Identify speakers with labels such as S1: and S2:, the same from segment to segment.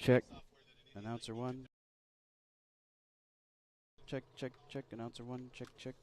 S1: Check. Announcer one. Check, check, check. Announcer one. Check, check.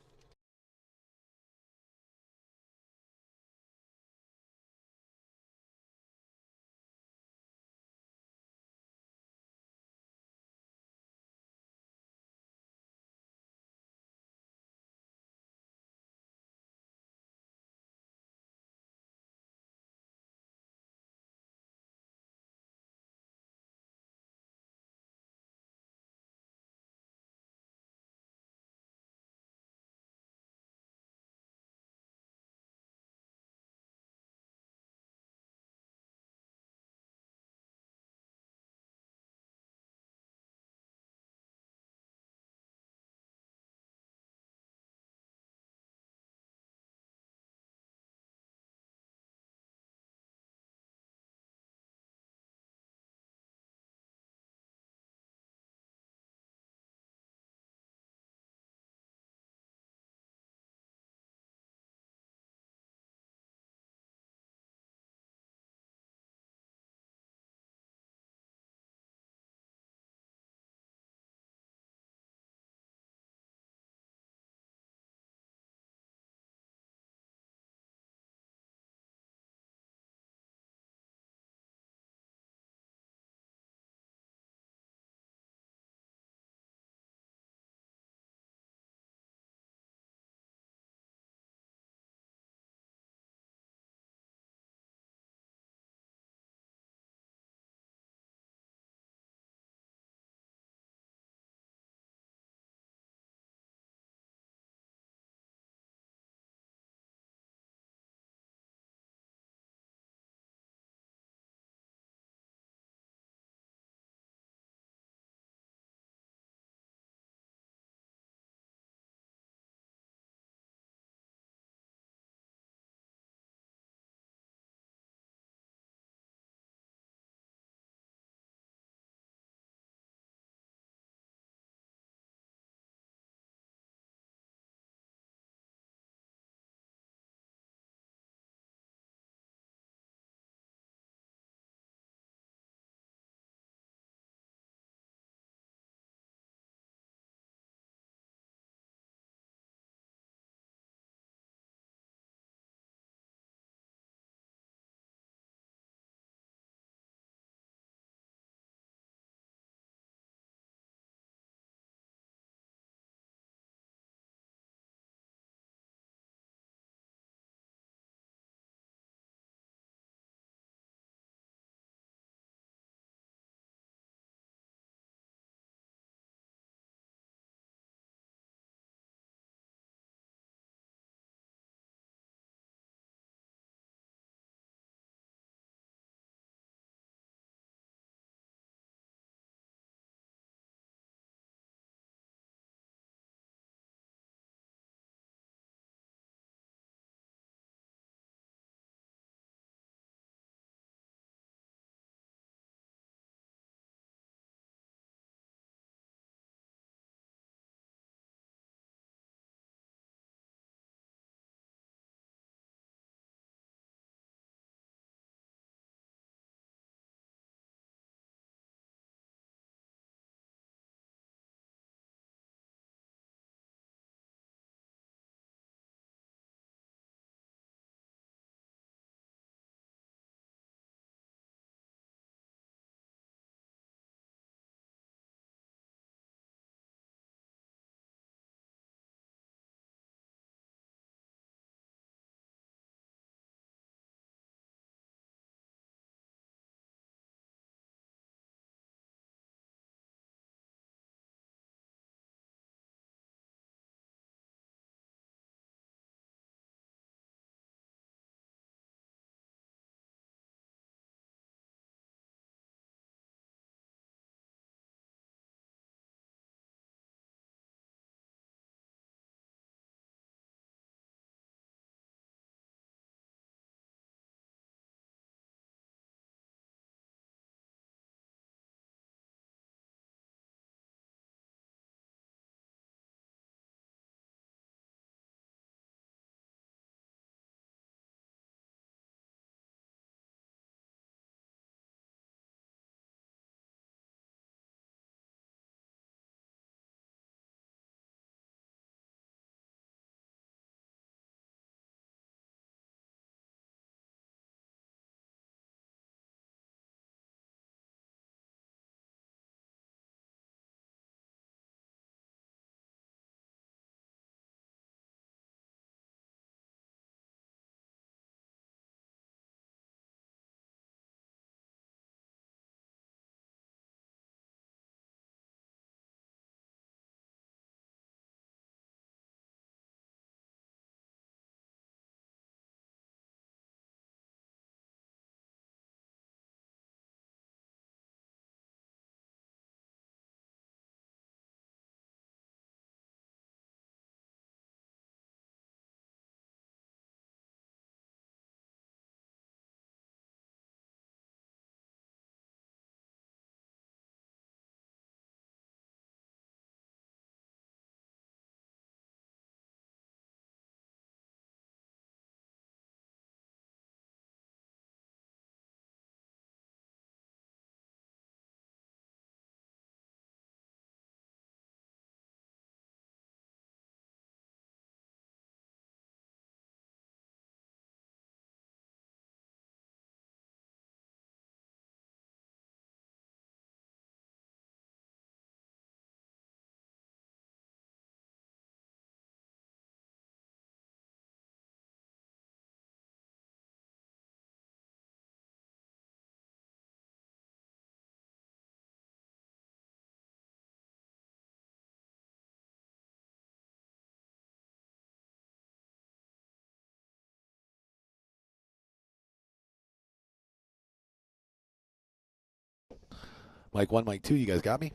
S2: Mic 1, mic 2, you guys got me?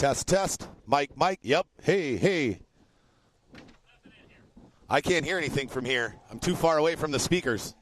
S2: Test, test. Mike, Mike. Yep. Hey, hey. I can't hear anything from here. I'm too far away from the speakers.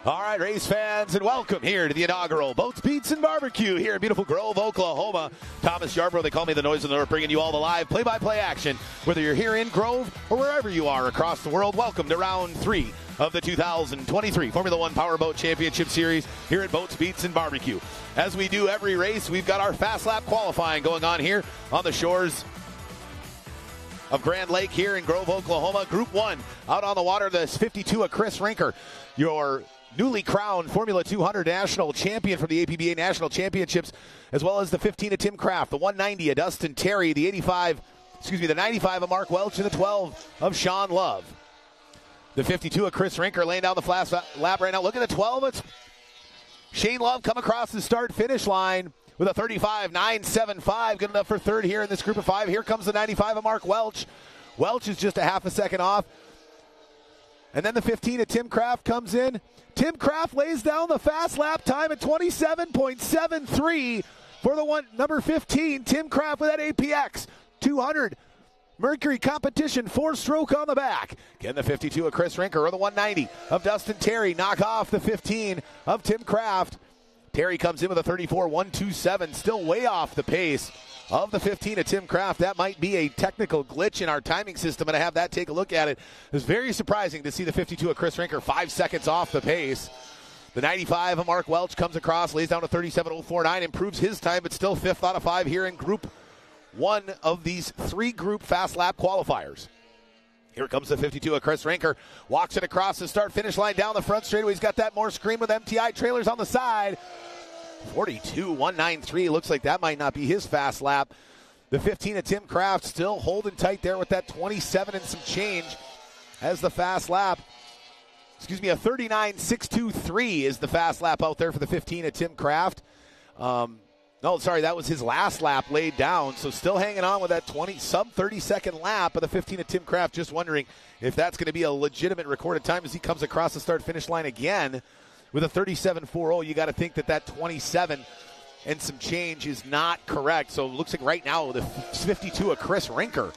S2: All right, race fans, and welcome here to the inaugural Boats, Beats, and Barbecue here in beautiful Grove, Oklahoma. Thomas Yarbrough, they call me the Noise of the North, bringing you all the live play-by-play action. Whether you're here in Grove or wherever you are across the world, welcome to round 3 of the 2023 Formula One Powerboat Championship Series here at Boats, Beats, and Barbecue. As we do every race, we've got our fast lap qualifying going on here on the shores of Grand Lake here in Grove, Oklahoma. Group 1 out on the water, this 52 of Chris Rinker, your newly crowned Formula 200 national champion from the APBA National Championships, as well as the 15 of Tim Kraft, the 190 of Dustin Terry, the 95 of Mark Welch, and the 12 of Sean Love. The 52 of Chris Rinker laying down the fast lap right now. Look at the 12. It's Shane Love come across the start-finish line with a 35.975. Good enough for third here in this group of 5. Here comes the 95 of Mark Welch. Welch is just a half a second off. And then the 15 of Tim Kraft comes in. Tim Kraft lays down the fast lap time at 27.73 for the number 15. Tim Kraft with that APX 200 Mercury competition 4-stroke on the back. Again, the 52 of Chris Rinker or the 190 of Dustin Terry knock off the 15 of Tim Kraft. Terry comes in with a 34.127, still way off the pace of the 15 of Tim Kraft. That might be a technical glitch in our timing system, and I have that take a look at it. It's very surprising to see the 52 of Chris Rinker 5 seconds off the pace. The 95 of Mark Welch comes across, lays down a 37.049, improves his time, but still 5th out of 5 here in Group 1 of these 3 group fast lap qualifiers. Here comes the 52 of Chris Rinker. Walks it across the start-finish line down the front straightaway. He's got that more screen with MTI trailers on the side. 42.193. Looks like that might not be his fast lap. The 15 of Tim Kraft still holding tight there with that 27 and some change as the fast lap. A 39.623 is the fast lap out there for the 15 of Tim Kraft. That was his last lap laid down. So still hanging on with that sub 30-second lap of the 15 of Tim Kraft. Just wondering if that's going to be a legitimate recorded time as he comes across the start-finish line again with a 37.40. You got to think that 27 and some change is not correct. So it looks like right now the 52 of Chris Rinker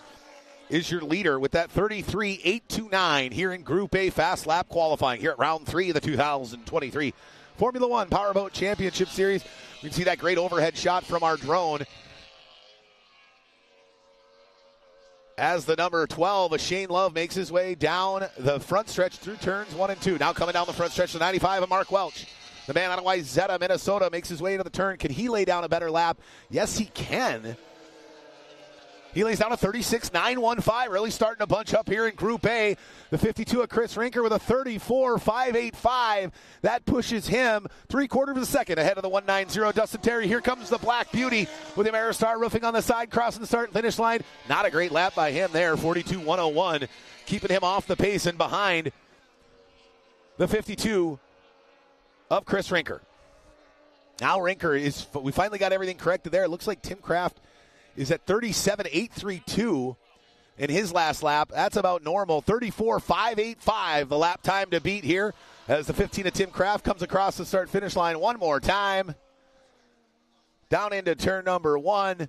S2: is your leader with that 33.829 here in Group A fast lap qualifying here at round 3 of the 2023 Formula One Powerboat Championship Series. We can see that great overhead shot from our drone as the number 12 of Shane Love makes his way down the front stretch through turns 1 and 2. Now coming down the front stretch, the 95 of Mark Welch. The man out of Wayzata, Minnesota, makes his way into the turn. Can he lay down a better lap? Yes, he can. He lays down a 36.915, really starting to bunch up here in Group A. The 52 of Chris Rinker with a 34.585. That pushes him 3/4 of a second ahead of the 190 Dustin Terry. Here comes the Black Beauty with the Ameristar roofing on the side, crossing the start and finish line. Not a great lap by him there, 42.101, keeping him off the pace and behind the 52 of Chris Rinker. Now Rinker we finally got everything corrected there. It looks like Tim Kraft is at 37.832 in his last lap. That's about normal. 34.585, the lap time to beat here as the 15 of Tim Kraft comes across the start-finish line one more time. Down into turn number 1.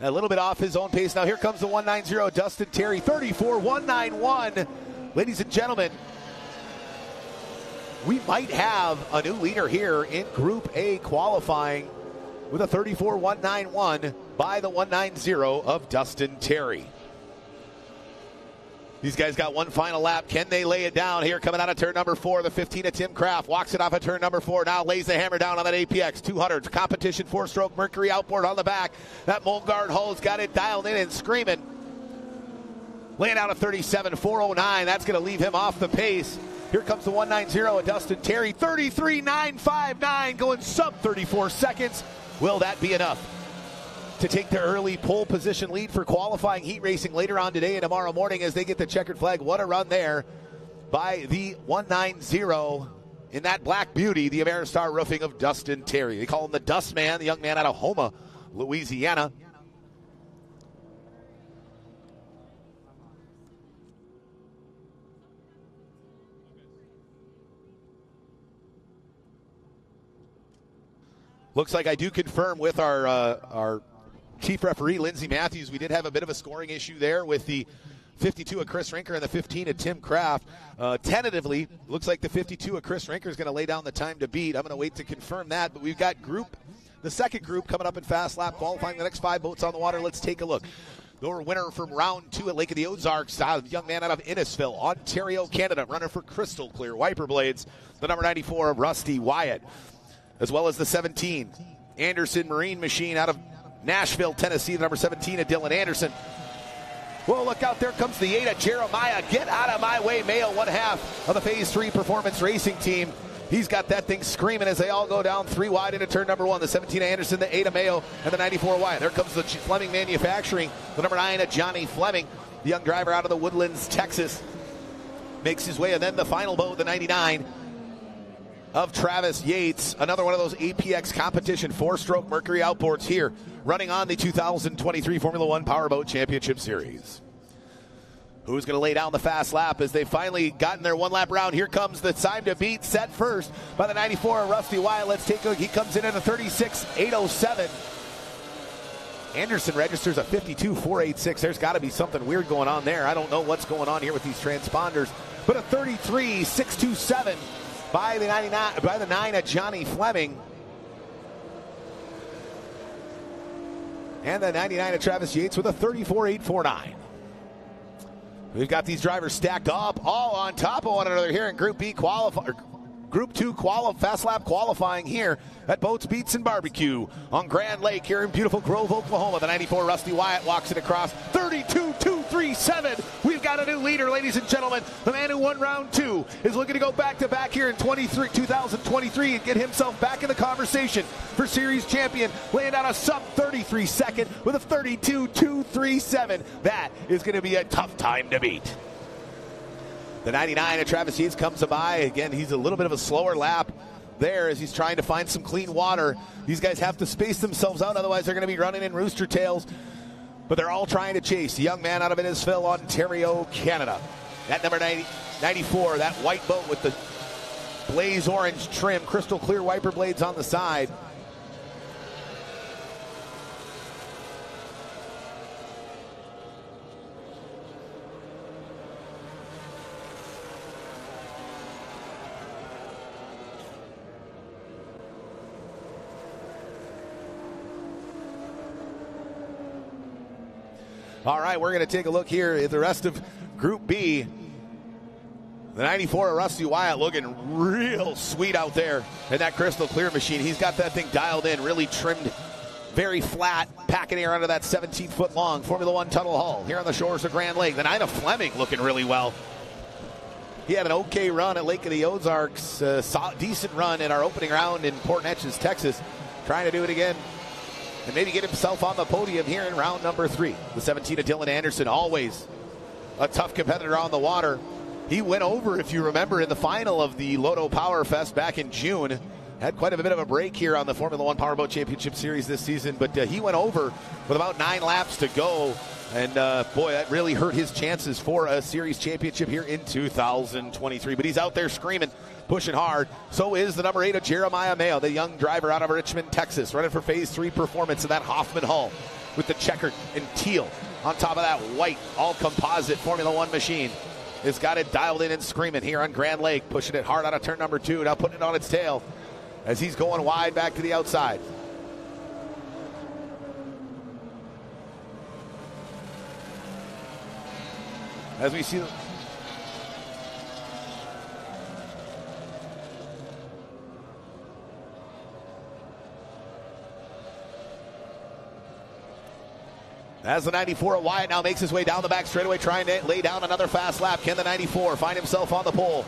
S2: A little bit off his own pace. Now here comes the 190 Dustin Terry, 34.191. Ladies and gentlemen, we might have a new leader here in Group A qualifying with a 34.191 by the 190 of Dustin Terry. These guys got one final lap. Can they lay it down here? Coming out of turn number 4, the 15 of Tim Kraft. Walks it off at turn number 4. Now lays the hammer down on that APX 200. Competition 4-stroke Mercury outboard on the back. That Molgard hull's got it dialed in and screaming. Laying out a 37.409. That's going to leave him off the pace. Here comes the 190 of Dustin Terry. 33.959 going sub 34 seconds. Will that be enough to take the early pole position lead for qualifying heat racing later on today and tomorrow morning as they get the checkered flag? What a run there by the 190 in that Black Beauty, the Ameristar roofing of Dustin Terry. They call him the Dust Man, the young man out of Houma, Louisiana. Looks like I do confirm with our chief referee, Lindsey Matthews, we did have a bit of a scoring issue there with the 52 of Chris Rinker and the 15 of Tim Kraft. Tentatively, looks like the 52 of Chris Rinker is going to lay down the time to beat. I'm going to wait to confirm that, but we've got the second group coming up in fast lap qualifying, the next 5 boats on the water. Let's take a look. Your winner from round 2 at Lake of the Ozarks, young man out of Innisfil, Ontario, Canada, runner for Crystal Clear Wiper Blades, the number 94 of Rusty Wyatt, as well as the 17 Anderson Marine Machine out of Nashville, Tennessee, the number 17 of Dylan Anderson. Well, look out, there comes the 8 of Jeremiah. Get out of my way, Mayo, one half of the Phase 3 Performance Racing Team. He's got that thing screaming as they all go down 3 wide into turn number 1. The 17 of Anderson, the 8 of Mayo, and the 94 Wyatt. There comes the Fleming Manufacturing, the number 9 of Johnny Fleming, the young driver out of the Woodlands, Texas. Makes his way, and then the final boat, the 99 of Travis Yates. Another one of those APX competition 4-stroke Mercury outboards here, running on the 2023 Formula One Powerboat Championship Series. Who's going to lay down the fast lap as they finally gotten their 1 lap round? Here comes the time to beat, set first by the 94 of Rusty Wyatt. Let's take a look. He comes in at a 36.807. Anderson registers a 52.486. There's got to be something weird going on there. I don't know what's going on here with these transponders, but a 33.627 by the 9 of Johnny Fleming. And the 99 of Travis Yates with a 34.849. We've got these drivers stacked up, all on top of one another here in Group B Group 2 fast lap qualifying here at Boats, Beats, and Barbecue on Grand Lake here in beautiful Grove, Oklahoma. The 94 Rusty Wyatt walks it across. 32.237. We've got a new leader, ladies and gentlemen. The man who won round 2 is looking to go back-to-back here in 2023 and get himself back in the conversation for series champion, laying down a sub-33 second with a 32.237. That is going to be a tough time to beat. The 99 of Travis Yates comes by. Again, he's a little bit of a slower lap there as he's trying to find some clean water. These guys have to space themselves out, otherwise they're going to be running in rooster tails. But they're all trying to chase. The young man out of Innisfil, Ontario, Canada. That number 94, that white boat with the blaze orange trim, crystal clear wiper blades on the side. All right, we're going to take a look here at the rest of Group B. The 94 of Rusty Wyatt looking real sweet out there in that crystal clear machine. He's got that thing dialed in, really trimmed, very flat, packing air under that 17-foot long Formula One tunnel hull here on the shores of Grand Lake. The 9 of Fleming looking really well. He had an okay run at Lake of the Ozarks, decent run in our opening round in Port Neches, Texas. Trying to do it again and maybe get himself on the podium here in round number 3. The 17 of Dylan Anderson, always a tough competitor on the water. He went over, if you remember, in the final of the Lotto Power Fest back in June. Had quite a bit of a break here on the Formula One Powerboat Championship Series this season, but he went over with about 9 laps to go. And, boy, that really hurt his chances for a series championship here in 2023. But he's out there screaming, pushing hard. So is the number 8 of Jeremiah Mayo, the young driver out of Richmond, Texas, running for Phase 3 Performance in that Hoffman hull with the checkered and teal on top of that white all-composite Formula One machine. It's got it dialed in and screaming here on Grand Lake, pushing it hard out of turn number 2, now putting it on its tail as he's going wide back to the outside. As we see as the 94 of Wyatt now makes his way down the back straightaway, trying to lay down another fast lap. Can the 94 find himself on the pole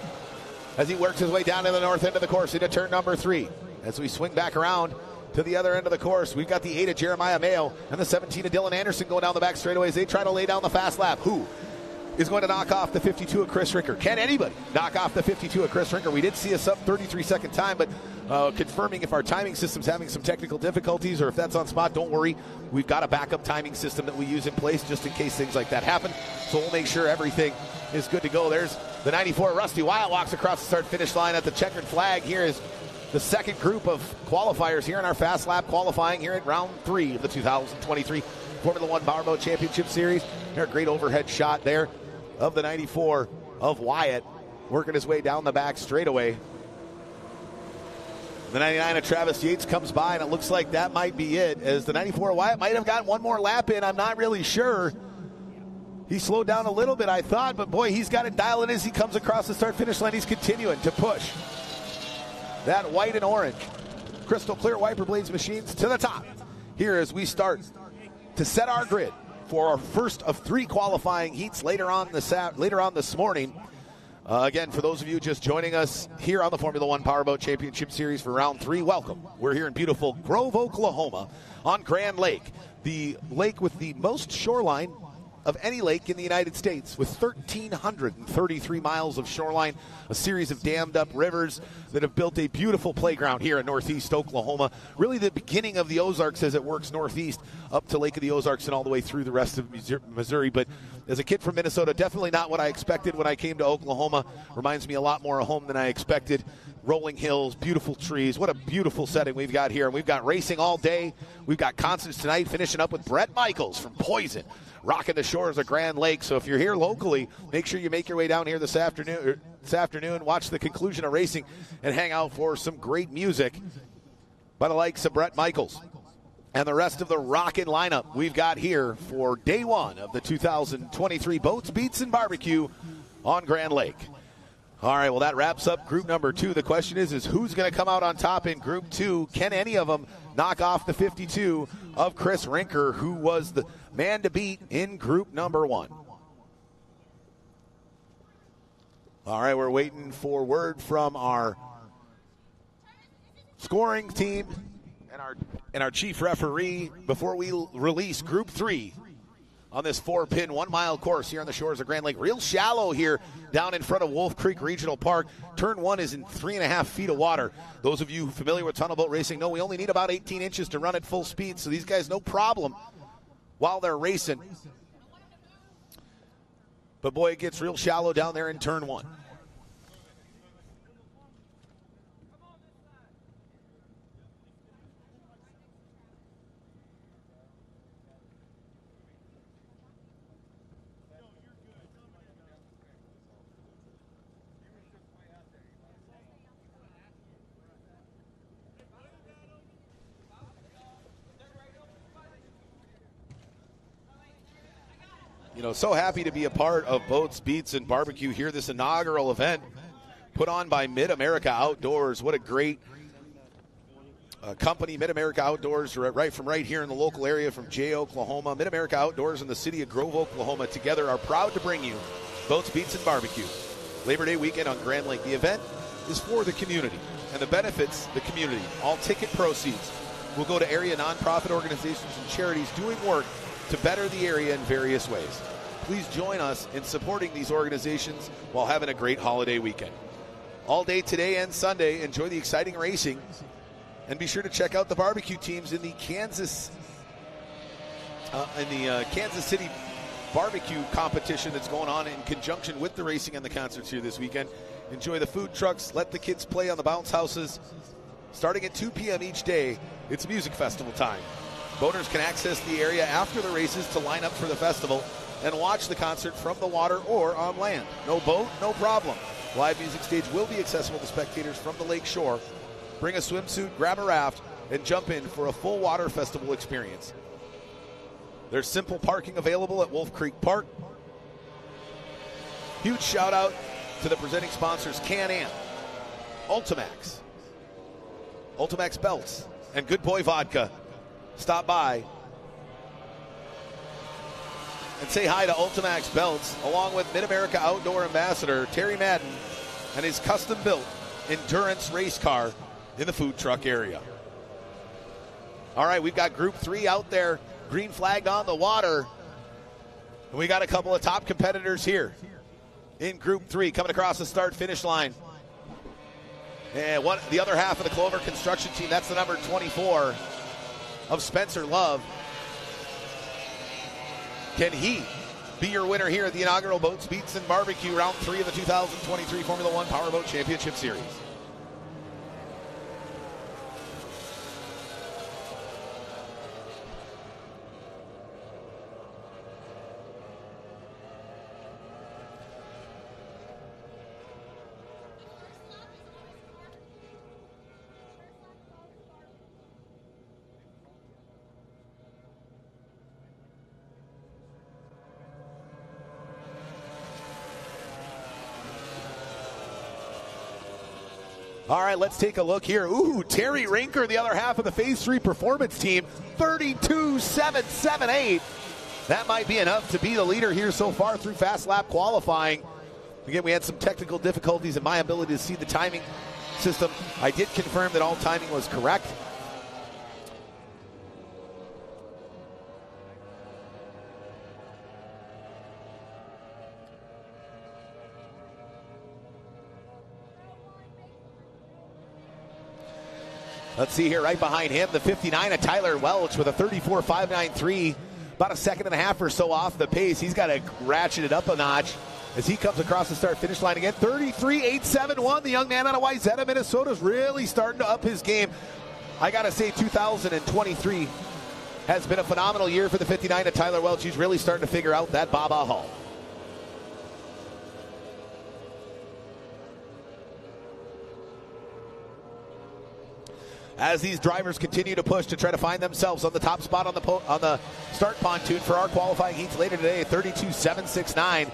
S2: as he works his way down to the north end of the course into turn number 3? As we swing back around to the other end of the course, we've got the 8 of Jeremiah Mayo and the 17 of Dylan Anderson going down the back straightaway as they try to lay down the fast lap. Who is going to knock off the 52 of Chris Rinker? Can anybody knock off the 52 of Chris Rinker? We did see a sub 33 second time, but confirming if our timing system's having some technical difficulties or if that's on spot, don't worry. We've got a backup timing system that we use in place just in case things like that happen. So we'll make sure everything is good to go. There's the 94 Rusty Wyatt walks across the start-finish line at the checkered flag. Here is the second group of qualifiers here in our Fast Lap qualifying here at round 3 of the 2023 Formula One Powerboat Championship Series. There's a great overhead shot there of the 94 of Wyatt, working his way down the back straightaway. The 99 of Travis Yates comes by, and it looks like that might be it, as the 94 of Wyatt might have gotten one more lap in. I'm not really sure. He slowed down a little bit, I thought, but boy, he's got it dialed in as he comes across the start-finish line. He's continuing to push that white and orange crystal clear wiper blades machines to the top here as we start to set our grid for our first of 3 qualifying heats later on this morning. Again, for those of you just joining us here on the Formula One Powerboat Championship Series for round 3, welcome. We're here in beautiful Grove, Oklahoma on Grand Lake, the lake with the most shoreline of any lake in the United States, with 1,333 miles of shoreline, a series of dammed up rivers that have built a beautiful playground here in northeast Oklahoma. Really the beginning of the Ozarks as it works northeast up to Lake of the Ozarks and all the way through the rest of Missouri. But as a kid from Minnesota, definitely not what I expected when I came to Oklahoma. Reminds me a lot more of home than I expected. Rolling hills, beautiful trees. What a beautiful setting we've got here. And we've got racing all day. We've got concerts tonight, finishing up with Brett Michaels from Poison, rocking the shores of Grand Lake. So if you're here locally, make sure you make your way down here this afternoon, watch the conclusion of racing, and hang out for some great music by the likes of Brett Michaels and the rest of the rockin' lineup we've got here for day 1 of the 2023 Boats, Beats, and Barbecue on Grand Lake. All right, well, that wraps up group number 2. The question is who's going to come out on top in group 2? Can any of them knock off the 52 of Chris Rinker, who was the man to beat in group number 1? All right, we're waiting for word from our scoring team and our chief referee before we release group 3 on this 4-pin 1-mile course here on the shores of Grand Lake. Real shallow here down in front of Wolf Creek Regional Park. Turn 1 is in 3.5 feet of water. Those of you familiar with tunnel boat racing know we only need about 18 inches to run at full speed, so these guys no problem while they're racing. But boy, it gets real shallow down there in turn 1. You know, so happy to be a part of Boats, Beats, and Barbecue here, this inaugural event put on by Mid-America Outdoors. What a great company, Mid-America Outdoors, right here in the local area from Jay, Oklahoma. Mid-America Outdoors and the city of Grove, Oklahoma together are proud to bring you Boats, Beats, and Barbecue. Labor Day weekend on Grand Lake. The event is for the community and the benefits the community. All ticket proceeds will go to area nonprofit organizations and charities doing work to better the area in various ways. Please join us in supporting these organizations while having a great holiday weekend. All day today and Sunday, enjoy the exciting racing, and be sure to check out the barbecue teams in the Kansas City barbecue competition that's going on in conjunction with the racing and the concerts here this weekend. Enjoy the food trucks, let the kids play on the bounce houses. Starting at 2 p.m. each day, it's music festival time. Boaters can access the area after the races to line up for the festival and watch the concert from the water or on land. No boat, no problem. Live music stage will be accessible to spectators from the lake shore. Bring a swimsuit, grab a raft, and jump in for a full water festival experience. There's simple parking available at Wolf Creek Park. Huge shout out to the presenting sponsors, Can-Am, Ultimax Belts, and Good Boy Vodka. Stop by and say hi to Ultimax Belts, along with Mid-America Outdoor Ambassador Terry Madden and his custom-built endurance race car in the food truck area. All right, we've got Group 3 out there, green flagged on the water. And we got a couple of top competitors here in Group 3 coming across the start-finish line. And the other half of the Clover Construction team, that's the number 24 of Spencer Love. Can he be your winner here at the inaugural Boats, Beats, and Barbecue Round 3 of the 2023 Formula One Powerboat Championship Series? All right, let's take a look here. Ooh, Terry Rinker, the other half of the Phase 3 performance team, 32.778. That might be enough to be the leader here so far through fast lap qualifying. Again, we had some technical difficulties in my ability to see the timing system. I did confirm that all timing was correct. Let's see here, right behind him, the 59 of Tyler Welch with a 34.593, about a second and a half or so off the pace. He's got to ratchet it up a notch as he comes across the start-finish line again. 33.871, the young man out of Wayzata, Minnesota is really starting to up his game. I got to say, 2023 has been a phenomenal year for the 59 of Tyler Welch. He's really starting to figure out that Baba Hull. As these drivers continue to push to try to find themselves on the top spot on the start pontoon for our qualifying heats later today, 32.769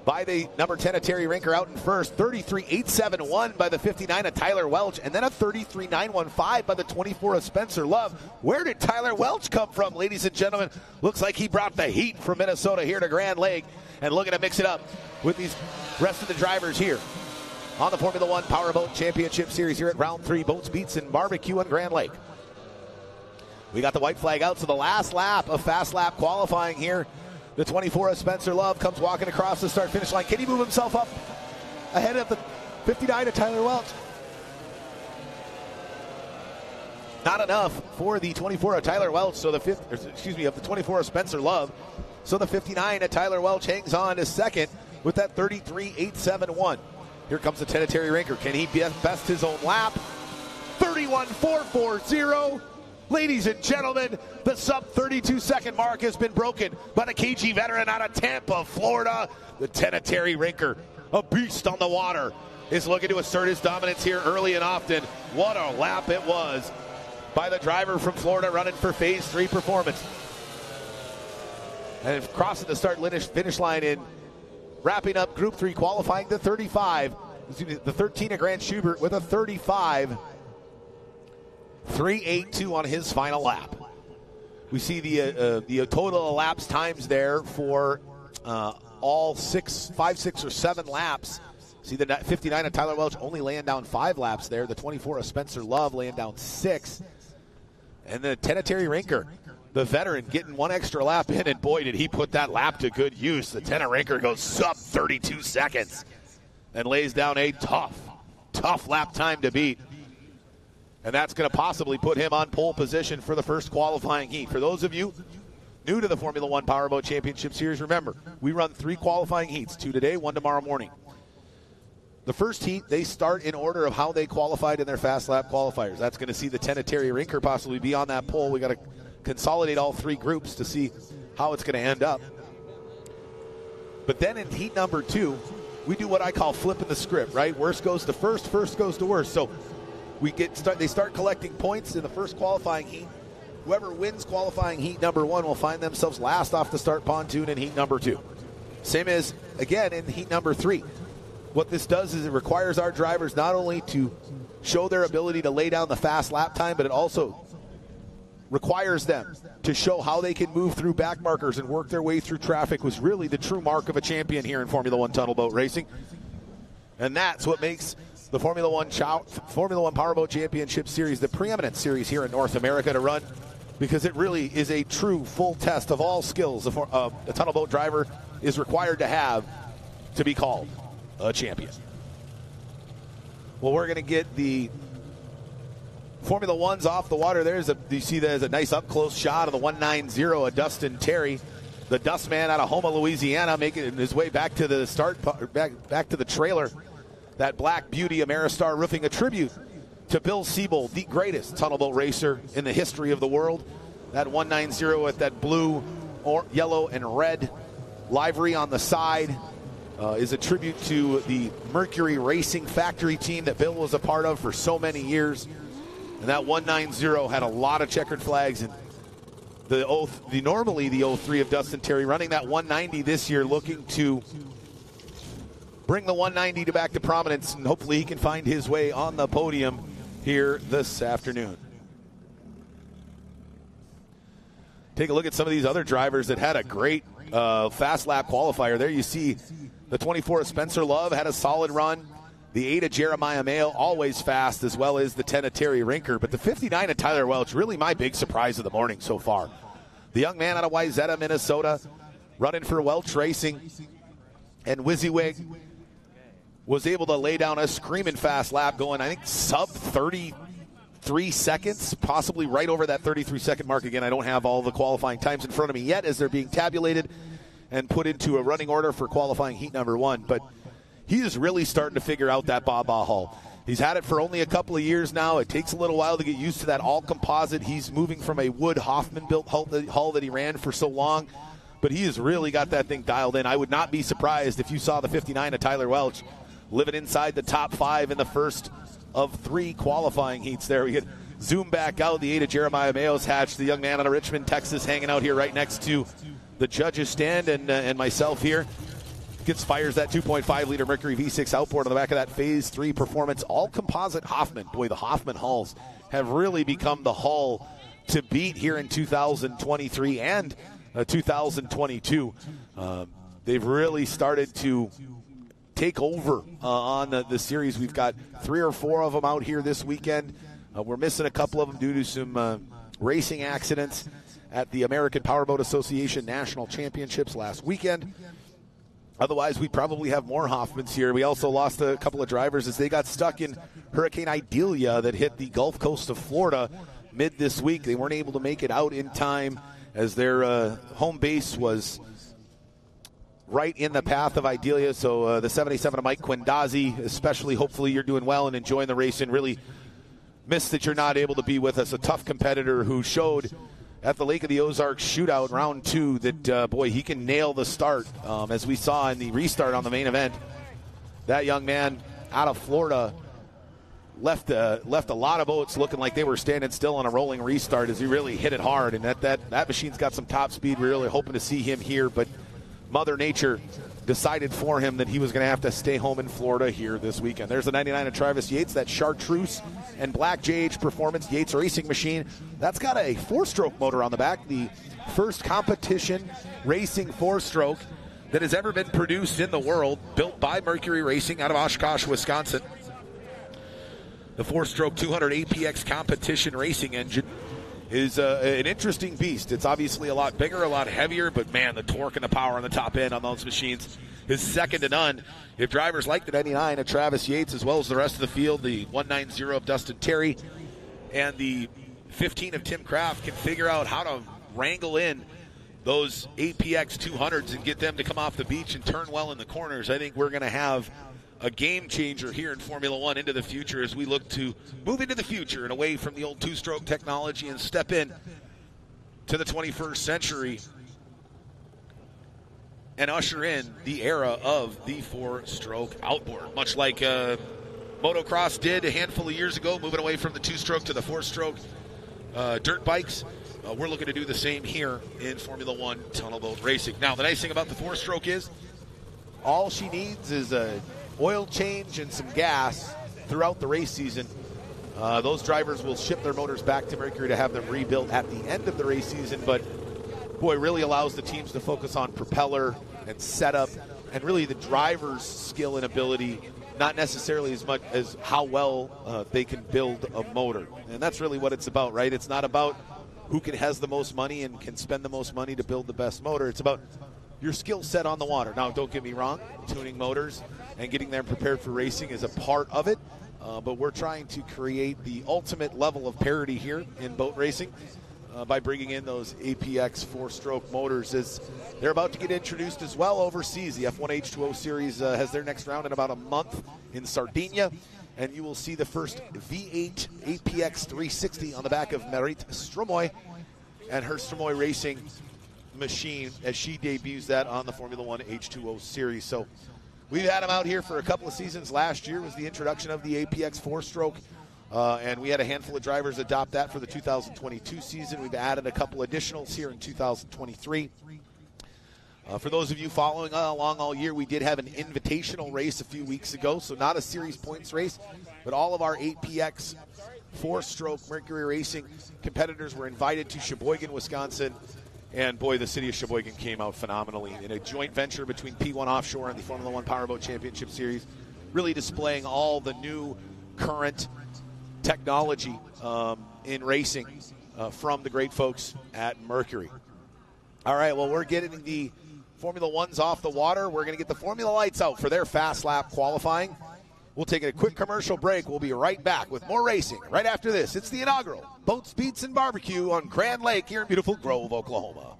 S2: by the number 10 of Terry Rinker out in first, 33.871 by the 59 of Tyler Welch, and then a 33.915 by the 24 of Spencer Love. Where did Tyler Welch come from, ladies and gentlemen? Looks like he brought the heat from Minnesota here to Grand Lake, and looking to mix it up with these rest of the drivers here on the Formula One Powerboat Championship Series here at Round 3, Boats, Beats, and Barbecue on Grand Lake. We got the white flag out, so the last lap of fast lap qualifying here. The 24 of Spencer Love comes walking across the start-finish line. Can he move himself up ahead of the 59 of Tyler Welch? Not enough for the 24 of Tyler Welch, so of the 24 of Spencer Love. So the 59 of Tyler Welch hangs on to second with that 33.871. Here comes the 10 of Terry Rinker. Can he best his own lap? 31.440. Ladies and gentlemen, the sub-32 second mark has been broken by the KG veteran out of Tampa, Florida. The 10 of Terry Rinker, a beast on the water, is looking to assert his dominance here early and often. What a lap it was by the driver from Florida running for Phase 3 performance. And crossing the start-finish line in wrapping up Group 3 qualifying, the 13 of Grant Schubert with a 35.382 on his final lap. We see the total elapsed times there for all 5, 6, or 7 laps. See the 59 of Tyler Welch only laying down 5 laps there. The 24 of Spencer Love laying down 6. And the 10 of Terry Rinker, the veteran, getting 1 extra lap in, and boy, did he put that lap to good use. The 10 of Rinker goes sub 32 seconds and lays down a tough lap time to beat. And that's going to possibly put him on pole position for the first qualifying heat. For those of you new to the Formula One Powerboat Championship Series, remember, we run 3 qualifying heats, 2 today, 1 tomorrow morning. The first heat, they start in order of how they qualified in their fast lap qualifiers. That's going to see the 10 of Terry Rinker possibly be on that pole. We got to consolidate all 3 groups to see how it's going to end up. But then in heat number 2, we do what I call flipping the script, right? Worst goes to first goes to worst. So they start collecting points in the first qualifying heat. Whoever wins qualifying heat number 1 will find themselves last off the start pontoon in heat number 2. Same as, again, in heat number 3. What this does is it requires our drivers not only to show their ability to lay down the fast lap time, but it also requires them to show how they can move through back markers and work their way through traffic, was really the true mark of a champion here in Formula One tunnel boat racing. And that's what makes the Formula One Powerboat Championship Series the preeminent series here in North America to run, because it really is a true full test of all skills a tunnel boat driver is required to have to be called a champion. Well, we're going to get the Formula Ones off the water. You see there's a nice up-close shot of the 190 of Dustin Terry, the Dustman out of Houma, Louisiana, making his way back to the back to the trailer. That Black Beauty Ameristar Roofing, a tribute to Bill Siebel, the greatest tunnel boat racer in the history of the world. That 190 with that blue, yellow, and red livery on the side is a tribute to the Mercury Racing factory team that Bill was a part of for so many years. And that 190 had a lot of checkered flags. And normally the 03 of Dustin Terry running that 190 this year, looking to bring the 190 back to prominence, and hopefully he can find his way on the podium here this afternoon. Take a look at some of these other drivers that had a great fast lap qualifier. There you see the 24 of Spencer Love had a solid run. The 8 of Jeremiah Mayo, always fast, as well as the 10 of Terry Rinker. But the 59 of Tyler Welch, really my big surprise of the morning so far. The young man out of Wayzata, Minnesota, running for Welch Racing. And WYSIWYG was able to lay down a screaming fast lap going, I think, sub 33 seconds, possibly right over that 33-second mark. Again, I don't have all the qualifying times in front of me yet as they're being tabulated and put into a running order for qualifying heat number 1. But he is really starting to figure out that Baba hull. He's had it for only a couple of years now. It takes a little while to get used to that all-composite. He's moving from a wood Hoffman-built hull that he ran for so long. But he has really got that thing dialed in. I would not be surprised if you saw the 59 of Tyler Welch living inside the top 5 in the first of 3 qualifying heats there. We could zoom back out. The 8 of Jeremiah Mayo's hatched. The young man out of Richmond, Texas, hanging out here right next to the judges' stand and myself here. Fires that 2.5-liter Mercury V6 outboard on the back of that Phase 3 Performance all-composite Hoffman. Boy, the Hoffman hulls have really become the hull to beat here in 2023 and 2022. They've really started to take over on the series. We've got 3 or 4 of them out here this weekend. We're missing a couple of them due to some racing accidents at the American Powerboat Association National Championships last weekend. Otherwise, we probably have more Hoffmans here. We also lost a couple of drivers as they got stuck in Hurricane Idalia that hit the Gulf Coast of Florida mid this week. They weren't able to make it out in time as their home base was right in the path of Idalia. So the 77 of Mike Quindazzi, especially, hopefully you're doing well and enjoying the race, and really miss that you're not able to be with us. A tough competitor who showed at the Lake of the Ozarks shootout round 2 that, boy, he can nail the start. As we saw in the restart on the main event, that young man out of Florida left a lot of boats looking like they were standing still on a rolling restart as he really hit it hard. And that machine's got some top speed. We're really hoping to see him here, but Mother Nature decided for him that he was going to have to stay home in Florida here this weekend. There's the 99 of Travis Yates, that Chartreuse and Black JH Performance Yates racing machine. That's got a 4-stroke motor on the back, the first competition racing 4-stroke that has ever been produced in the world, built by Mercury Racing out of Oshkosh, Wisconsin. The 4-stroke 200 APX competition racing engine is an interesting beast. It's obviously a lot bigger, a lot heavier, but man, the torque and the power on the top end on those machines is second to none. If drivers like the 99 of Travis Yates, as well as the rest of the field, the 190 of Dustin Terry, and the 15 of Tim Kraft, can figure out how to wrangle in those APX 200s and get them to come off the beach and turn well in the corners, I think we're going to have a game changer here in Formula One into the future as we look to move into the future and away from the old 2-stroke technology and step in to the 21st century and usher in the era of the 4-stroke outboard, much like motocross did a handful of years ago, moving away from the 2-stroke to the 4-stroke dirt bikes. We're looking to do the same here in Formula One tunnel boat racing. Now, the nice thing about the 4-stroke is all she needs is a oil change and some gas throughout the race season. Those drivers will ship their motors back to Mercury to have them rebuilt at the end of the race season, but boy, really allows the teams to focus on propeller and setup and really the driver's skill and ability, not necessarily as much as how well they can build a motor. And that's really what it's about, right? It's not about who has the most money and can spend the most money to build the best motor. It's about your skill set on the water. Now, don't get me wrong, tuning motors and getting them prepared for racing is a part of it, but we're trying to create the ultimate level of parity here in boat racing by bringing in those APX 4-stroke motors, as they're about to get introduced as well overseas. The F1 H2O Series has their next round in about a month in Sardinia, and you will see the first V8 APX 360 on the back of Marit Stromoy and her Stromoy Racing machine as she debuts that on the Formula One H2O Series. So we've had them out here for a couple of seasons. Last year was the introduction of the APX 4-stroke, and we had a handful of drivers adopt that for the 2022 season. We've added a couple additionals here in 2023. For those of you following along all year, we did have an invitational race a few weeks ago, so not a series points race, but all of our 8PX four-stroke Mercury Racing competitors were invited to Sheboygan, Wisconsin, and boy, the city of Sheboygan came out phenomenally in a joint venture between P1 Offshore and the Formula One Powerboat Championship Series, really displaying all the new current technology in racing from the great folks at Mercury. All right, well, we're getting the Formula Ones off the water. We're going to get the Formula Lights out for their fast lap qualifying. We'll take a quick commercial break. We'll be right back with more racing right after this. It's the inaugural Boats, Beats, and Barbecue on Grand Lake here in beautiful Grove, Oklahoma.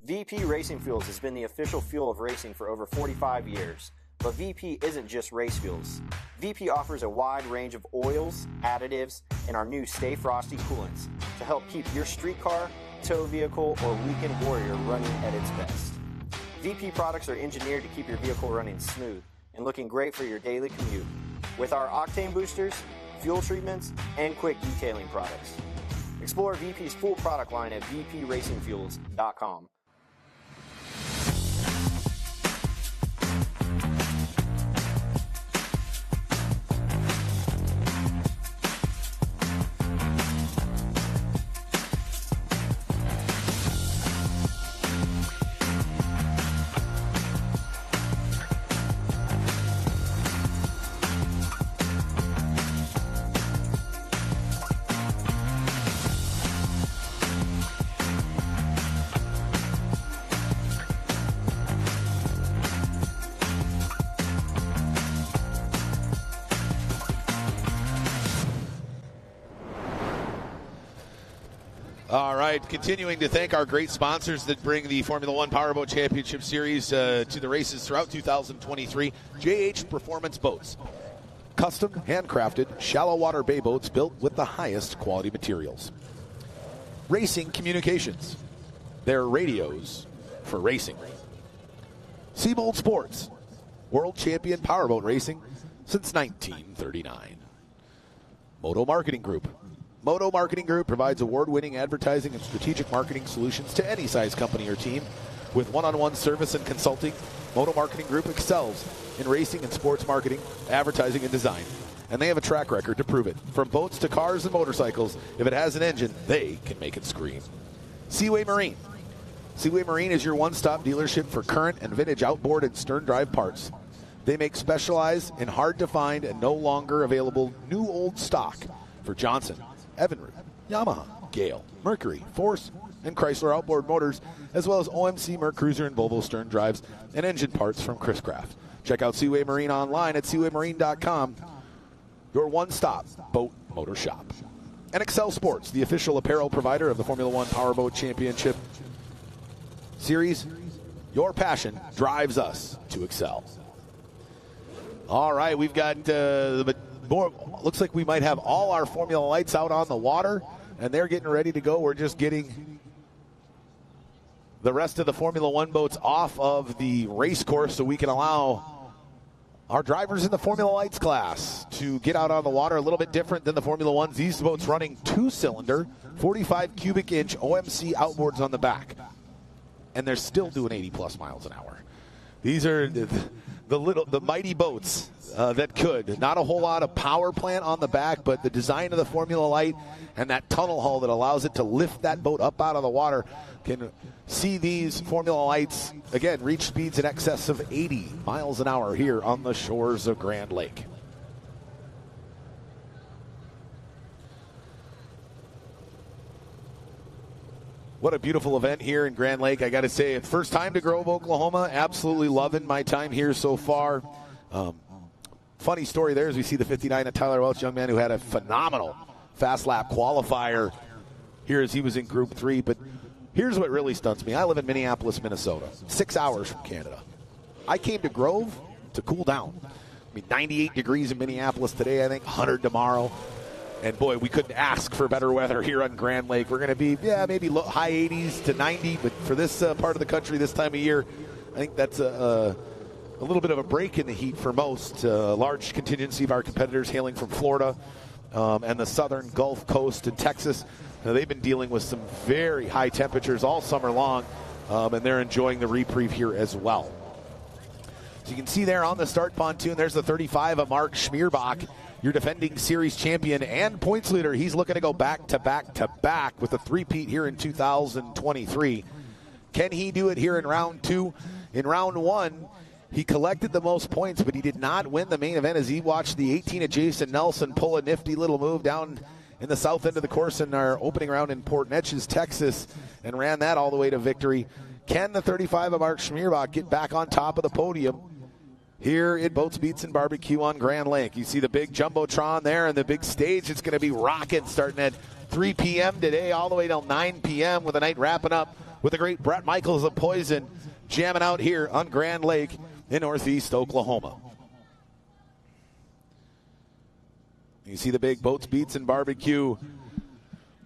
S3: VP Racing Fuels has been the official fuel of racing for over 45 years. But VP isn't just race fuels. VP offers a wide range of oils, additives, and our new Stay Frosty coolants to help keep your street car, tow vehicle, or weekend warrior running at its best. VP products are engineered to keep your vehicle running smooth and looking great for your daily commute. With our octane boosters, fuel treatments, and quick detailing products. Explore VP's full product line at vpracingfuels.com.
S2: All right, continuing to thank our great sponsors that bring the Formula One Powerboat Championship Series to the races throughout 2023. JH Performance Boats. Custom, handcrafted, shallow water bay boats built with the highest quality materials. Racing Communications. Their radios for racing. Seabold Sports. World champion powerboat racing since 1939. Moto Marketing Group. Moto Marketing Group provides award-winning advertising and strategic marketing solutions to any size company or team. With one-on-one service and consulting, Moto Marketing Group excels in racing and sports marketing, advertising, and design. And they have a track record to prove it. From boats to cars and motorcycles, if it has an engine, they can make it scream. Seaway Marine. Seaway Marine is your one-stop dealership for current and vintage outboard and stern drive parts. They make specialized and hard-to-find and no longer available new old stock for Johnson, Evinrude, Yamaha, Gale, Mercury, Force, and Chrysler outboard motors, as well as OMC, Mercruiser, and Volvo stern drives and engine parts from Chris Craft. Check out Seaway Marine online at seawaymarine.com, your one-stop boat motor shop. And Excel Sports, the official apparel provider of the Formula One Powerboat Championship Series. Your passion drives us to excel. All right, we've got more. Looks like we might have all our Formula Lights out on the water, and they're getting ready to go. We're just getting the rest of the Formula One boats off of the race course so we can allow our drivers in the Formula Lights class to get out on the water. A little bit different than the Formula Ones. These boats running two-cylinder, 45 cubic inch OMC outboards on the back, and they're still doing 80-plus miles an hour. These are the mighty boats that could. Not a whole lot of power plant on the back, but the design of the Formula Light and that tunnel hull that allows it to lift that boat up out of the water can see these Formula Lights, again, reach speeds in excess of 80 miles an hour here on the shores of Grand Lake. What a beautiful event here in Grand Lake. I got to say, first time to Grove, Oklahoma. Absolutely loving my time here so far. Funny story there as we see the 59 of Tyler Welch, young man who had a phenomenal fast lap qualifier here as he was in Group 3. But Here's what really stunts me. I live in Minneapolis, Minnesota, 6 hours from Canada. I came to Grove to cool down. I mean, 98 degrees in Minneapolis today, I think, 100 tomorrow. And, boy, we couldn't ask for better weather here on Grand Lake. We're going to be, maybe high 80s to 90, but for this part of the country this time of year, I think that's a little bit of a break in the heat for most. A large contingency of our competitors hailing from Florida and the southern Gulf Coast and Texas. They've been dealing with some very high temperatures all summer long, and they're enjoying the reprieve here as well. So you can see there on the start pontoon, there's the 35 of Mark Schmierbach, your defending series champion and points leader. He's looking to go back to back to back with a three-peat here in 2023. Can he do it here in round two? In round one, he collected the most points, but he did not win the main event as he watched the 18 of Jason Nelson pull a nifty little move down in the south end of the course in our opening round in Port Neches, Texas, and ran that all the way to victory. Can the 35 of Mark Schmierbach get back on top of the podium here at Boats, Beats, and Barbecue on Grand Lake? You see the big Jumbotron there and the big stage. It's going to be rocking starting at 3 p.m. today all the way till 9 p.m. with the night wrapping up with the great Brett Michaels of Poison jamming out here on Grand Lake in Northeast Oklahoma. You see the big Boats, Beats, and Barbecue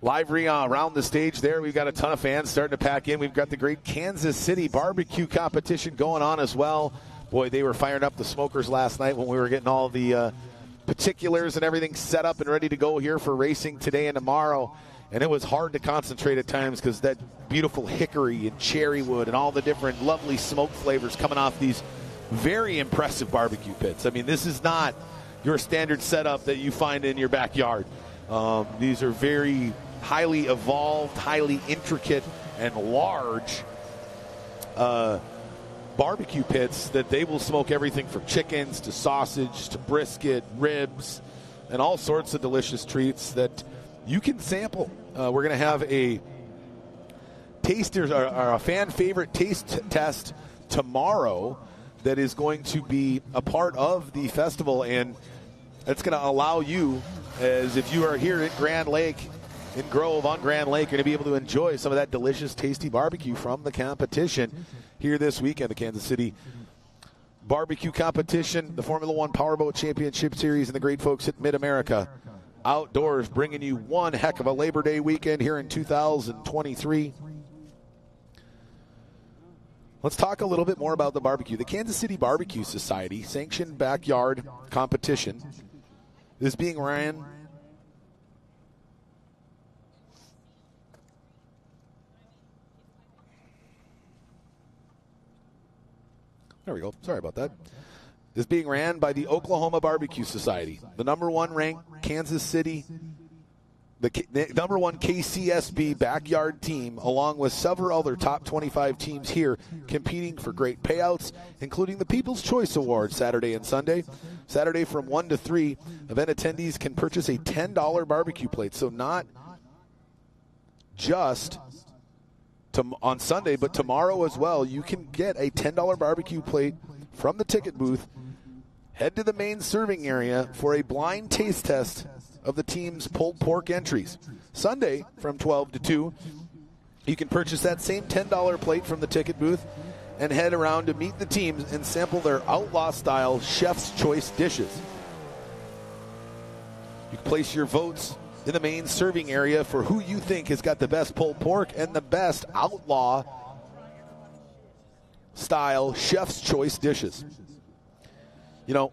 S2: livery around the stage there. We've got a ton of fans starting to pack in. We've got the great Kansas City barbecue competition going on as well. Boy, they were firing up the smokers last night when we were getting all the particulars and everything set up and ready to go here for racing today and tomorrow. And it was hard to concentrate at times because that beautiful hickory and cherry wood and all the different lovely smoke flavors coming off these very impressive barbecue pits. I mean, this is not your standard setup that you find in your backyard. These are very highly evolved, highly intricate, and large barbecue pits that they will smoke everything from chickens to sausage to brisket, ribs, and all sorts of delicious treats that you can sample. We're going to have a taster or a fan favorite taste test tomorrow that is going to be a part of the festival, and it's going to allow you, as if you are here at Grand Lake, in Grove on Grand Lake, you're going to be able to enjoy some of that delicious, tasty barbecue from the competition here this weekend. The Kansas City Barbecue Competition, the Formula One Powerboat Championship Series, and the great folks at Mid-America Outdoors bringing you one heck of a Labor Day weekend here in 2023. Let's talk a little bit more about the barbecue. The Kansas City Barbecue Society sanctioned backyard competition is being ran There we go. Sorry about that. Is being ran by the Oklahoma Barbecue Society, the number one ranked Kansas City, the number one KCSB backyard team, along with several other top 25 teams here competing for great payouts, including the People's Choice Award Saturday and Sunday. Saturday from 1 to 3, event attendees can purchase a $10 barbecue plate. So not just on Sunday, but tomorrow as well, you can get a $10 barbecue plate from the ticket booth. Head to the main serving area for a blind taste test of the team's pulled pork entries. Sunday from 12 to 2, you can purchase that same $10 plate from the ticket booth and head around to meet the teams and sample their outlaw-style Chef's Choice dishes. You can place your votes in the main serving area for who you think has got the best pulled pork and the best outlaw-style Chef's Choice dishes. You know,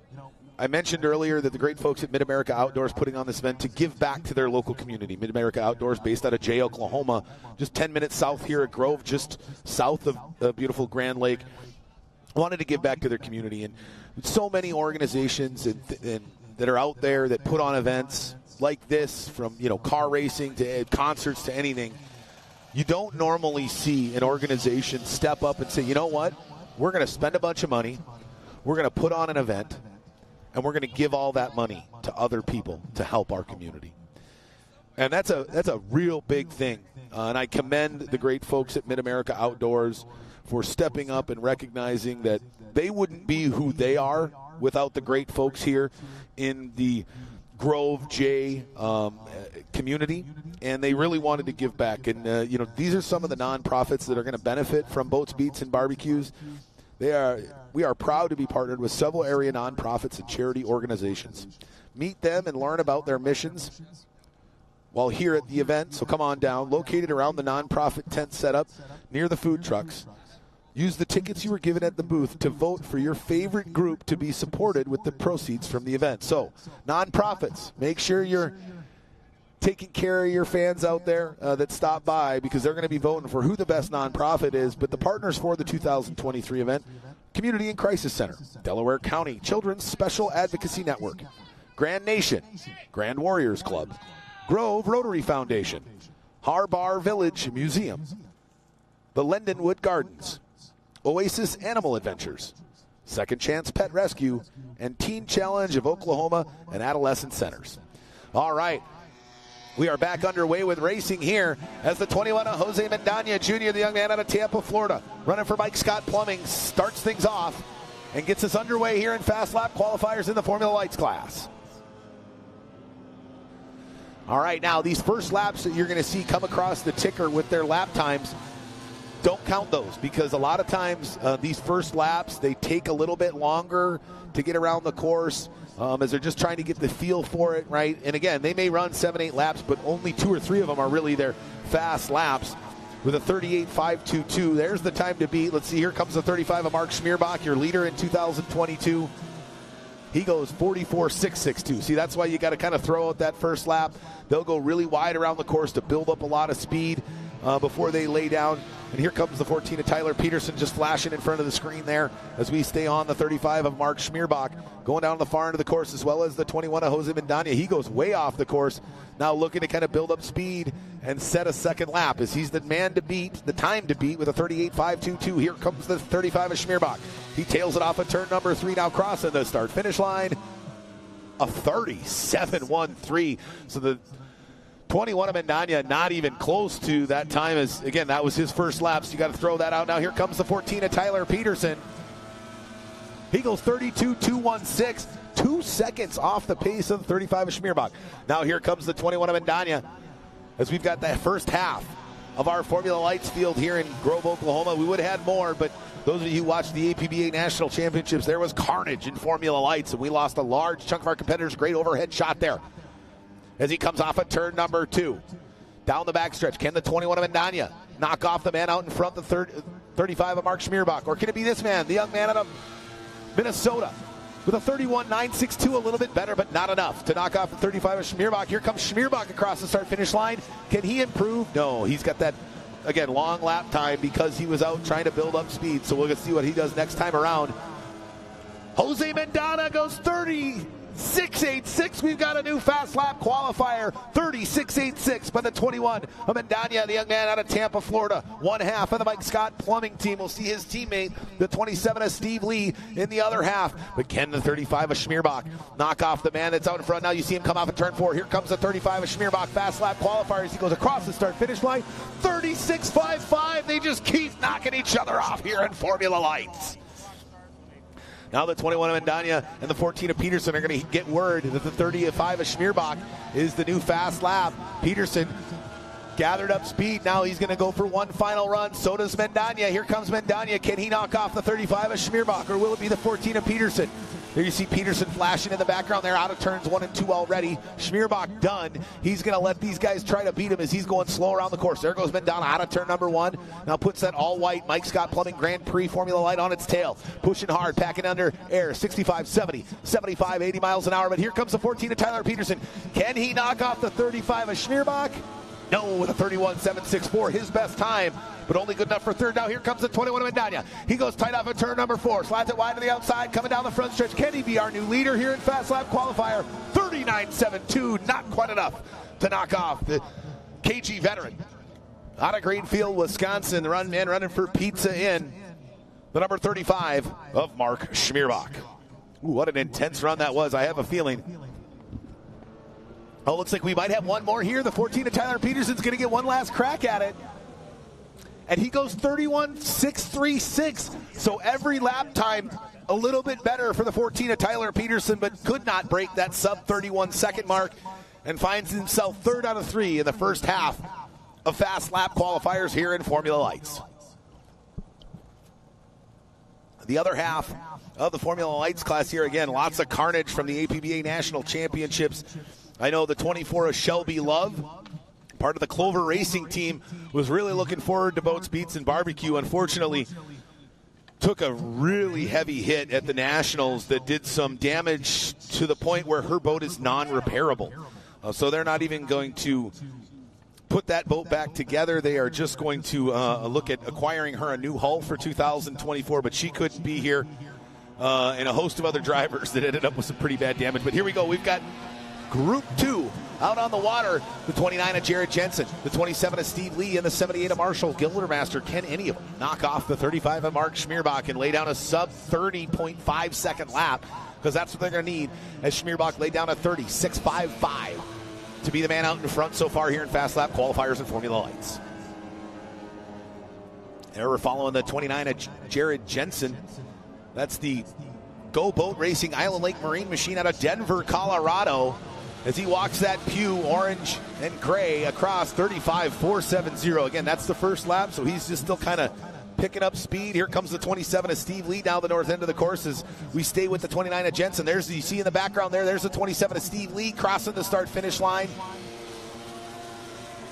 S2: I mentioned earlier that the great folks at Mid-America Outdoors putting on this event to give back to their local community. Mid-America Outdoors, based out of Jay, Oklahoma, just 10 minutes south here at Grove, just south of beautiful Grand Lake, wanted to give back to their community. And so many organizations that are out there that put on events like this, from car racing to concerts to anything. You don't normally see an organization step up and say, you know what, we're going to spend a bunch of money, we're going to put on an event, and we're going to give all that money to other people to help our community. And that's a real big thing. And I commend the great folks at Mid-America Outdoors for stepping up and recognizing that they wouldn't be who they are without the great folks here in the Grove J community, and they really wanted to give back. And, these are some of the nonprofits that are going to benefit from Boats, Beats, and Barbecues. We are proud to be partnered with several area nonprofits and charity organizations. Meet them and learn about their missions while here at the event. So come on down. Located around the nonprofit tent setup near the food trucks. Use the tickets you were given at the booth to vote for your favorite group to be supported with the proceeds from the event. So, nonprofits, make sure you're taking care of your fans out there that stop by, because they're going to be voting for who the best nonprofit is. But the partners for the 2023 event: Community and Crisis Center, Delaware County Children's Special Advocacy Network, Grand Nation, Grand Warriors Club, Grove Rotary Foundation, Harbar Village Museum, the Lindenwood Gardens, Oasis Animal Adventures, Second Chance Pet Rescue, and Teen Challenge of Oklahoma and Adolescent Centers. All right, we are back underway with racing here as the 21 of Jose Mendana Jr., the young man out of Tampa, Florida, running for Mike Scott Plumbing, starts things off and gets us underway here in fast lap qualifiers in the Formula Lights class. All right, now these first laps that you're going to see come across the ticker with their lap times, don't count those, because a lot of times these first laps, they take a little bit longer to get around the course as they're just trying to get the feel for it, right? And again, they may run 7-8 laps, but only 2 or 3 of them are really their fast laps. With a 38.522, there's the time to beat. Let's see, here comes the 35 of Mark Schmierbach, your leader in 2022. He goes 44.662. See, that's why you got to kind of throw out that first lap. They'll go really wide around the course to build up a lot of speed before they lay down. And here comes the 14 of Tyler Peterson, just flashing in front of the screen there as we stay on the 35 of Mark Schmierbach, going down the far end of the course, as well as the 21 of Jose Mendana. He goes way off the course, now looking to kind of build up speed and set a second lap, as he's the man to beat, the time to beat, with a 38.522. Here comes the 35 of Schmierbach. He tails it off at turn number 3, now crossing the start-finish line. A 37.13. So the 21 of Mendana not even close to that time, as, again, that was his first lap, so you got to throw that out. Now here comes the 14 of Tyler Peterson. He goes 32.216, 2 seconds off the pace of the 35 of Schmierbach. Now here comes the 21 of Mendana, as we've got that first half of our Formula Lights field here in Grove, Oklahoma. We would have had more, but those of you who watched the APBA National Championships, there was carnage in Formula Lights, and we lost a large chunk of our competitors. Great overhead shot there as he comes off at turn number 2. Down the backstretch, can the 21 of Mendana knock off the man out in front, the 35 of Mark Schmierbach? Or can it be this man, the young man out of Minnesota, with a 31.962, a little bit better, but not enough to knock off the 35 of Schmierbach? Here comes Schmierbach across the start-finish line. Can he improve? No, he's got that, again, long lap time because he was out trying to build up speed. So we'll see what he does next time around. Jose Mendana goes 36.86. We've got a new fast lap qualifier, 36.86 by the 21 of Mendana, the young man out of Tampa, Florida. One half of the Mike Scott Plumbing team. We'll see his teammate, the 27 of Steve Lee, in the other half. But can the 35 of Schmierbach knock off the man that's out in front? Now you see him come off at turn 4. Here comes the 35 of Schmierbach, fast lap qualifiers. He goes across the start-finish line, 36.55. They just keep knocking each other off here in Formula Lights. Now the 21 of Mendana and the 14 of Peterson are going to get word that the 35 of Schmierbach is the new fast lap. Peterson gathered up speed. Now he's going to go for one final run. So does Mendana. Here comes Mendana. Can he knock off the 35 of Schmierbach, or will it be the 14 of Peterson? There you see Peterson flashing in the background there, out of turns 1 and 2 already. Schmierbach done. He's going to let these guys try to beat him as he's going slow around the course. There goes Mendana out of turn number 1. Now puts that all-white Mike Scott Plumbing Grand Prix Formula Light on its tail. Pushing hard, packing under air, 65, 70, 75, 80 miles an hour. But here comes the 14 of Tyler Peterson. Can he knock off the 35 of Schmierbach? No, with a 31.764, his best time, but only good enough for third. Now here comes the 21 of Mendana. He goes tight off at turn number 4, slides it wide to the outside, coming down the front stretch. Can he be our new leader here in Fast Lap Qualifier? 39.72, not quite enough to knock off the KG veteran. Out of Greenfield, Wisconsin, running for Pizza Inn, the number 35 of Mark Schmierbach. Ooh, what an intense run that was. I have a feeling. Oh, looks like we might have one more here. The 14 of Tyler Peterson's going to get one last crack at it. and he goes 31.636. So every lap time a little bit better for the 14 of Tyler Peterson, but could not break that sub 31 second mark and finds himself third out of three in the first half of fast lap qualifiers here in Formula Lights. The other half of the Formula Lights class here, again, lots of carnage from the APBA National Championships. I know the 24 of Shelby Love, part of the Clover Racing team, was really looking forward to Boats, Beats, and Barbecue. Unfortunately, took a really heavy hit at the Nationals that did some damage to the point where her boat is non-repairable. So they're not even going to put that boat back together. They are just going to look at acquiring her a new hull for 2024, but she couldn't be here, and a host of other drivers that ended up with some pretty bad damage. But here we go. We've got Group 2 out on the water. The 29 of Jared Jensen, the 27 of Steve Lee, and the 78 of Marshall Gildermaster. Can any of them knock off the 35 of Mark Schmierbach and lay down a sub 30.5 second lap? Because that's what they're going to need, as Schmierbach laid down a 30.655 to be the man out in front so far here in fast lap qualifiers and Formula Lights. There we're following the 29 of Jared Jensen. That's the Go Boat Racing Island Lake Marine machine out of Denver, Colorado, as he walks that pew, orange and gray, across 35.470. Again, that's the first lap, so he's just still kind of picking up speed. Here comes the 27 of Steve Lee down the north end of the course as we stay with the 29 of Jensen. You see in the background there's the 27 of Steve Lee crossing the start-finish line.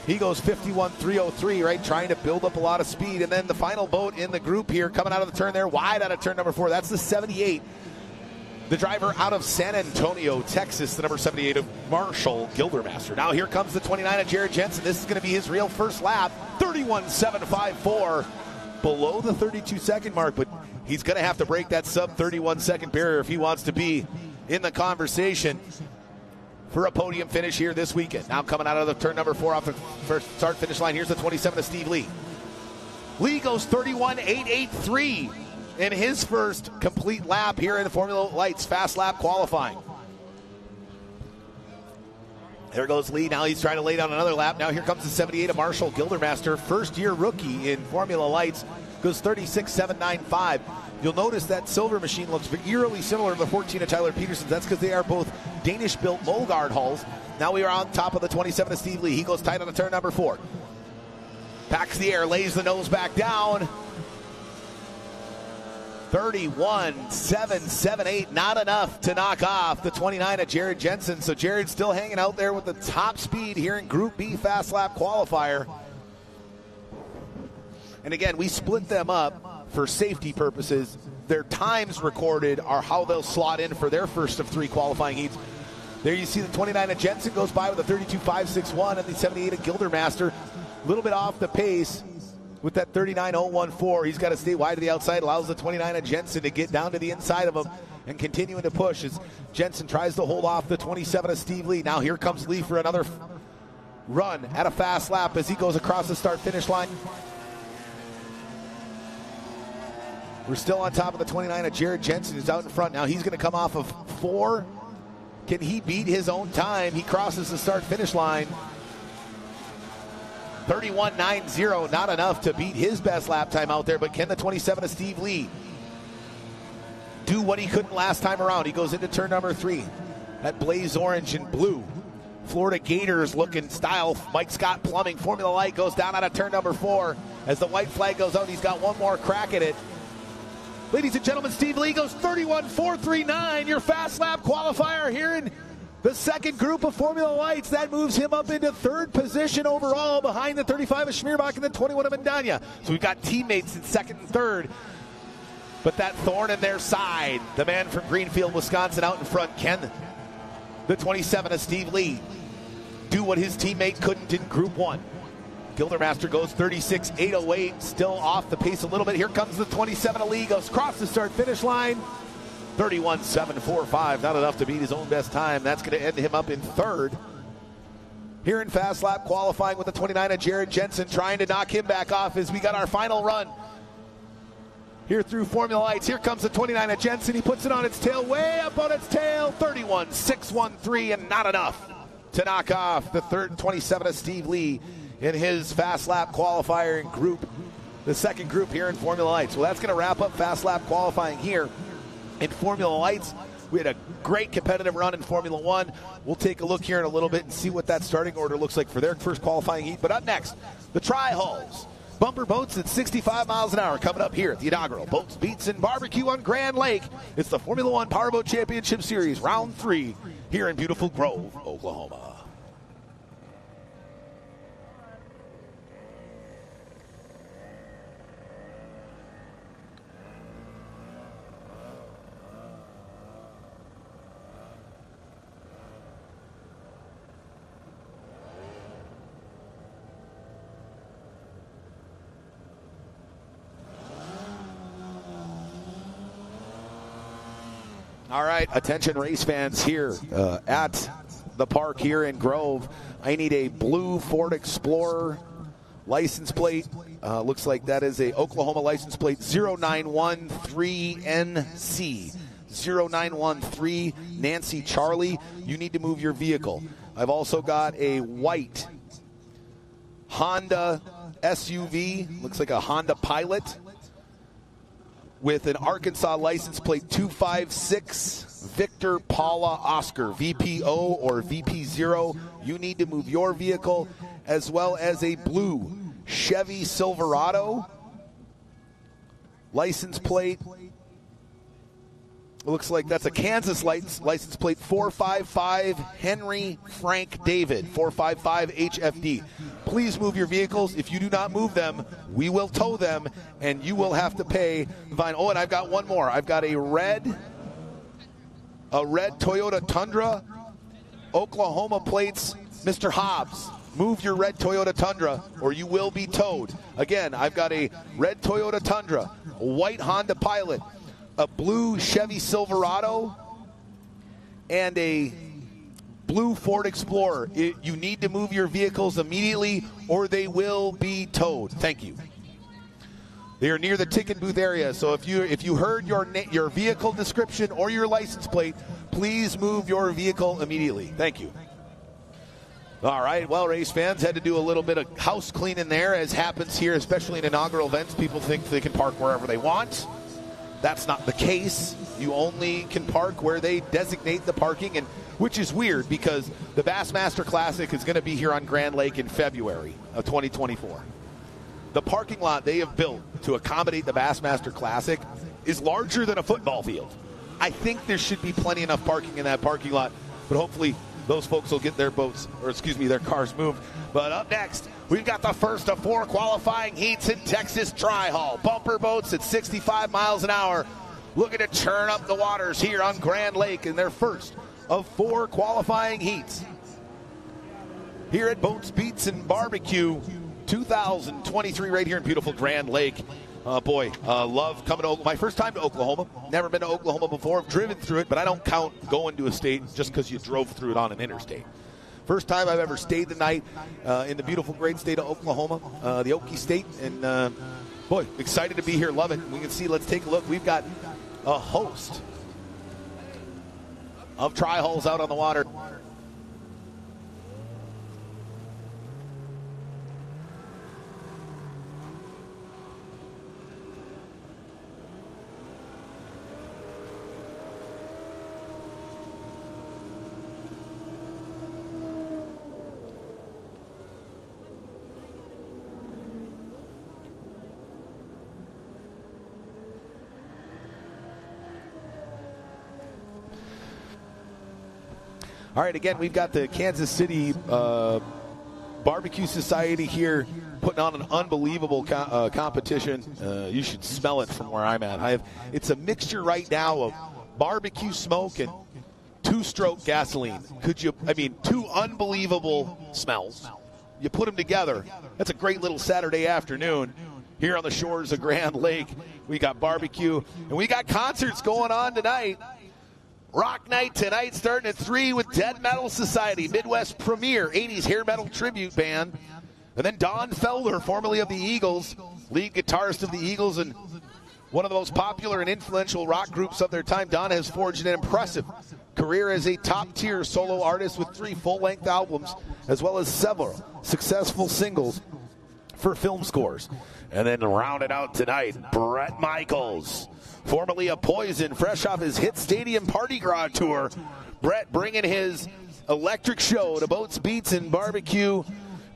S2: He goes 51.303, right, trying to build up a lot of speed. And then the final boat in the group here coming out of the turn there, wide out of turn number 4. That's the 78. The driver out of San Antonio, Texas, the number 78 of Marshall Gildermaster. Now here comes the 29 of Jared Jensen. This is going to be his real first lap, 31.754. Below the 32-second mark, but he's going to have to break that sub-31-second barrier if he wants to be in the conversation for a podium finish here this weekend. Now coming out of the turn number 4 off the first start-finish line, here's the 27 of Steve Lee. Lee goes 31.883 in his first complete lap here in the Formula Lights fast lap qualifying. There goes Lee. Now he's trying to lay down another lap. Now here comes the 78 of Marshall Gildermaster, first-year rookie in Formula Lights, goes 36.795. You'll notice that silver machine looks eerily similar to the 14 of Tyler Peterson. That's because they are both Danish-built Molgard hulls. Now we are on top of the 27 of Steve Lee. He goes tight on the turn number 4. Packs the air, lays the nose back down. 31.778, not enough to knock off the 29 of Jared Jensen. So Jared's still hanging out there with the top speed here in Group B Fast Lap Qualifier. And again, we split them up for safety purposes. Their times recorded are how they'll slot in for their first of 3 qualifying heats. There you see the 29 of Jensen goes by with a 32.561, and the 78 of Gildermaster, a little bit off the pace with that 39.014. He's got to stay wide to the outside, allows the 29 of Jensen to get down to the inside of him and continuing to push as Jensen tries to hold off the 27 of Steve Lee. Now here comes Lee for another run at a fast lap as he goes across the start-finish line. We're still on top of the 29 of Jared Jensen, who's out in front. Now he's going to come off of 4. Can he beat his own time? He crosses the start-finish line. 31.90, not enough to beat his best lap time out there, but can the 27 of Steve Lee do what he couldn't last time around? He goes into turn number 3. That blaze orange and blue Florida Gators looking style. Mike Scott Plumbing Formula Light goes down out of turn number 4. As the white flag goes out, he's got one more crack at it. Ladies and gentlemen, Steve Lee goes 31.439, your fast lap qualifier here in the second group of Formula Lights. That moves him up into 3rd position overall behind the 35 of Schmierbach and the 21 of Mendana. So we've got teammates in 2nd and 3rd. But that thorn in their side, the man from Greenfield, Wisconsin out in front, can the 27 of Steve Lee do what his teammate couldn't in Group 1? Gildermaster goes 36.808, still off the pace a little bit. Here comes the 27 of Lee, goes across the start-finish line. 31.745, not enough to beat his own best time. That's going to end him up in 3rd. Here in fast lap qualifying with the 29 of Jared Jensen, trying to knock him back off as we got our final run here through Formula Lights. Here comes the 29 of Jensen. He puts it on its tail, way up on its tail. 31.613, and not enough to knock off the 27 of Steve Lee in his fast lap qualifier in Group the second group here in Formula Lights. Well, that's going to wrap up Fast Lap qualifying here in Formula Lights. We had a great competitive run in Formula One. We'll take a look here in a little bit and see what that starting order looks like for their first qualifying heat. But up next, the Tri-Hulls. Bumper boats at 65 miles an hour coming up here at the inaugural Boats, Beats, and Barbecue on Grand Lake. It's the Formula One Powerboat Championship Series, Round 3, here in beautiful Grove, Oklahoma. All right, attention race fans here at the park here in Grove. I need a blue Ford Explorer license plate. Looks like that is a Oklahoma license plate 0913NC. 0913 Nancy Charlie. You need to move your vehicle. I've also got a white Honda SUV. Looks like a Honda Pilot, with an Arkansas license plate 256 Victor Paula Oscar, VPO or VP0. You need to move your vehicle, as well as a blue Chevy Silverado license plate. It looks like that's a Kansas license plate 455 Henry Frank David, 455 HFD. Please move your vehicles. If you do not move them, we will tow them, and you will have to pay the fine. Oh, and I've got one more. I've got a red Toyota Tundra, Oklahoma plates. Mr. Hobbs, move your red Toyota Tundra, or you will be towed. Again, I've got a red Toyota Tundra, a white Honda Pilot, a blue Chevy Silverado, and a blue Ford Explorer. You need to move your vehicles immediately, or they will be towed. Thank you. They are near the ticket booth area, so if you heard your vehicle description or your license plate, please move your vehicle immediately. Thank you. All right, well, race fans had to do a little bit of house cleaning there, as happens here, especially in inaugural events. People think they can park wherever they want. That's not the case. You only can park where they designate the parking, and which is weird because the Bassmaster Classic is going to be here on Grand Lake in February of 2024. The parking lot they have built to accommodate the Bassmaster Classic is larger than a football field. I think there should be plenty enough parking in that parking lot, but hopefully those folks will get their their cars moved. But up next, we've got the first of 4 qualifying heats in Texas Tri-Hull. Bumper boats at 65 miles an hour, looking to churn up the waters here on Grand Lake in their first of 4 qualifying heats here at Boats, Beats, and Barbecue 2023 right here in beautiful Grand Lake. Love coming to my first time to Oklahoma. Never been to Oklahoma before. I've driven through it, but I don't count going to a state just because you drove through it on an interstate. First time I've ever stayed the night in the beautiful, great state of Oklahoma, the Okie State. And, excited to be here. Love it. We can see, let's take a look. We've got a host of Tri-Hulls out on the water. All right, again, we've got the Kansas City Barbecue Society here putting on an unbelievable competition. You should smell it from where I'm at. It's a mixture right now of barbecue smoke and 2-stroke gasoline. Two unbelievable smells. You put them together, that's a great little Saturday afternoon here on the shores of Grand Lake. We got barbecue, and we got concerts going on tonight. Rock night tonight starting at 3 with Dead Metal Society, Midwest premier 80s hair metal tribute band. And then Don Felder, formerly of the Eagles, lead guitarist of the Eagles and one of the most popular and influential rock groups of their time. Don has forged an impressive career as a top-tier solo artist with 3 full-length albums, as well as several successful singles for film scores. And then round it out tonight, Bret Michaels, formerly of Poison, fresh off his Hit Stadium Party Garage tour. Bret bringing his electric show to Boats, Beats, and Barbecue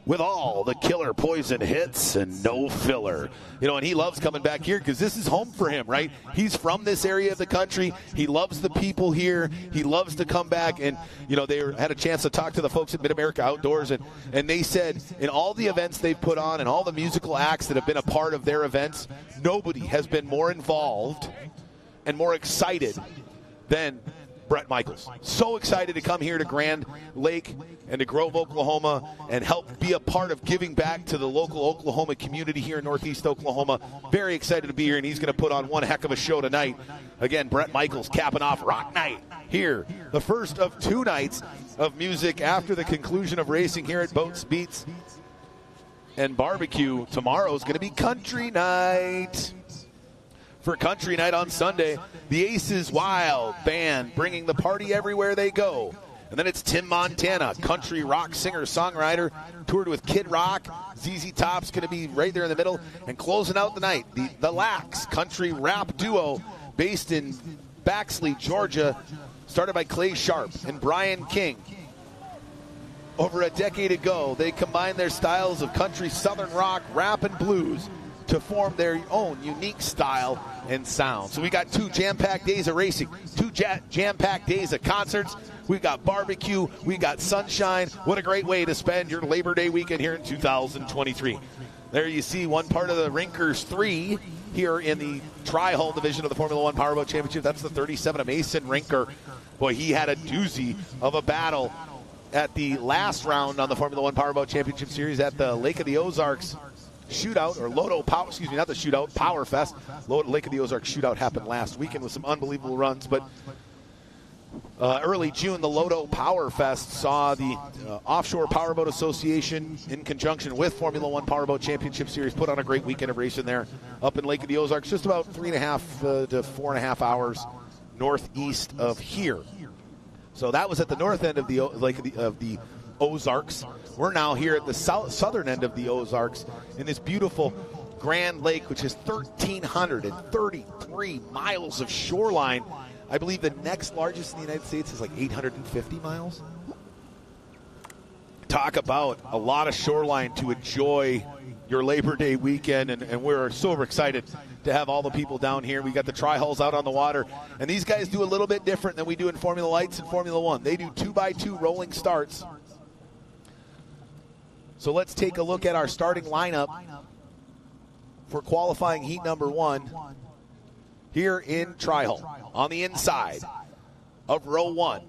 S2: with all the killer Poison hits and no filler. You know, and he loves coming back here because this is home for him, right? He's from this area of the country. He loves the people here. He loves to come back. And, you know, they had a chance to talk to the folks at Mid-America Outdoors, and they said in all the events they've put on and all the musical acts that have been a part of their events, nobody has been more involved and more excited than Bret Michaels. So excited to come here to Grand Lake and to Grove, Oklahoma, and help be a part of giving back to the local Oklahoma community here in Northeast Oklahoma. Very excited to be here, and he's going to put on one heck of a show tonight. Again, Bret Michaels capping off Rock Night here, the first of 2 nights of music after the conclusion of racing here at Boats, Beats, and Barbecue. Tomorrow is going to be Country Night. For Country Night on Sunday, the Aces Wild Band bringing the party everywhere they go. And then it's Tim Montana, country rock singer-songwriter, toured with Kid Rock. ZZ Top's going to be right there in the middle. And closing out the night, the Lax, country rap duo based in Baxley, Georgia, started by Clay Sharp and Brian King. Over a decade ago, they combined their styles of country, southern rock, rap, and blues to form their own unique style and sound. So we got 2 jam-packed days of racing, 2 jam-packed days of concerts. We got barbecue, we got sunshine. What a great way to spend your Labor Day weekend here in 2023. There you see one part of the Rinkers 3 here in the Tri-Hull division of the Formula One Powerboat Championship. That's the 37 of Mason Rinker. Boy, he had a doozy of a battle at the last round on the Formula One Powerboat Championship Series at the Lake of the Ozarks shootout, or Lodo Power, excuse me, not the shootout, Power Fest. Lake of the Ozarks shootout happened last weekend with some unbelievable runs, but early June, the Lodo Power Fest saw the Offshore Powerboat Association in conjunction with Formula One Powerboat Championship Series put on a great weekend of racing there up in Lake of the Ozarks, just about 3.5 to 4.5 hours northeast of here. So that was at the north end of the Lake of the Ozarks. We're now here at the southern end of the Ozarks in this beautiful Grand Lake, which is 1,333 miles of shoreline. I believe the next largest in the United States is like 850 miles. Talk about a lot of shoreline to enjoy your Labor Day weekend, and we're so excited to have all the people down here. We got the Tri-Hulls out on the water, and these guys do a little bit different than we do in Formula Lights and Formula One. They do 2x2 rolling starts. So let's take a look at our starting lineup for qualifying heat number 1 here in Tri-Hull. On the inside of row 1,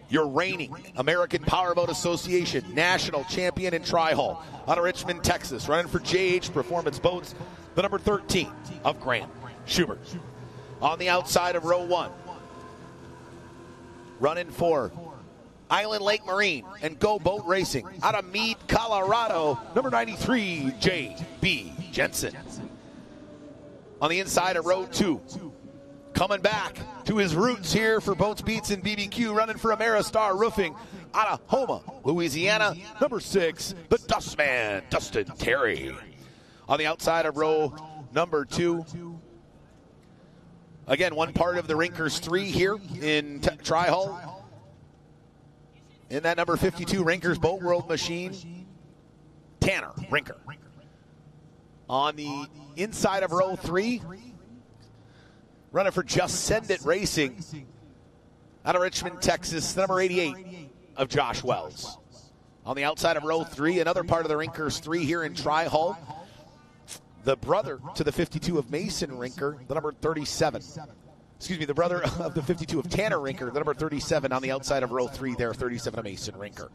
S2: your reigning American Powerboat Association national champion in Tri-Hull out of Richmond, Texas, running for JH Performance Boats, the number 13 of Grant Schubert. On the outside of row 1, running for Island Lake Marine and Go Boat Racing out of Meade, Colorado, number 93, J.B. Jensen. On the inside of row 2, coming back to his roots here for Boats, Beats, and BBQ, running for Ameristar Roofing out of Houma, Louisiana, number 6, the Dustman, Dustin Terry. On the outside of row number 2, again, one part of the Rinkers 3 here in Tri-Hull. In that number 52 Rinkers Boat World machine, Tanner Rinker. On the inside of row 3, running for Just Send It Racing out of Richmond, Texas, the number 88 of Josh Wells. On the outside of row 3, another part of the Rinkers 3 here in Tri-Hull, the brother to the 52 of Mason Rinker, the number 37. Excuse me, the brother of the 52 of Tanner Rinker, the number 37 on the outside of row 3 there, 37 of Mason Rinker.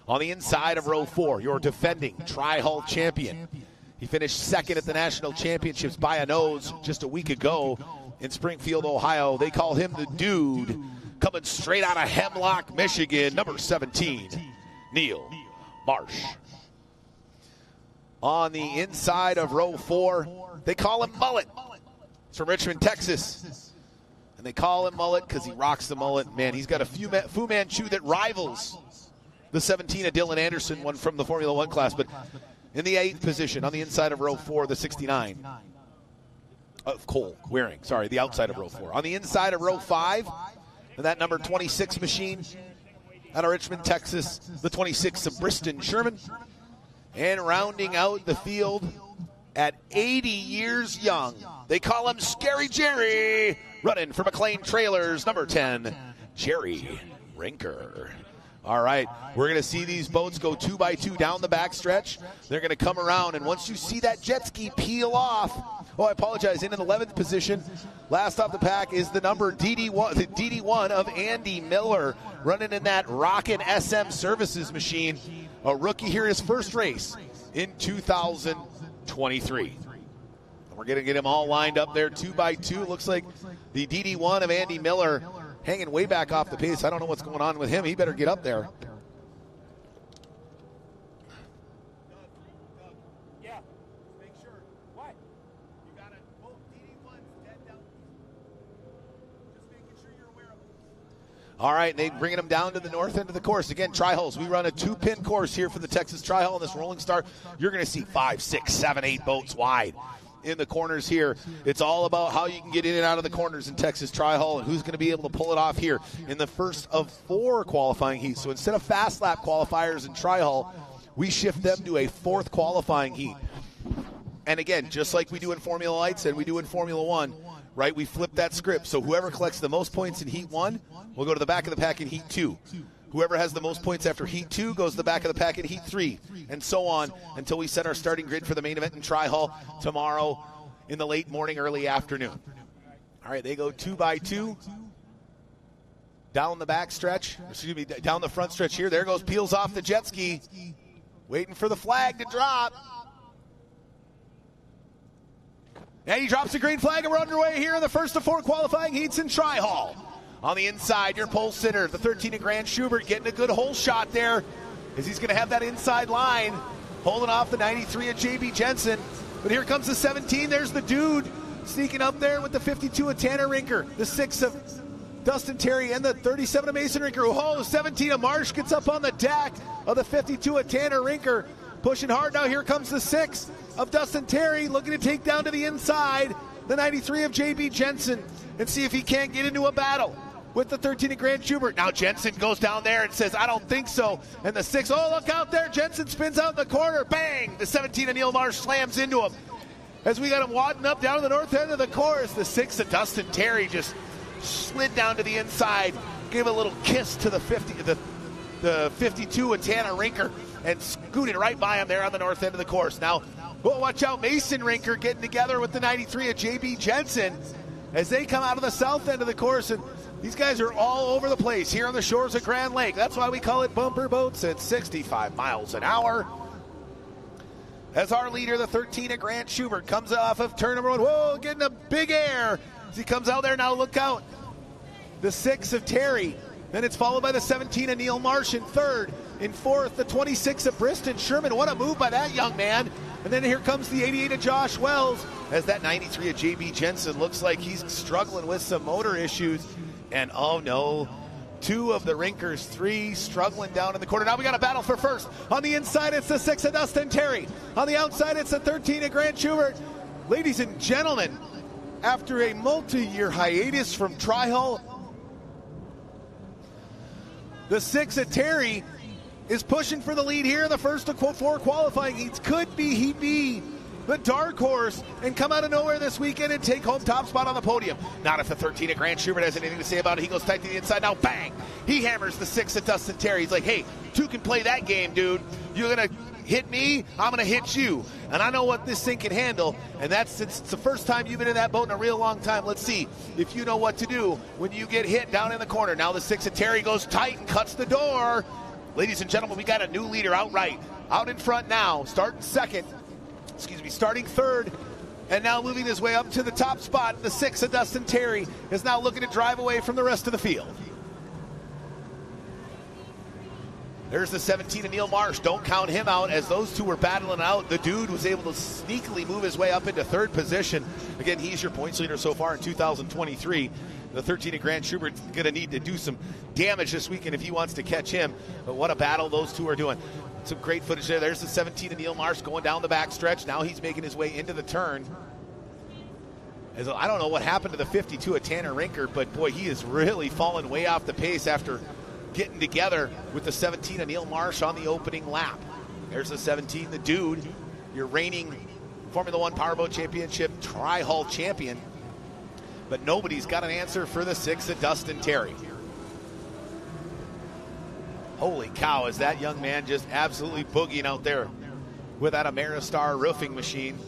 S2: On the inside of row 4, your defending Tri-Hull champion. He finished second at the National Championships by a nose just a week ago in Springfield, Ohio. They call him the Dude, coming straight out of Hemlock, Michigan, number 17, Neil Marsh. On the inside of row 4, they call him Mullet. He's from Richmond, Texas. And they call him Mullet because he rocks the mullet. Man, he's got a Fu Manchu that rivals the 17 of Dylan Anderson, one from the Formula One class. But In the 8th position, on the inside of row 4, the 69. Of Cole Waring, sorry, the outside of row 4. On the inside of row 5, and that number 26 machine out of Richmond, Texas, the 26 of Briston Sherman. And rounding out the field at 80 years young, they call him Scary Jerry, running for McLean Trailers, number 10, Jerry Rinker. All right, we're going to see these boats go 2 by 2 down the backstretch. They're going to come around, and once you see that jet ski peel off, oh, I apologize, in an 11th position, last off the pack is the number DD1, the DD1 of Andy Miller, running in that Rockin' SM Services machine. A rookie here, his first race in 2023. We're going to get him all lined up there, 2 by 2. Looks like the DD1 of Andy Miller hanging way back off the pace. I don't know what's going on with him. He better get up there.
S4: Yeah. Make sure. What? You got it. Both DD1s dead down. Just making sure you're aware of them.
S2: All right, they bringing them down to the north end of the course. Again, tri-hulls. We run a 2-pin course here for the Texas Tri-Hull in this Rolling Star. You're going to see 5, 6, 7, 8 boats wide in the corners here. It's all about how you can get in and out of the corners in Texas Tri-Hull and who's going to be able to pull it off here in the first of 4 qualifying heats. So instead of fast lap qualifiers in Tri-Hull, we shift them to a 4th qualifying heat. And again, just like we do in Formula Lights and we do in Formula One, right, we flip that script. So whoever collects the most points in Heat 1 will go to the back of the pack in Heat 2. Whoever has the most points after Heat 2 goes to the back of the pack in Heat 3, and so on until we set our starting grid for the main event in Tri-Hull tomorrow in the late morning, early afternoon. All right, they go 2 by 2 down the back stretch, down the front stretch here. There goes, peels off the jet ski, waiting for the flag to drop. And he drops the green flag, and we're underway here in the first of 4 qualifying heats in Tri-Hull. On the inside, your pole sitter, the 13 of Grant Schubert, getting a good hole shot there as he's going to have that inside line, holding off the 93 of J.B. Jensen. But here comes the 17. There's the dude sneaking up there with the 52 of Tanner Rinker, the 6 of Dustin Terry, and the 37 of Mason Rinker. Oh, 17 of Marsh gets up on the deck of the 52 of Tanner Rinker. Pushing hard now. Here comes the 6 of Dustin Terry, looking to take down to the inside the 93 of J.B. Jensen and see if he can't get into a battle with the 13 of Grant Schubert. Now Jensen goes down there and says, I don't think so. And the 6, oh, look out there. Jensen spins out in the corner. Bang! The 17 of Neil Marsh slams into him. As we got him wadding up down to the north end of the course, the 6 of Dustin Terry just slid down to the inside, gave a little kiss to the 52 of Tanner Rinker, and scooted right by him there on the north end of the course. Now, oh, watch out, Mason Rinker getting together with the 93 of J.B. Jensen as they come out of the south end of the course. And these guys are all over the place here on the shores of Grand Lake. That's why we call it bumper boats at 65 miles an hour. As our leader, the 13 of Grant Schubert, comes off of turn number 1. Whoa, getting a big air as he comes out there. Now look out. The 6 of Terry. Then it's followed by the 17 of Neil Marsh in 3rd. In 4th, the 26 of Briston Sherman. What a move by that young man. And then here comes the 88 of Josh Wells as that 93 of J.B. Jensen looks like he's struggling with some motor issues. And oh no, 2 of the Rinkers, 3 struggling down in the corner. Now we got a battle for first. On the inside, it's the 6 of Dustin Terry. On the outside, it's the 13 of Grant Schubert. Ladies and gentlemen, after a multi-year hiatus from Tri-Hull, the 6 of Terry is pushing for the lead here in the first of 4 qualifying heats. Could he be the dark horse and come out of nowhere this weekend and take home top spot on the podium? Not if the 13 of Grant Schubert has anything to say about it. He goes tight to the inside. Now, bang! He hammers the 6 of Dustin Terry. He's like, hey, 2 can play that game, dude. You're going to hit me, I'm going to hit you. And I know what this thing can handle, and it's the first time you've been in that boat in a real long time. Let's see if you know what to do when you get hit down in the corner. Now the 6 of Terry goes tight and cuts the door. Ladies and gentlemen, we got a new leader outright. Out in front now, starting 3rd, and now moving his way up to the top spot. The 6 of Dustin Terry is now looking to drive away from the rest of the field. There's the 17 of Neil Marsh. Don't count him out as those 2 were battling out. The dude was able to sneakily move his way up into 3rd position. Again, he's your points leader so far in 2023. The 13 of Grant Schubert's going to need to do some damage this weekend if he wants to catch him. But what a battle those 2 are doing. Some great footage there. There's the 17 of Neil Marsh going down the backstretch. Now he's making his way into the turn. I don't know what happened to the 52 of Tanner Rinker, but boy, he is really fallen way off the pace after getting together with the 17 of Neil Marsh on the opening lap. There's the 17, the dude, your reigning Formula One Powerboat Championship Tri-Hull champion. But nobody's got an answer for the 6 of Dustin Terry. Holy cow, is that young man just absolutely boogieing out there with that Ameristar roofing machine.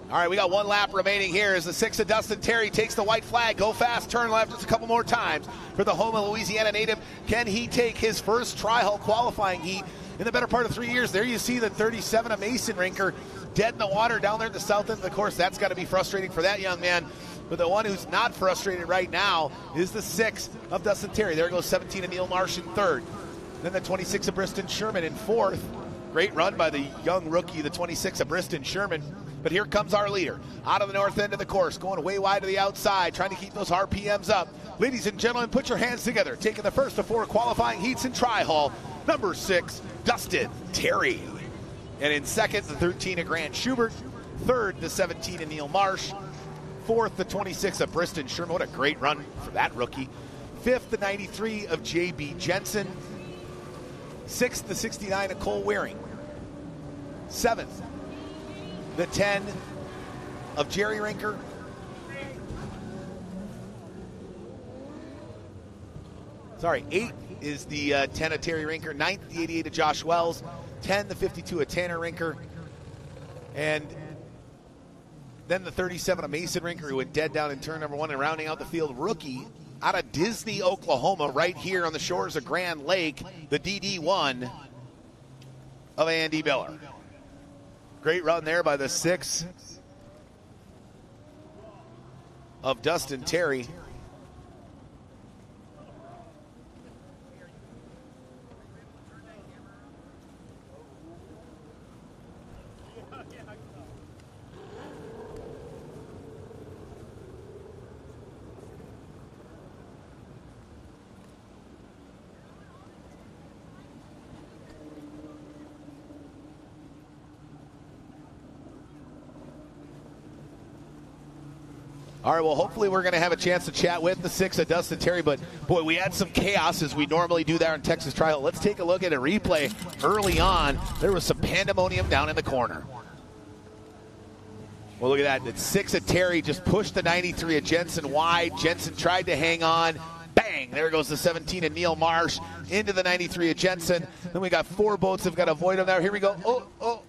S2: All right, we got one lap remaining here as the 6 of Dustin Terry takes the white flag. Go fast, turn left just a couple more times for the Houma, Louisiana native. Can he take his first Tri-Hull qualifying heat in the better part of 3 years? There you see the 37 of Mason Rinker dead in the water down there at the south end of the course. That's got to be frustrating for that young man. But the one who's not frustrated right now is the 6 of Dustin Terry. There goes 17 of Neil Marsh in third. Then the 26 of Briston Sherman in fourth. Great run by the young rookie, the 26 of Briston Sherman. But here comes our leader out of the north end of the course, going way wide to the outside, trying to keep those RPMs up. Ladies and gentlemen, put your hands together. Taking the first of 4 qualifying heats in Tri-Hull, number 6, Dustin Terry. And in second, the 13 of Grant Schubert. Third, the 17 of Neil Marsh. Fourth, the 26 of Briston Sherman. What a great run for that rookie. Fifth, the 93 of J.B. Jensen. Sixth, the 69 of Cole Waring. Seventh, the 10 of Jerry Rinker. Sorry, 8 is the 10 of Terry Rinker. 9th, the 88 of Josh Wells. 10, the 52 of Tanner Rinker. And then the 37 of Mason Rinker, who went dead down in turn number 1, and rounding out the field, rookie out of Disney, Oklahoma, right here on the shores of Grand Lake, the DD1 of Andy Miller. Great run there by the 6 of Dustin Terry. All right, well, hopefully we're going to have a chance to chat with the 6 of Dustin Terry, but, boy, we had some chaos as we normally do there in Texas Tri-Hull. Let's take a look at a replay early on. There was some pandemonium down in the corner. Well, look at that. The 6 of Terry just pushed the 93 of Jensen wide. Jensen tried to hang on. Bang! There goes the 17 of Neil Marsh into the 93 of Jensen. Then we got 4 boats that have got to avoid him there. Here we go.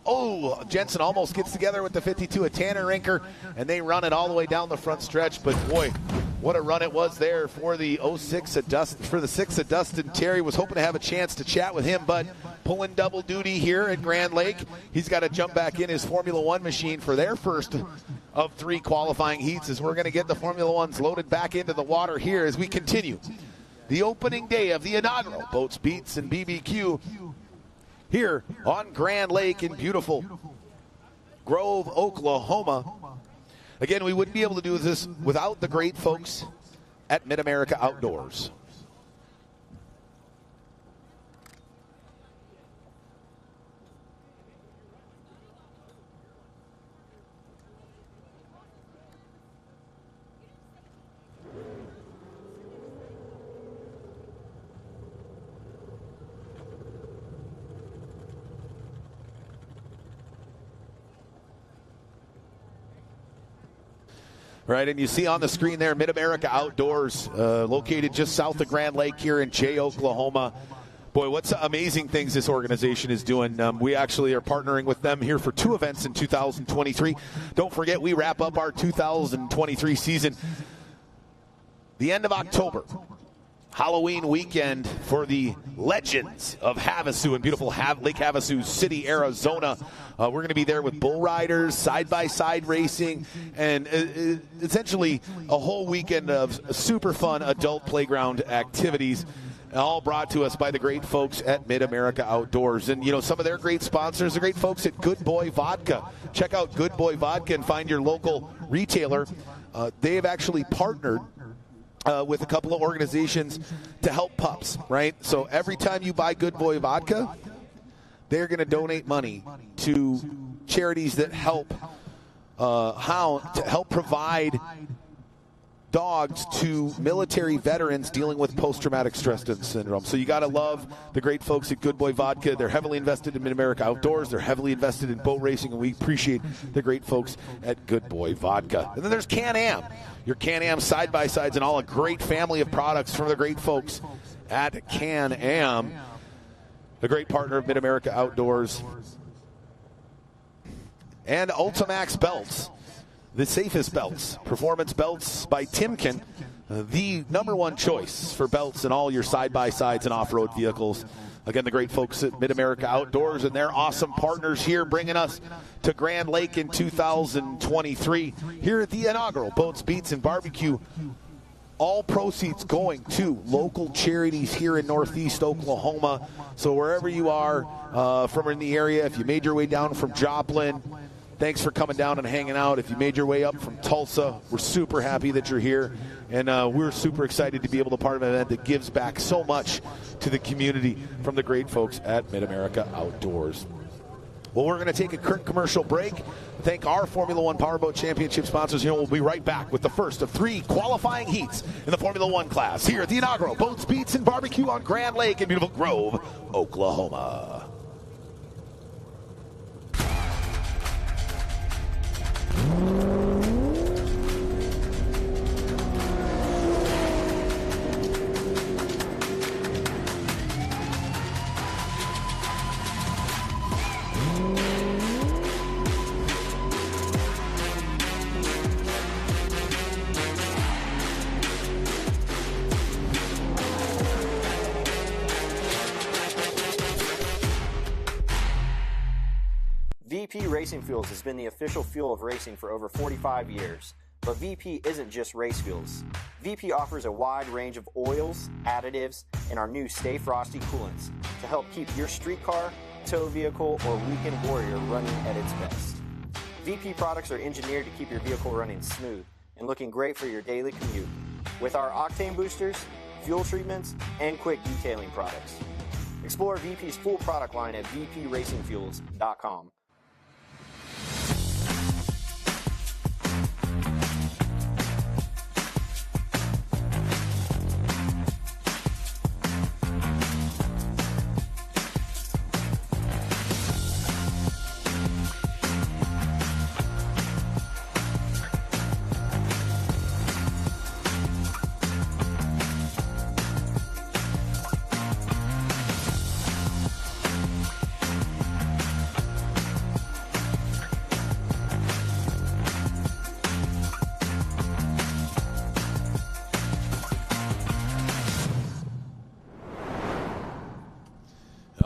S2: Oh! Jensen almost gets together with the 52 of Tanner Rinker, and they run it all the way down the front stretch. But boy, what a run it was there for the 6 of Dustin Terry. Was hoping to have a chance to chat with him, but pulling double duty here at Grand Lake. He's got to jump back in his Formula One machine for their first of 3 qualifying heats, as we're going to get the Formula Ones loaded back into the water here as we continue the opening day of the inaugural Boats, Beats, and BBQ here on Grand Lake in beautiful Grove, Oklahoma. Again, we wouldn't be able to do this without the great folks at Mid-America Outdoors. Right, and you see on the screen there, Mid-America Outdoors, located just south of Grand Lake here in Jay, Oklahoma. Boy, what's amazing things this organization is doing. We actually are partnering with them here for 2 events in 2023. Don't forget, we wrap up our 2023 season the end of October. Halloween weekend for the Legends of Havasu in beautiful Lake Havasu City, Arizona. We're going to be there with bull riders, side-by-side racing, and essentially a whole weekend of super fun adult playground activities, all brought to us by the great folks at Mid-America Outdoors. And, you know, some of their great sponsors, the great folks at Good Boy Vodka. Check out Good Boy Vodka and find your local retailer. They have actually partnered with a couple of organizations to help pups, right? So every time you buy Good Boy Vodka, they're going to donate money to charities that help provide dogs to military veterans dealing with post-traumatic stress syndrome. So you got to love the great folks at Good Boy Vodka. They're heavily invested in Mid-America Outdoors. They're heavily invested in boat racing, and we appreciate the great folks at Good Boy Vodka. And then there's Can-Am. Your Can-Am side-by-sides and all a great family of products from the great folks at Can-Am, a great partner of Mid-America Outdoors. And Ultimax Belts. The safest belts, performance belts by Timken, the number one choice for belts in all your side-by-sides and off-road vehicles. Again, the great folks at Mid-America Outdoors and their awesome partners here bringing us to Grand Lake in 2023 here at the inaugural Boats, Beats, and Barbecue. All proceeds going to local charities here in Northeast Oklahoma. So wherever you are from in the area, if you made your way down from Joplin, thanks for coming down and hanging out. If you made your way up from Tulsa, we're super happy that you're here. And we're super excited to be able to be part of an event that gives back so much to the community from the great folks at Mid-America Outdoors. Well, we're going to take a quick commercial break. Thank our Formula One Powerboat Championship sponsors. Here, we'll be right back with the first of 3 qualifying heats in the Formula One class here at the inaugural Boats, Beats, and Barbecue on Grand Lake in beautiful Grove, Oklahoma.
S3: VP Racing Fuels has been the official fuel of racing for over 45 years. But VP isn't just race fuels. VP offers a wide range of oils, additives, and our new Stay Frosty coolants to help keep your street car, tow vehicle, or weekend warrior running at its best. VP products are engineered to keep your vehicle running smooth and looking great for your daily commute. With our octane boosters, fuel treatments, and quick detailing products. Explore VP's full product line at vpracingfuels.com.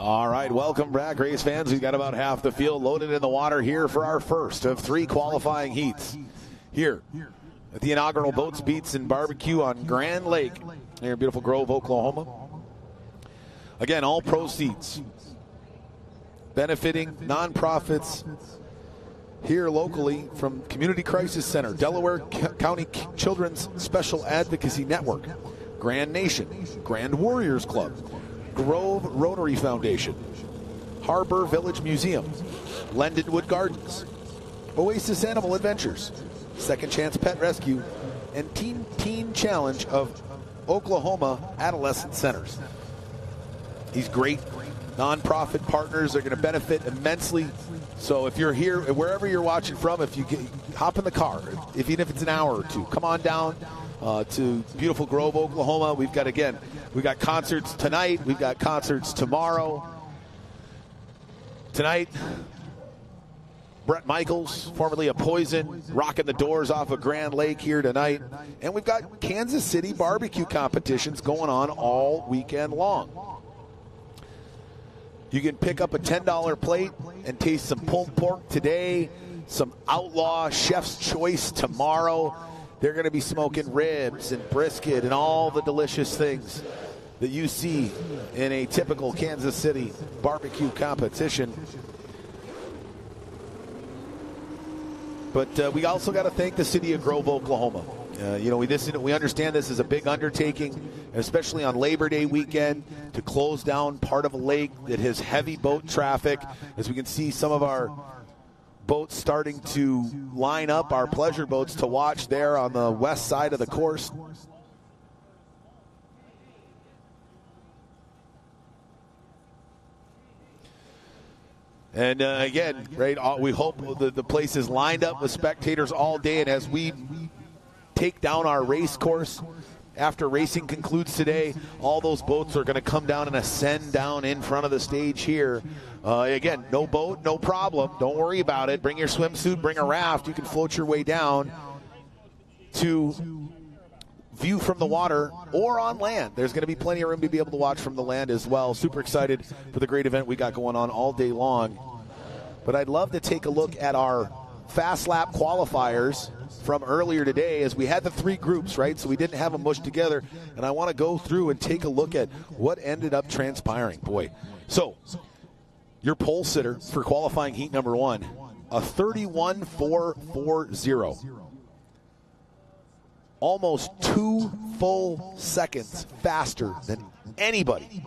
S2: All right, welcome back, race fans. We've got about half the field loaded in the water here for our first of 3 qualifying heats here at the inaugural Boats, Beats, and Barbecue on Grand Lake here in beautiful Grove, Oklahoma. Again, all proceeds benefiting nonprofits here locally from Community Crisis Center, Delaware County Children's Special Advocacy Network, Grand Nation, Grand Warriors Club, Grove Rotary Foundation, Harbor Village Museum, Lindenwood Gardens, Oasis Animal Adventures, Second Chance Pet Rescue, and Teen Challenge of Oklahoma Adolescent Centers. These great nonprofit partners are going to benefit immensely. So if you're here, wherever you're watching from, if you hop in the car, even if it's an hour or two, come on down to beautiful Grove, Oklahoma. We've got concerts tonight. We've got concerts tomorrow. Tonight, Brett Michaels, formerly of Poison, rocking the doors off of Grand Lake here tonight. And we've got Kansas City barbecue competitions going on all weekend long. You can pick up a $10 plate and taste some pulled pork today, some Outlaw Chef's Choice tomorrow. They're going to be smoking ribs and brisket and all the delicious things that you see in a typical Kansas City barbecue competition. But we also got to thank the city of Grove, Oklahoma. We understand this is a big undertaking, especially on Labor Day weekend, to close down part of a lake that has heavy boat traffic. As we can see, some of our boats starting to line up, our pleasure boats, to watch there on the west side of the course. And again, right, we hope the place is lined up with spectators all day. And as we take down our race course, after racing concludes today, all those boats are going to come down and ascend down in front of the stage here. Again, no boat, no problem. Don't worry about it. Bring your swimsuit, bring a raft. You can float your way down to view from the water or on land. There's going to be plenty of room to be able to watch from the land as well. Super excited for the great event we got going on all day long. But I'd love to take a look at our fast lap qualifiers from earlier today, as we had the three groups, right? So we didn't have them mushed together. And I want to go through and take a look at what ended up transpiring. Boy. So your pole sitter for qualifying heat number 1, a 31.440. Almost 2 full seconds faster than anybody,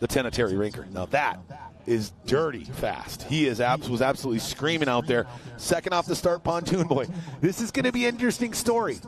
S2: the Tenatary Rinker. Now that is dirty fast. He was absolutely screaming out there. Second off the start pontoon, boy. This is going to be an interesting story.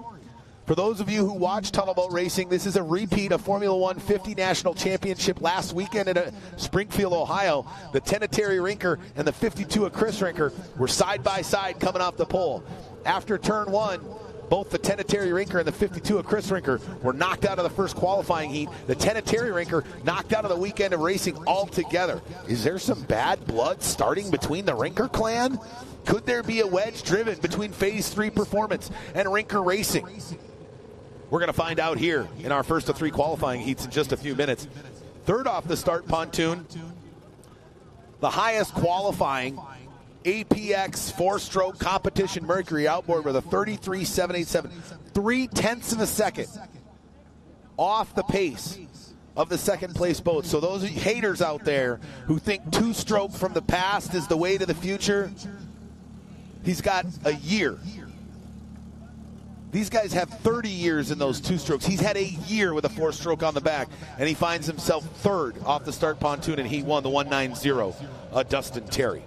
S2: For those of you who watch tunnel boat racing, this is a repeat of Formula One 50 National Championship last weekend at Springfield, Ohio. The Tenatary Rinker and the 52 of Chris Rinker were side by side coming off the pole. After turn 1, both the Tenatary Rinker and the 52 of Chris Rinker were knocked out of the first qualifying heat. The Tenatary Rinker knocked out of the weekend of racing altogether. Is there some bad blood starting between the Rinker clan? Could there be a wedge driven between Phase 3 Performance and Rinker Racing? We're going to find out here in our first of 3 qualifying heats in just a few minutes. Third off the start pontoon, the highest qualifying APX 4-stroke competition Mercury outboard with a 33.787, 0.3 of a second off the pace of the second place boat. So those haters out there who think 2-stroke from the past is the way to the future, he's got a year. These guys have 30 years in those 2-strokes. He's had a year with a 4-stroke on the back, and he finds himself third off the start pontoon, and he won the 190, Dustin Terry.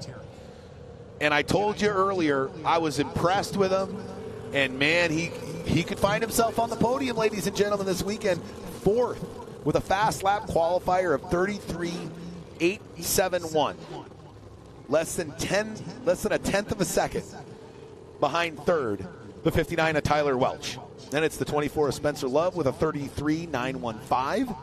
S2: And I told you earlier, I was impressed with him. And, man, he could find himself on the podium, ladies and gentlemen, this weekend. 4th with a fast lap qualifier of 33.871. Less than a tenth of a second behind 3rd, the 59 of Tyler Welch. Then it's the 24 of Spencer Love with a 33.915.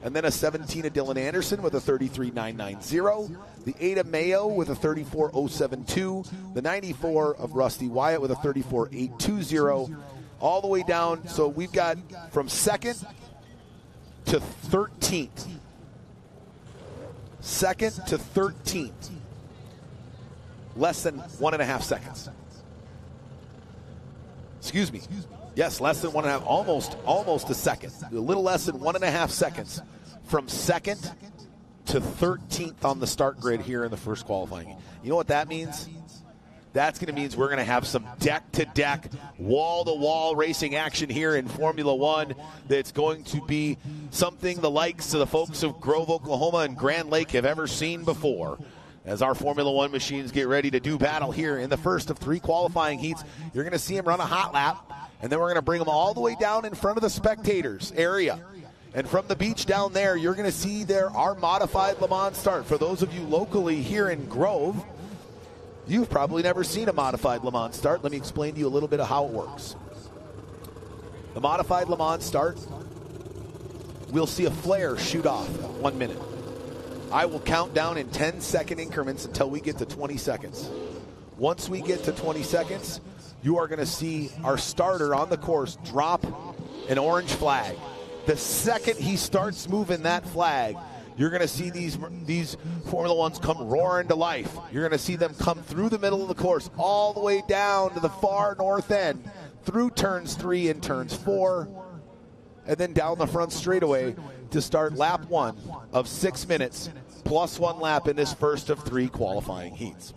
S2: And then a 17 of Dylan Anderson with a 33.990. The 8 of Mayo with a 34.072. The 94 of Rusty Wyatt with a 34.820. All the way down. So we've got from 2nd to 13th. 2nd to 13th. Less than 1.5 seconds. Excuse me. Yes, less than 1.5, almost a second. A little less than 1.5 seconds from 2nd to 13th on the start grid here in the first qualifying. You know what that means? That's going to mean we're going to have some deck-to-deck, wall-to-wall racing action here in Formula One. That's going to be something the likes of the folks of Grove, Oklahoma and Grand Lake have ever seen before. As our Formula One machines get ready to do battle here in the first of 3 qualifying heats, you're going to see them run a hot lap, and then we're going to bring them all the way down in front of the spectators area. And from the beach down there, you're going to see our modified Le Mans start. For those of you locally here in Grove, you've probably never seen a modified Le Mans start. Let me explain to you a little bit of how it works. The modified Le Mans start, we'll see a flare shoot off 1 minute. I will count down in 10-second increments until we get to 20 seconds. Once we get to 20 seconds, you are going to see our starter on the course drop an orange flag. The second he starts moving that flag, you're going to see these Formula Ones come roaring to life. You're going to see them come through the middle of the course, all the way down to the far north end, through turns 3 and turns 4, and then down the front straightaway to start lap 1 of 6 minutes, plus 1 lap in this first of 3 qualifying heats.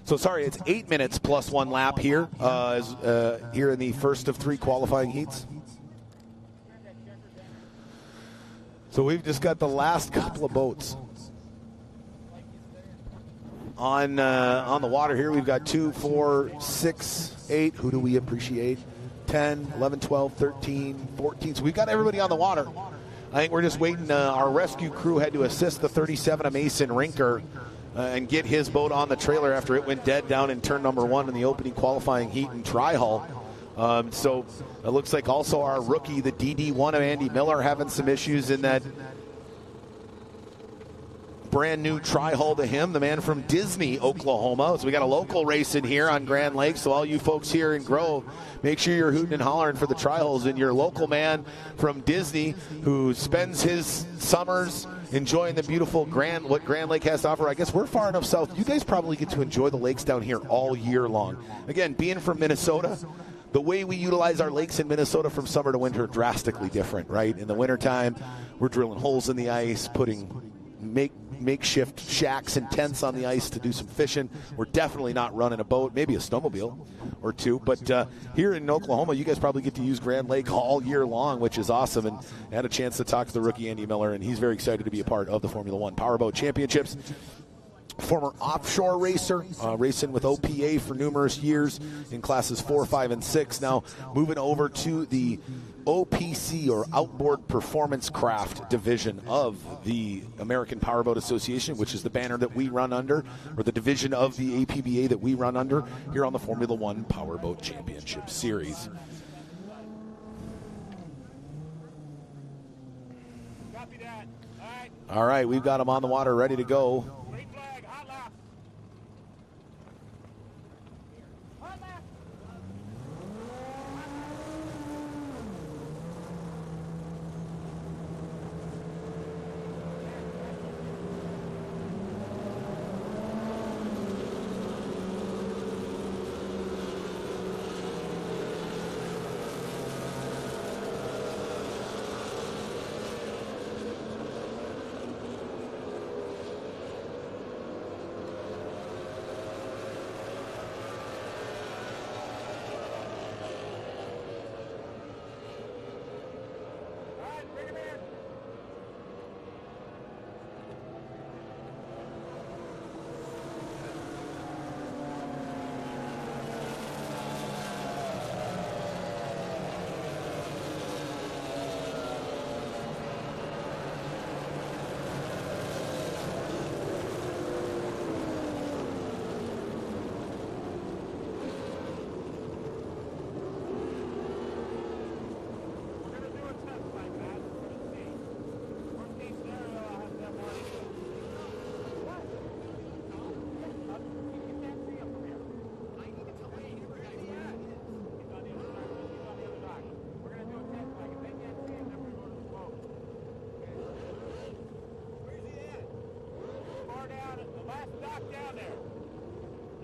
S2: So sorry, it's 8 minutes plus 1 lap here, here in the first of 3 qualifying heats. So we've just got the last couple of boats on the water here. We've got 2, 4, 6, 8. Who do we appreciate? 10, 11, 12, 13, 14. So we've got everybody on the water. I think we're just waiting. Our rescue crew had to assist the 37 Mason Rinker and get his boat on the trailer after it went dead down in turn number 1 in the opening qualifying heat in Tri-Hull. So it looks like also our rookie, the DD1 of Andy Miller, having some issues in that brand new Tri-Hull to him, the man from Disney, Oklahoma. So we got a local race in here on Grand Lake. So all you folks here in Grove, make sure you're hooting and hollering for the Tri-Hulls and your local man from Disney who spends his summers enjoying the beautiful what Grand Lake has to offer. I guess we're far enough south. You guys probably get to enjoy the lakes down here all year long. Again, being from Minnesota, the way we utilize our lakes in Minnesota from summer to winter are drastically different, right? In the wintertime, we're drilling holes in the ice, putting makeshift shacks and tents on the ice to do some fishing. We're definitely not running a boat, maybe a snowmobile or 2. But here in Oklahoma, you guys probably get to use Grand Lake all year long, which is awesome. And I had a chance to talk to the rookie Andy Miller, and he's very excited to be a part of the Formula One Powerboat Championships. Former offshore racer, racing with OPA for numerous years in classes 4, 5, and 6. Now moving over to the OPC, or Outboard Performance Craft division of the American Powerboat Association, which is the banner that we run under, or the division of the APBA that we run under here on the Formula One Powerboat Championship Series.
S4: Copy that.
S2: All right, we've got them on the water ready to go.
S4: Green flag, hot lap. Hot lap. Down there.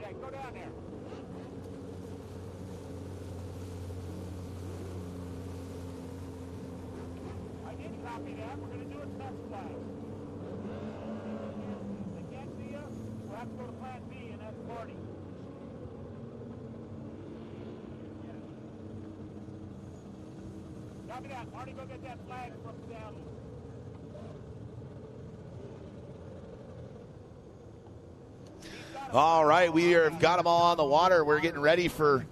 S4: Yeah, go down there. I did copy that. We're going to do a test flight. They can't see us. We'll have to go to Plan B, and that's Marty. Copy that. Marty, go get that flag from down.
S2: All right, we have got them all on the water. We're getting ready for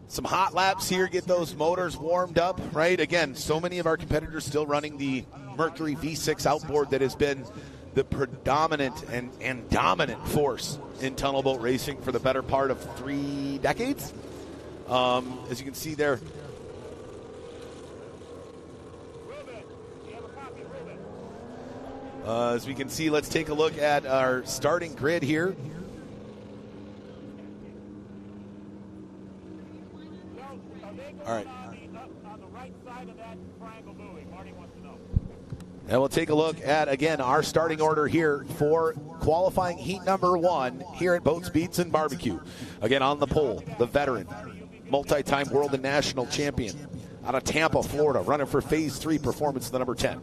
S2: some hot laps here, get those motors warmed up, right? Again, so many of our competitors still running the Mercury V6 outboard that has been the predominant and dominant force in tunnel boat racing for the better part of 3 decades. As you can see there, as we can see, let's take a look at our starting grid here. All right.
S4: On the right side of that triangle buoy, Marty wants to know.
S2: And we'll take a look at, again, our starting order here for qualifying heat number 1 here at Boats, Beats, and Barbecue. Again, on the pole, the veteran, multi-time world and national champion out of Tampa, Florida, running for Phase 3 performance, the number 10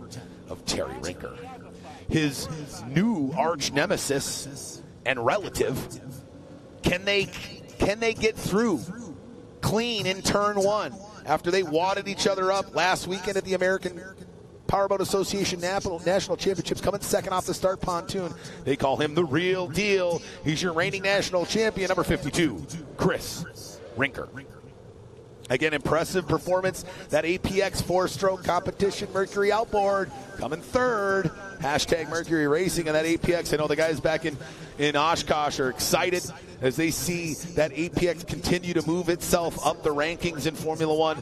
S2: of Terry Rinker. His new arch nemesis and relative. Can they get through clean in turn one after they wadded each other up last weekend at the American Powerboat Association National Championships, coming second off the start pontoon? They call him the real deal. He's your reigning national champion, number 52, Chris Rinker. Again, impressive performance. That APX four-stroke competition Mercury outboard coming third. Hashtag Mercury Racing and that APX. I know the guys back in Oshkosh are excited as they see that APX continue to move itself up the rankings in Formula One.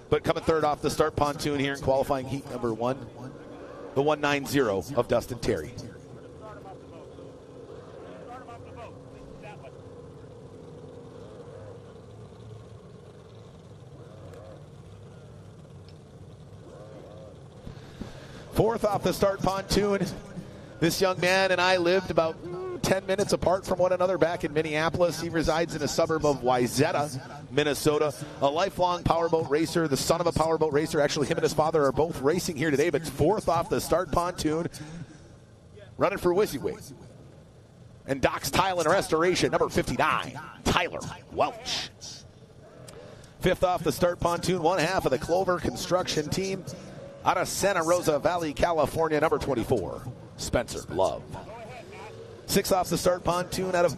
S2: But coming third off the start pontoon here in qualifying heat number one, the 190 of Dustin Terry. Fourth off the start pontoon, this young man and I lived about 10 minutes apart from one another back in Minneapolis. He resides in a suburb of Wayzata, Minnesota. A lifelong powerboat racer, the son of a powerboat racer. Actually, him and his father are both racing here today, but fourth off the start pontoon, running for WYSIWYG. And Doc's Tile and Restoration, number 59, Tyler Welch. Fifth off the start pontoon, one half of the Clover Construction team. Out of Santa Rosa Valley, California, number 24, Spencer Love. Sixth off the start pontoon out of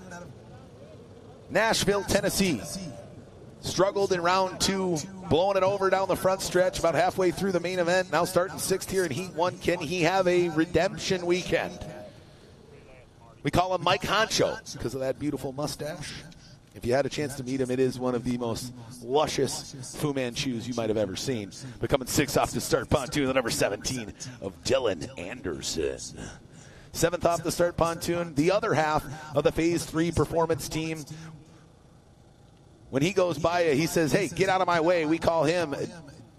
S2: Nashville, Tennessee. Struggled in round two, blowing it over down the front stretch about halfway through the main event. Now starting sixth here in heat one. Can he have a redemption weekend? We call him Mike Honcho because of that beautiful mustache. If you had a chance to meet him, it is one of the most luscious Fu Manchus you might have ever seen. But coming sixth off the start pontoon, the number 17 of Dylan Anderson. Seventh off the start pontoon, the other half of the Phase 3 performance team. When he goes by you, he says, hey, get out of my way. We call him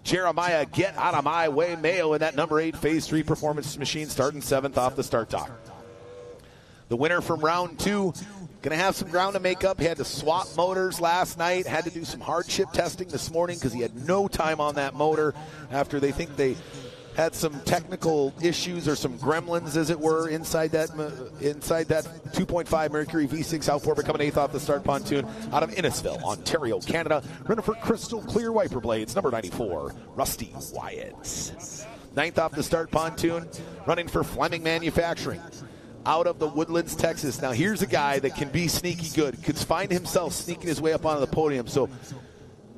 S2: Jeremiah Get Out of My Way Mayo in that number 8 Phase 3 performance machine, starting seventh off the start dock. The winner from round two, going to have some ground to make up. He had to swap motors last night, had to do some hardship testing this morning because he had no time on that motor after they think they had some technical issues or some gremlins, as it were, inside that 2.5 Mercury V6 outboard. Becoming eighth off the start pontoon out of Innisfil, Ontario, Canada. Running for crystal clear wiper blades, number 94, Rusty Wyatt. Ninth off the start pontoon, running for Fleming Manufacturing out of the Woodlands, Texas. Now here's a guy that can be sneaky good, could find himself sneaking his way up onto the podium. So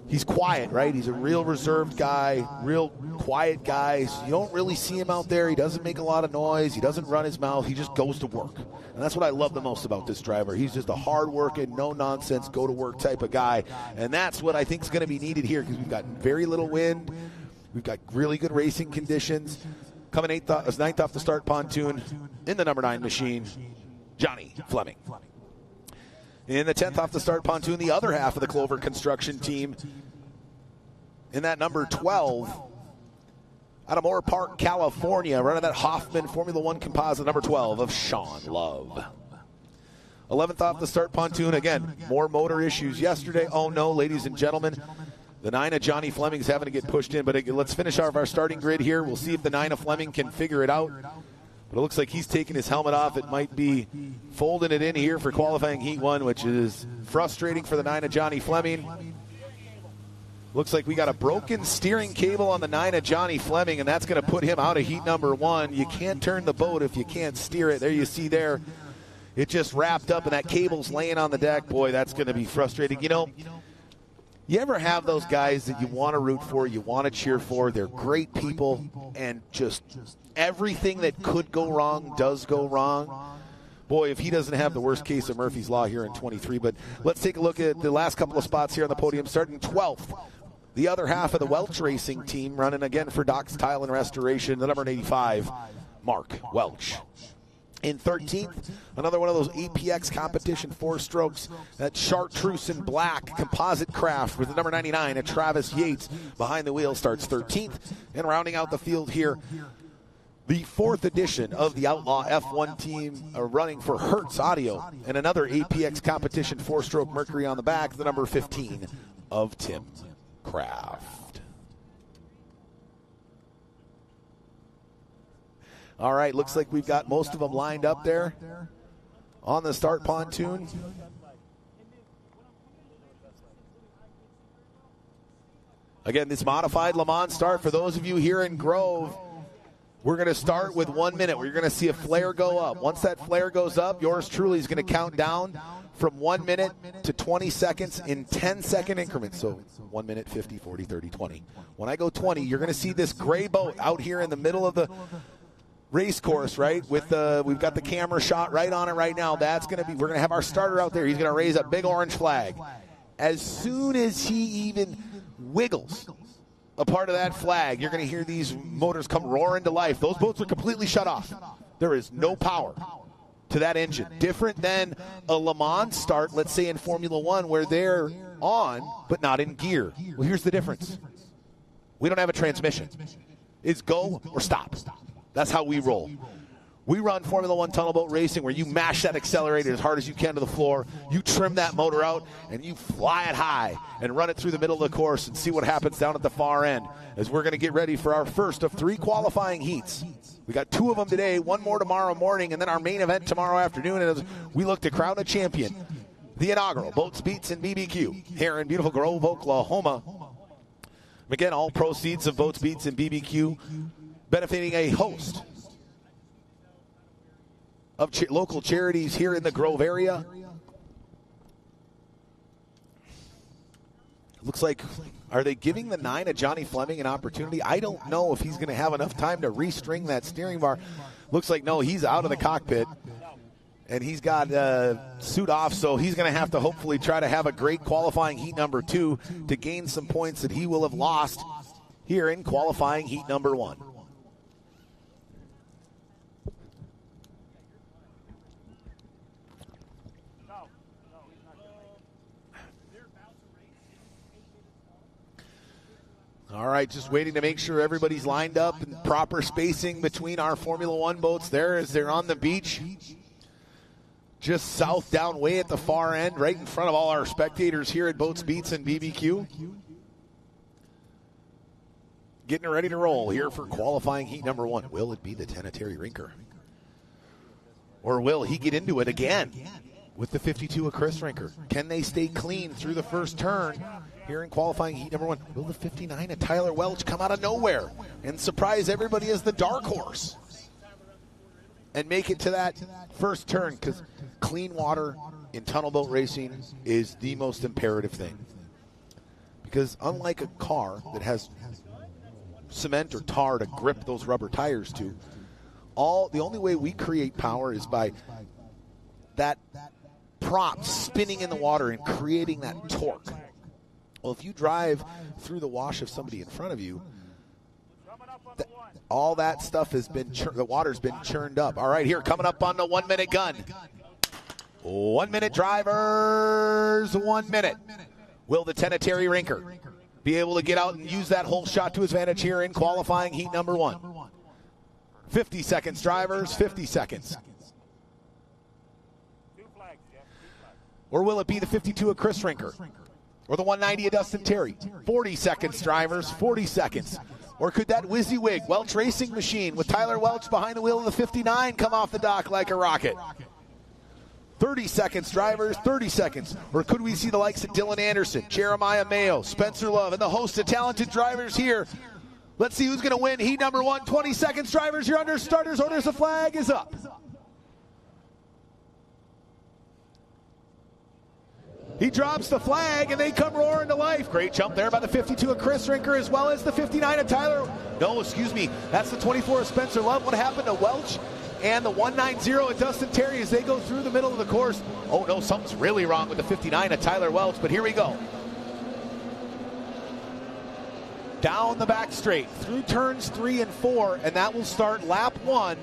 S2: he's quiet, right? He's a real reserved guy, real quiet guy. So you don't really see him out there. He doesn't make a lot of noise. He doesn't run his mouth. He just goes to work. And that's what I love the most about this driver. He's just a hard-working, no-nonsense, go-to-work type of guy. And that's what I think is going to be needed here because we've got very little wind. We've got really good racing conditions. Coming ninth off the start pontoon in the number 9 machine, Johnny Fleming. In the 10th off the start pontoon, the other half of the Clover Construction team. In that number 12, out of Moore Park, California, running that Hoffman Formula One composite, number 12 of Sean Love. 11th off the start pontoon, again, more motor issues yesterday. Oh no, ladies and gentlemen. The 9 of Johnny Fleming's having to get pushed in, but let's finish our starting grid here. We'll see if the 9 of Fleming can figure it out. But it looks like he's taking his helmet off. It might be folding it in here for qualifying heat one, which is frustrating for the 9 of Johnny Fleming. Looks like we got a broken steering cable on the 9 of Johnny Fleming, and that's going to put him out of heat number 1. You can't turn the boat if you can't steer it. There you see there. It just wrapped up, and that cable's laying on the deck. Boy, that's going to be frustrating. You know, you ever have those guys that you want to root for, you want to cheer for, they're great people, and just everything that could go wrong does go wrong? Boy, if he doesn't have the worst case of Murphy's Law here in 23. But let's take a look at the last couple of spots here on the podium. Starting 12th, the other half of the Welch Racing team, running again for Doc's Tile and Restoration, the number 85, Mark Welch. In 13th, another one of those APX competition 4-strokes, that Chartreuse in black composite craft with the number 99 at Travis Yates behind the wheel, starts 13th. And rounding out the field here, the 4th edition of the Outlaw F1 team running for Hertz Audio, and another APX competition 4-stroke Mercury on the back, the number 15 of Tim Kraft. All right, looks like we've got most of them lined up there. on the start pontoon. Again, this modified Le Mans start, for those of you here in Grove, we're going to start with 1 minute where you're going to see a flare go up. Once that flare goes up, yours truly is going to count down from 1 minute to 20 seconds in 10-second increments. So 1 minute, 50, 40, 30, 20. When I go 20, you're going to see this gray boat out here in the middle of the race course, right? With we've got the camera shot right on it right now. That's going to be, we're going to have our starter out there. He's going to raise a big orange flag. As soon as he even wiggles a part of that flag, you're going to hear these motors come roaring to life. Those boats are completely shut off. There is no power to that engine. Different than a Le Mans start, let's say in Formula One, where they're on but not in gear. Well, here's the difference. We don't have a transmission. It's go or stop. That's how we roll. We run Formula One tunnel boat racing where you mash that accelerator as hard as you can to the floor, you trim that motor out, and you fly it high and run it through the middle of the course and see what happens down at the far end as we're going to get ready for our first of 3 qualifying heats. We got 2 of them today, 1 more tomorrow morning, and then our main event tomorrow afternoon as we look to crown a champion. The inaugural Boats, Beats, and BBQ here in beautiful Grove, Oklahoma. Again, all proceeds of Boats, Beats, and BBQ benefiting a host of local charities here in the Grove area. Looks like, are they giving the 9 of Johnny Fleming an opportunity? I don't know if he's going to have enough time to restring that steering bar. Looks like, no, he's out of the cockpit. And he's got suit off, so he's going to have to hopefully try to have a great qualifying heat number 2 to gain some points that he will have lost here in qualifying heat number 1. All right, just waiting to make sure everybody's lined up and proper spacing between our Formula One boats there as they're on the beach. Just south down way at the far end, right in front of all our spectators here at Boats, Beats, and BBQ. Getting ready to roll here for qualifying heat number 1. Will it be the Tenetary Rinker? Or will he get into it again with the 52 of Chris Rinker? Can they stay clean through the first turn here in qualifying heat number 1? Will the 59 of Tyler Welch come out of nowhere and surprise everybody as the dark horse and make it to that first turn? Because clean water in tunnel boat racing is the most imperative thing. Because unlike a car that has cement or tar to grip those rubber tires to, the only way we create power is by that prop spinning in the water and creating that torque. Well, if you drive through the wash of somebody in front of you, all that stuff has been, the water's been churned up. All right, here, coming up on the 1 minute gun. 1 minute drivers, 1 minute. Will the Tenetary Rinker be able to get out and use that whole shot to his advantage here in qualifying heat number 1? 50 seconds, drivers, 50 seconds. Or will it be the 52 of Chris Rinker? Or the 190 of Dustin Terry? 40 seconds, drivers, 40 seconds. Or could that WYSIWYG Welch Racing Machine with Tyler Welch behind the wheel of the 59 come off the dock like a rocket? 30 seconds, drivers, 30 seconds. Or could we see the likes of Dylan Anderson, Jeremiah Mayo, Spencer Love, and the host of talented drivers here? Let's see who's going to win heat number 1. 20 seconds, drivers. You're under starters orders. The flag is up. He drops the flag, and they come roaring to life. Great jump there by the 52 of Chris Rinker, as well as the 59 of Tyler. No, excuse me. That's the 24 of Spencer Love. What happened to Welch and the 190 of Dustin Terry as they go through the middle of the course? Oh, no, something's really wrong with the 59 of Tyler Welch, but here we go. Down the back straight, through turns 3 and 4, and that will start lap 1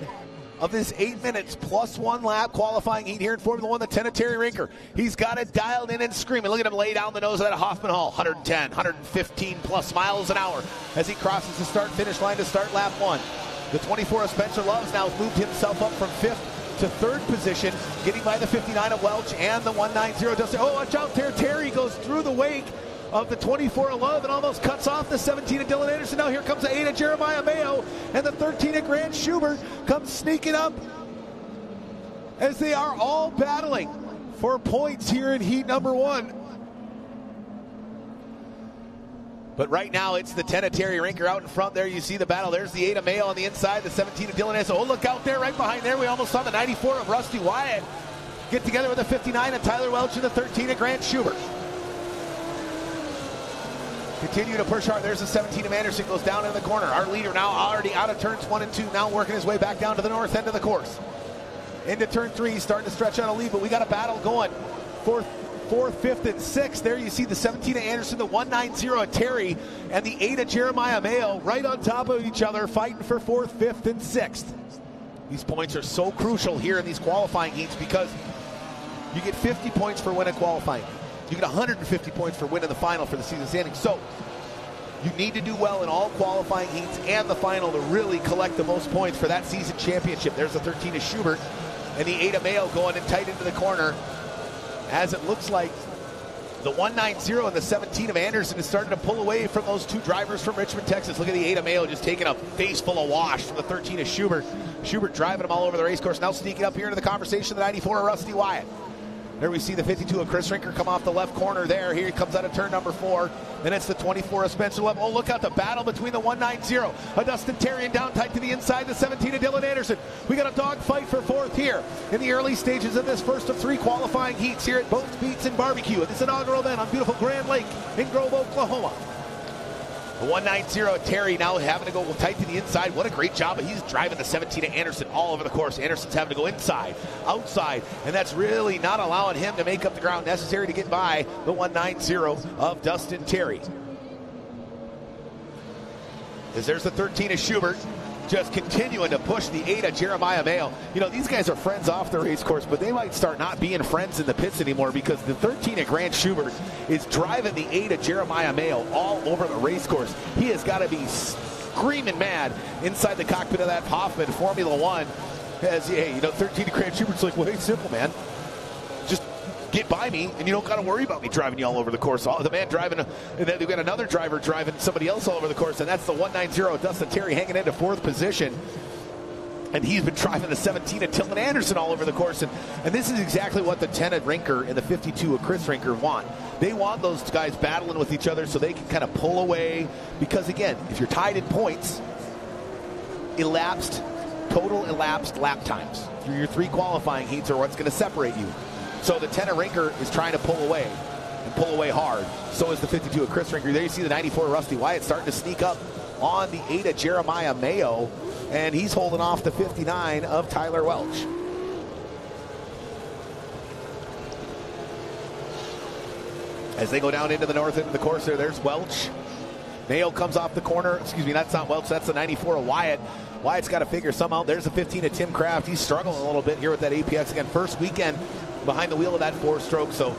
S2: of this 8 minutes plus 1 lap qualifying heat here in Formula One, the Tenetary Rinker. He's got it dialed in and screaming. Look at him lay down the nose of that Hoffman Hall. 110, 115 plus miles an hour as he crosses the start-finish line to start lap 1. The 24 of Spencer Loves now has moved himself up from 5th to 3rd position, getting by the 59 of Welch and the 190 Dustin. Oh, watch out there. Terry goes through the wake of the 24 of Love and almost cuts off the 17 of Dylan Anderson. Now here comes the 8 of Jeremiah Mayo, and the 13 of Grant Schubert comes sneaking up as they are all battling for points here in heat number 1. But right now, it's the 10 of Terry Rinker out in front there. You see the battle. There's the 8 of Mayo on the inside, the 17 of Dylan Hess. Oh, look out there, right behind there. We almost saw the 94 of Rusty Wyatt get together with the 59 of Tyler Welch and the 13 of Grant Schubert. Continue to push hard. There's the 17 of Anderson, goes down in the corner. Our leader now already out of turns 1 and 2, now working his way back down to the north end of the course. Into turn 3, starting to stretch out a lead, but we got a battle going. Fourth, 5th, and 6th. There you see the 17 of Anderson, the 190 of Terry, and the 8 of Jeremiah Mayo right on top of each other, fighting for 4th, 5th, and 6th. These points are so crucial here in these qualifying heats because you get 50 points for winning qualifying. You get 150 points for winning the final for the season standing. So you need to do well in all qualifying heats and the final to really collect the most points for that season championship. There's the 13 of Schubert and the 8 of Mayo going in tight into the corner, as it looks like the 190 and the 17 of Anderson is starting to pull away from those two drivers from Richmond, Texas. Look at the 8 of Mayo just taking a face full of wash from the 13 of Schubert. Schubert driving them all over the race course, now sneaking up here into the conversation, the 94 of Rusty Wyatt. There we see the 52 of Chris Rinker come off the left corner there. Here he comes out of turn number 4. Then it's the 24 of Spencer Love. Oh, look out, the battle between the 190 of Dustin Terry and down tight to the inside, the 17 of Dylan Anderson. We got a dogfight for 4th here in the early stages of this first of 3 qualifying heats here at Boats, Beats, and Barbecue at this inaugural event on beautiful Grand Lake in Grove, Oklahoma. The 190 Terry now having to go tight to the inside. What a great job. He's driving the 17 of Anderson all over the course. Anderson's having to go inside, outside, and that's really not allowing him to make up the ground necessary to get by the 190 of Dustin Terry. As there's the 13 of Schubert, just continuing to push the 8 of Jeremiah Mayo. You know, these guys are friends off the race course, but they might start not being friends in the pits anymore because the 13 of Grant Schubert is driving the 8 of Jeremiah Mayo all over the race course. He has got to be screaming mad inside the cockpit of that Hoffman Formula One. As, hey, you know, 13 of Grant Schubert's like, well, hey, simple, man. Just get by me, and you don't got to worry about me driving you all over the course. The man driving, and then they've got another driver driving somebody else all over the course, and that's the 190 Dustin Terry hanging into 4th position. And he's been driving the 17 of Dylan Anderson all over the course. And this is exactly what the 10 of Rinker and the 52 of Chris Rinker want. They want those guys battling with each other so they can kind of pull away. Because, again, if you're tied in points, total elapsed lap times through your 3 qualifying heats are what's going to separate you. So the 10 of Rinker is trying to pull away, and pull away hard. So is the 52 of Chris Rinker. There you see the 94 of Rusty Wyatt starting to sneak up on the 8 of Jeremiah Mayo, and he's holding off the 59 of Tyler Welch. As they go down into the north end of the course there's Welch. Mayo comes off the corner. Excuse me, that's not Welch, that's the 94 of Wyatt. Wyatt's got to figure some out. There's the 15 of Tim Kraft. He's struggling a little bit here with that APX. Again, first weekend behind the wheel of that 4-stroke, so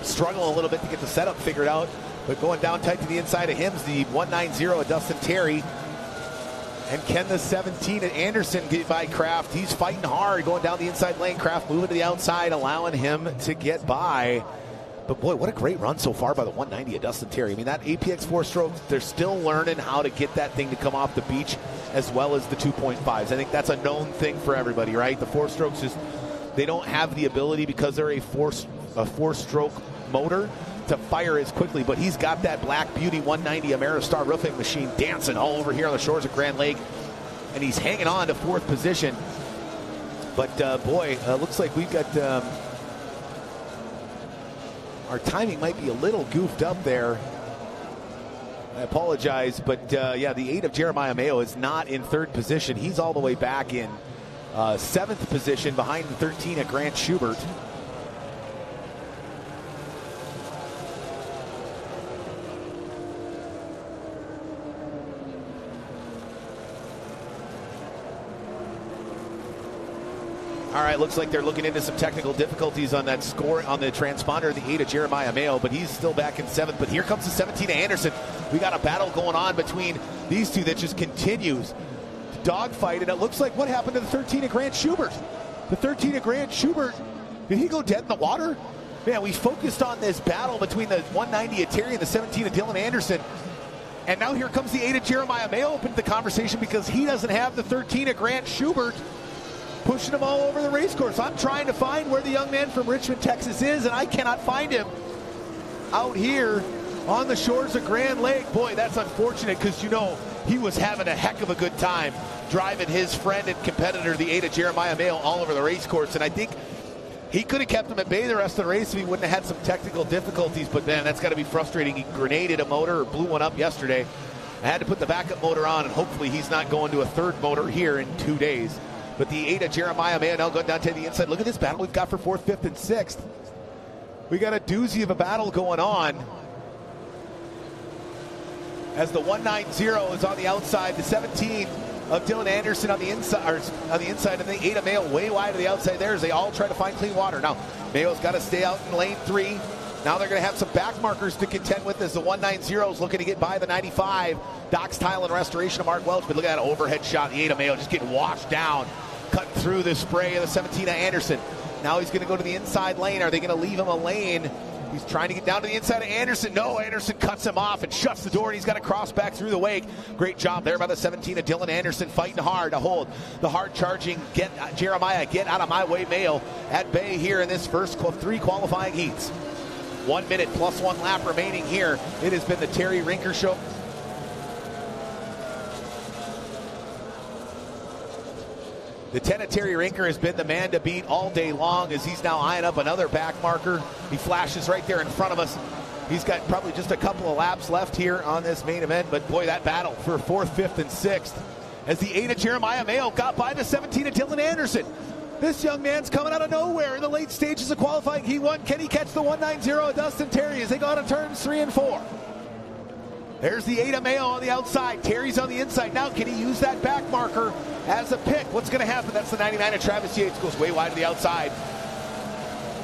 S2: struggling a little bit to get the setup figured out. But going down tight to the inside of him's the 190 of Dustin Terry. And can the 17 of Anderson get by Kraft? He's fighting hard, going down the inside lane. Kraft moving to the outside, allowing him to get by. But boy, what a great run so far by the 190 of Dustin Terry. I mean, that APX 4-stroke, they're still learning how to get that thing to come off the beach as well as the 2.5s. I think that's a known thing for everybody, right? The 4-strokes just, they don't have the ability because they're a 4-stroke motor to fire as quickly, but he's got that Black Beauty 190 Ameristar roofing machine dancing all over here on the shores of Grand Lake, and he's hanging on to 4th position. But boy, looks like we've got our timing might be a little goofed up there. I apologize, but yeah, the 8 of Jeremiah Mayo is not in 3rd position. He's all the way back in 7th position behind the 13 of Grant Schubert. All right, looks like they're looking into some technical difficulties on that score on the transponder, the 8 of Jeremiah Mayo, but he's still back in 7th. But here comes the 17 of Anderson. We got a battle going on between these two that just continues to dogfight, and it looks like what happened to the 13 of Grant Schubert. The 13 of Grant Schubert, did he go dead in the water? Man, we focused on this battle between the 190 of Terry and the 17 of Dylan Anderson. And now here comes the 8 of Jeremiah Mayo up into the conversation because he doesn't have the 13 of Grant Schubert. pushing them all over the race course. I'm trying to find where the young man from Richmond, Texas is, and I cannot find him out here on the shores of Grand Lake. Boy, that's unfortunate, because you know he was having a heck of a good time driving his friend and competitor, the Ada Jeremiah Mayo, all over the race course, and I think he could have kept him at bay the rest of the race if he wouldn't have had some technical difficulties. But man, that's got to be frustrating. He grenaded a motor, or blew one up yesterday. I had to put the backup motor on, and hopefully he's not going to a third motor here in 2 days. But the Ada Jeremiah Mayo now going down to the inside. Look at this battle we've got for 4th, 5th, and 6th. We got a doozy of a battle going on, as the 190 is on the outside, the 17 of Dylan Anderson on the inside, and the Ada Mayo way wide to the outside there as they all try to find clean water. Now, Mayo's got to stay out in lane 3. Now they're going to have some back markers to contend with as the 190 is looking to get by the 95. Docks Tile and Restoration of Mark Welch, but look at that overhead shot. The Ada Mayo just getting washed down, cutting through the spray of the 17 of Anderson. Now he's going to go to the inside lane. Are they going to leave him a lane? He's trying to get down to the inside of Anderson. No, Anderson cuts him off and shuts the door, and he's got to cross back through the wake. Great job there by the 17 of Dylan Anderson, fighting hard to hold the hard-charging Jeremiah, get out of my way Mayo at bay here in this first 3 qualifying heats. 1 minute plus 1 lap remaining here. It has been the Terry Rinker Show. The 10 of Terry Rinker has been the man to beat all day long, as he's now eyeing up another back marker. He flashes right there in front of us. He's got probably just a couple of laps left here on this main event, but boy, that battle for 4th, 5th, and 6th as the 8 of Jeremiah Mayo got by the 17 of Dylan Anderson. This young man's coming out of nowhere in the late stages of qualifying. He won. Can he catch the 190 of Dustin Terry as they go out of turns 3 and 4? There's the 8 of Mayo on the outside. Terry's on the inside. Now, can he use that back marker as a pick? What's going to happen? That's the 99 of Travis Yates. Goes way wide to the outside.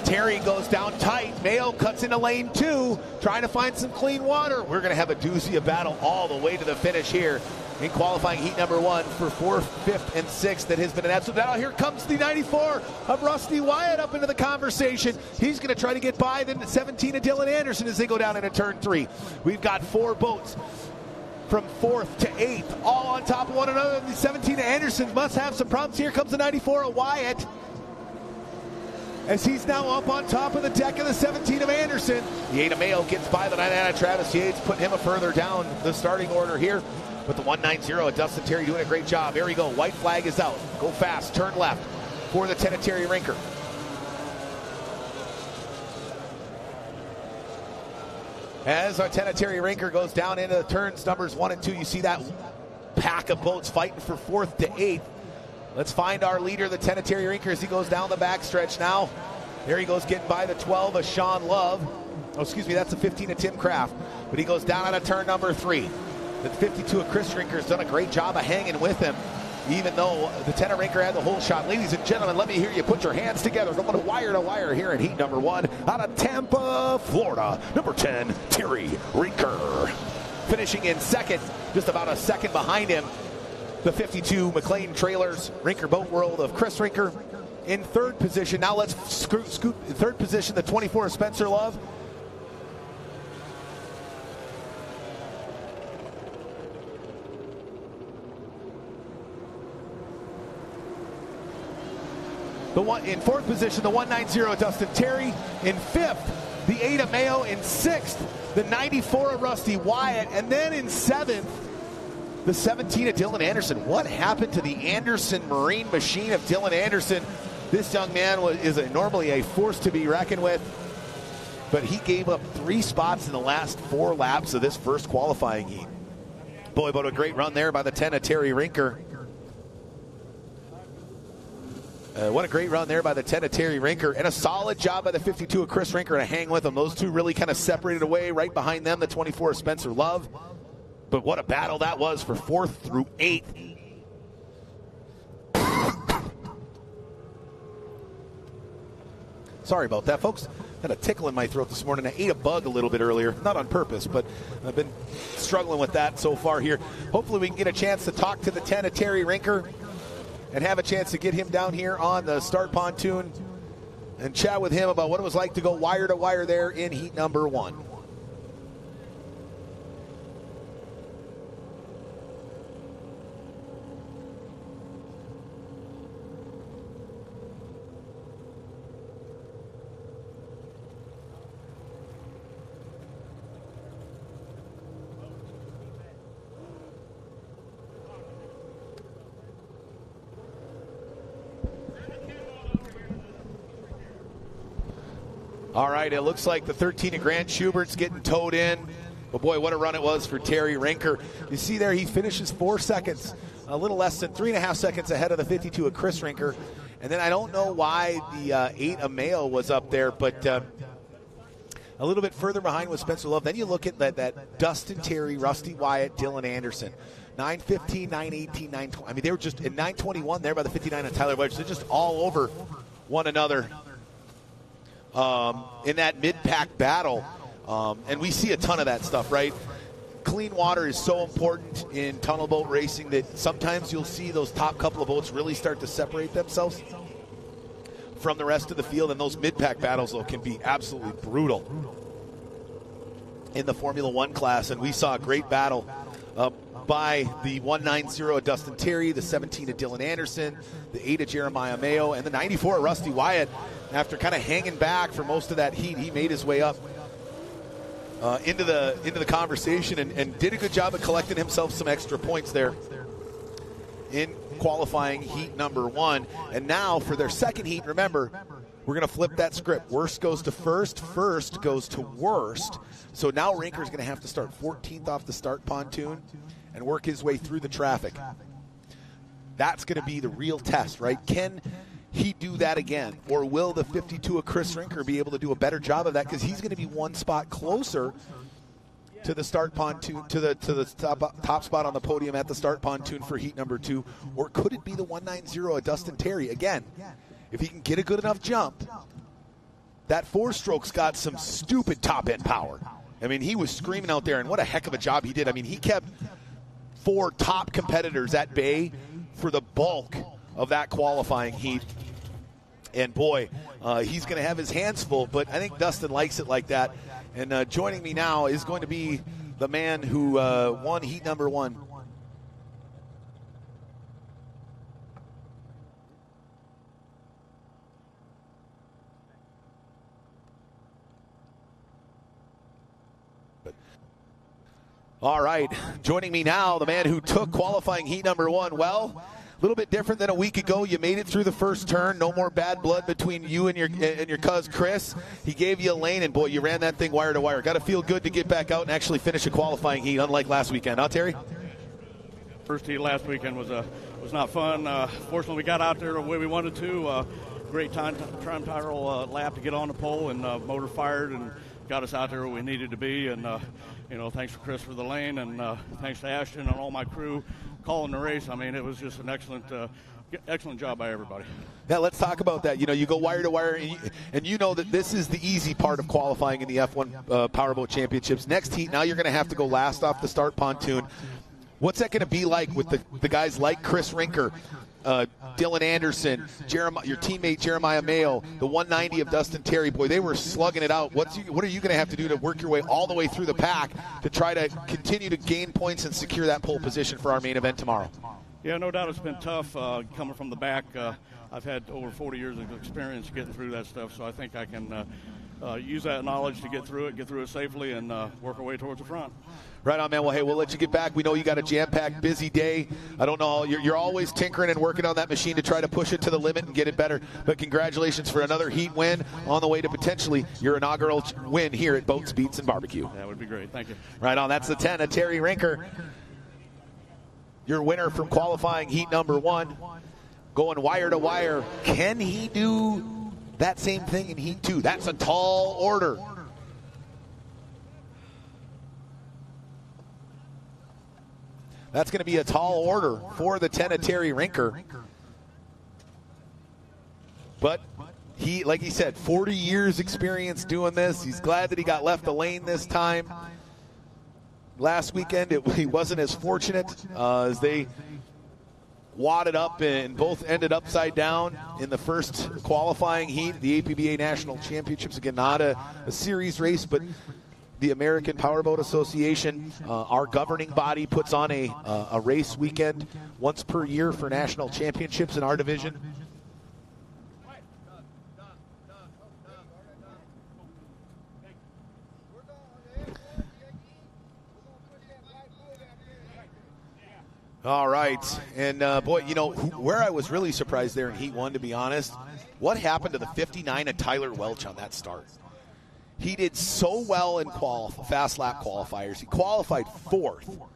S2: Terry goes down tight. Mayo cuts into lane 2, trying to find some clean water. We're going to have a doozy of battle all the way to the finish here in qualifying heat number 1 for 4th, 5th, and 6th. That has been an absolute battle. Here comes the 94 of Rusty Wyatt up into the conversation. He's going to try to get by the 17 of Dylan Anderson as they go down into turn 3. We've got 4 boats from 4th to 8th, all on top of one another. The 17 of Anderson must have some problems. Here comes the 94 of Wyatt, as he's now up on top of the deck of the 17 of Anderson. The 8 of Mayo gets by the 99 of Travis Yates, putting him a further down the starting order here. But the 190 of Dustin Terry doing a great job. There we go. White flag is out. Go fast. Turn left for the 10 of Terry Rinker. As our 10 of Terry Rinker goes down into the turns numbers 1 and 2, you see that pack of boats fighting for 4th to 8th. Let's find our leader, the 10 of Terry Rinker, as he goes down the backstretch now. There he goes, getting by the 12 of Sean Love. Oh, excuse me, that's the 15 of Tim Kraft. But he goes down out of turn number 3. The 52 of Chris Rinker has done a great job of hanging with him, even though the 10 of Rinker had the whole shot. Ladies and gentlemen, let me hear you put your hands together. Going wire to wire here in heat number 1 out of Tampa, Florida. Number 10, Terry Rinker. Finishing in second, just about a second behind him, the 52 McLean Trailers Rinker Boat World of Chris Rinker. In third position, now let's scoot in third position, the 24 of Spencer Love. In fourth position, the 190 Dustin Terry. In fifth, the 8 of Mayo. In sixth, the 94 of Rusty Wyatt. And then in seventh, the 17 of Dylan Anderson. What happened to the Anderson Marine machine of Dylan Anderson? This young man is normally a force to be reckoned with, but he gave up 3 spots in the last 4 laps of this first qualifying heat. Boy, but a great run there by the 10 of Terry Rinker. What a great run there by the 10 of Terry Rinker, and a solid job by the 52 of Chris Rinker to hang with him. Those two really kind of separated away. Right behind them, the 24 of Spencer Love. But what a battle that was for 4th through 8th. Sorry about that, folks. Had a tickle in my throat this morning. I ate a bug a little bit earlier. Not on purpose, but I've been struggling with that so far here. Hopefully we can get a chance to talk to the 10 of Terry Rinker and have a chance to get him down here on the start pontoon and chat with him about what it was like to go wire to wire there in heat number 1. All right, it looks like the 13 of Grant Schubert's getting towed in. But boy, what a run it was for Terry Rinker. You see there, he finishes 4 seconds, a little less than 3.5 seconds ahead of the 52 of Chris Rinker. And then I don't know why the 8 of Mayo was up there, but a little bit further behind was Spencer Love. Then you look at that Dustin Terry, Rusty Wyatt, Dylan Anderson. 9:15, 9:18, 9:20. I mean, they were just in 9:21 there by the 59 of Tyler Wedge. They're just all over one another in that mid-pack battle. And we see a ton of that stuff, right? Clean water is so important in tunnel boat racing that sometimes you'll see those top couple of boats really start to separate themselves from the rest of the field. And those mid-pack battles, though, can be absolutely brutal in the Formula One class. And we saw a great battle by the 190 of Dustin Terry, the 17 of Dylan Anderson, the 8 of Jeremiah Mayo, and the 94 of Rusty Wyatt. After kind of hanging back for most of that heat, he made his way up into the conversation and did a good job of collecting himself some extra points there in qualifying heat number 1. And now for their second heat, remember, we're going to flip that script. Worst goes to first, first goes to worst. So now Rinker's going to have to start 14th off the start pontoon and work his way through the traffic. That's going to be the real test, right? Can he do that again? Or will the 52 of Chris Rinker be able to do a better job of that? Because he's going to be one spot closer to the start pontoon, to the top spot on the podium at the start pontoon for heat number 2. Or could it be the 190 of Dustin Terry? Again, if he can get a good enough jump, that 4-stroke's got some stupid top-end power. I mean, he was screaming out there, and what a heck of a job he did. I mean, he kept 4 top competitors at bay for the bulk of that qualifying heat. And boy, he's going to have his hands full, but I think Dustin likes it like that. And joining me now is going to be the man who won heat number 1. All right, joining me now, the man who took qualifying heat number 1. Well, a little bit different than a week ago. You made it through the first turn. No more bad blood between you and your cuz Chris. He gave you a lane, and boy, you ran that thing wire to wire. Got to feel good to get back out and actually finish a qualifying heat, unlike last weekend, huh, Terry?
S5: First heat last weekend was not fun. Fortunately, we got out there the way we wanted to. Great time trial lap to get on the pole, and motor fired and got us out there where we needed to be. And thanks for Chris for the lane, and thanks to Ashton and all my crew calling the race. I mean, it was just an excellent job by everybody.
S2: Yeah, let's talk about that. You go wire to wire, and you know that this is the easy part of qualifying in the F1 Powerboat Championships. Next heat, now you're going to have to go last off the start pontoon. What's that going to be like with the guys like Chris Rinker, Dylan Anderson, your teammate Jeremiah Mayo, the 190 of Dustin Terry? Boy, they were slugging it out. What are you going to have to do to work your way all the way through the pack to try to continue to gain points and secure that pole position for our main event tomorrow?
S5: Yeah, no doubt it's been tough coming from the back. I've had over 40 years of experience getting through that stuff, so I think I can use that knowledge to get through it safely, and work our way towards the front.
S2: Right on, man. Well, hey, we'll let you get back. We know you got a jam-packed, busy day. I don't know. You're always tinkering and working on that machine to try to push it to the limit and get it better. But congratulations for another heat win on the way to potentially your inaugural win here at Boats, Beats, and Barbecue.
S5: That would be great. Thank you.
S2: Right on. That's the 10 of Terry Rinker, your winner from qualifying heat number 1. Going wire to wire. Can he do that same thing in heat 2? That's a tall order. That's going to be a tall order for the 10 of Terry Rinker. But he, like he said, 40 years experience doing this. He's glad that he got left the lane this time. Last weekend, he wasn't as fortunate as they wadded up and both ended upside down in the first qualifying heat. The APBA National Championships, again, not a series race, but the American Powerboat Association, our governing body, puts on a race weekend once per year for national championships in our division. All right, and boy, where I was really surprised there in Heat 1, to be honest, what happened to the 59 of Tyler Welch on that start? He did so well in fast lap qualifiers. He qualified 4th.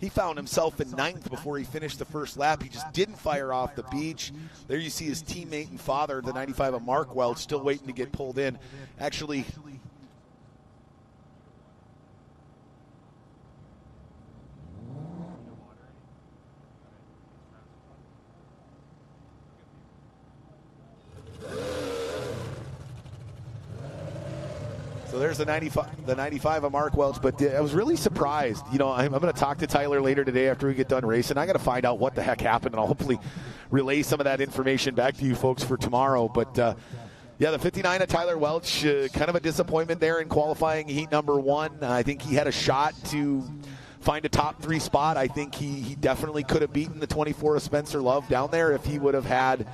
S2: He found himself in 9th before he finished the first lap. He just didn't fire off the beach. There you see his teammate and father, the 95 of Mark Welch, still waiting to get pulled in. Actually, so there's the 95 of Mark Welch, but I was really surprised. You know, I'm going to talk to Tyler later today after we get done racing. I got to find out what the heck happened, and I'll hopefully relay some of that information back to you folks for tomorrow. But, yeah, the 59 of Tyler Welch, kind of a disappointment there in qualifying heat number 1. I think he had a shot to find a top 3 spot. I think he definitely could have beaten the 24 of Spencer Love down there if he would have had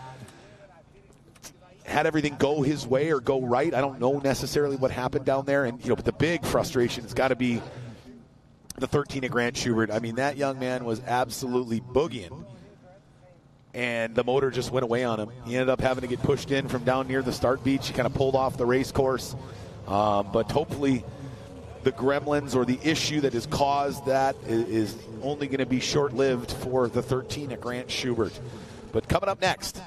S2: everything go his way or go right. I don't know necessarily what happened down there. And, you know, but the big frustration has got to be the 13 of Grant Schubert. I mean, that young man was absolutely boogieing. And the motor just went away on him. He ended up having to get pushed in from down near the start beach. He kind of pulled off the race course. But hopefully the gremlins or the issue that has caused that is only going to be short-lived for the 13 of Grant Schubert. But coming up next,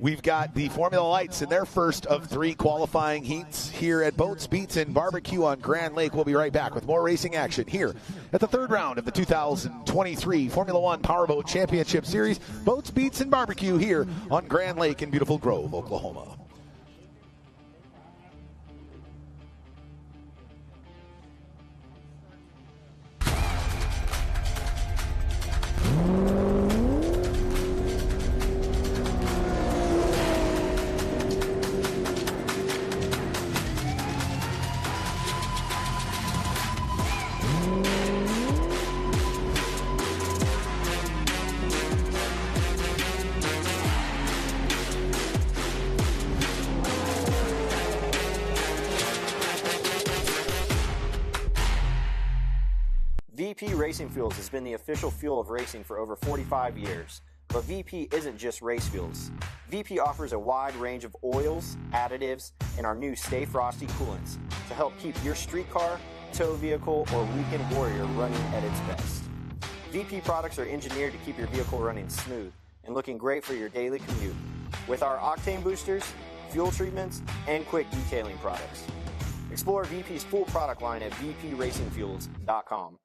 S2: we've got the Formula Lights in their first of 3 qualifying heats here at Boats, Beats, and Barbecue on Grand Lake. We'll be right back with more racing action here at the 3rd round of the 2023 Formula One Powerboat Championship Series. Boats, Beats, and Barbecue here on Grand Lake in beautiful Grove, Oklahoma.
S3: VP Racing Fuels has been the official fuel of racing for over 45 years. But VP isn't just race fuels. VP offers a wide range of oils, additives, and our new Stay Frosty coolants to help keep your street car, tow vehicle, or weekend warrior running at its best. VP products are engineered to keep your vehicle running smooth and looking great for your daily commute. With our octane boosters, fuel treatments, and quick detailing products. Explore VP's full product line at vpracingfuels.com.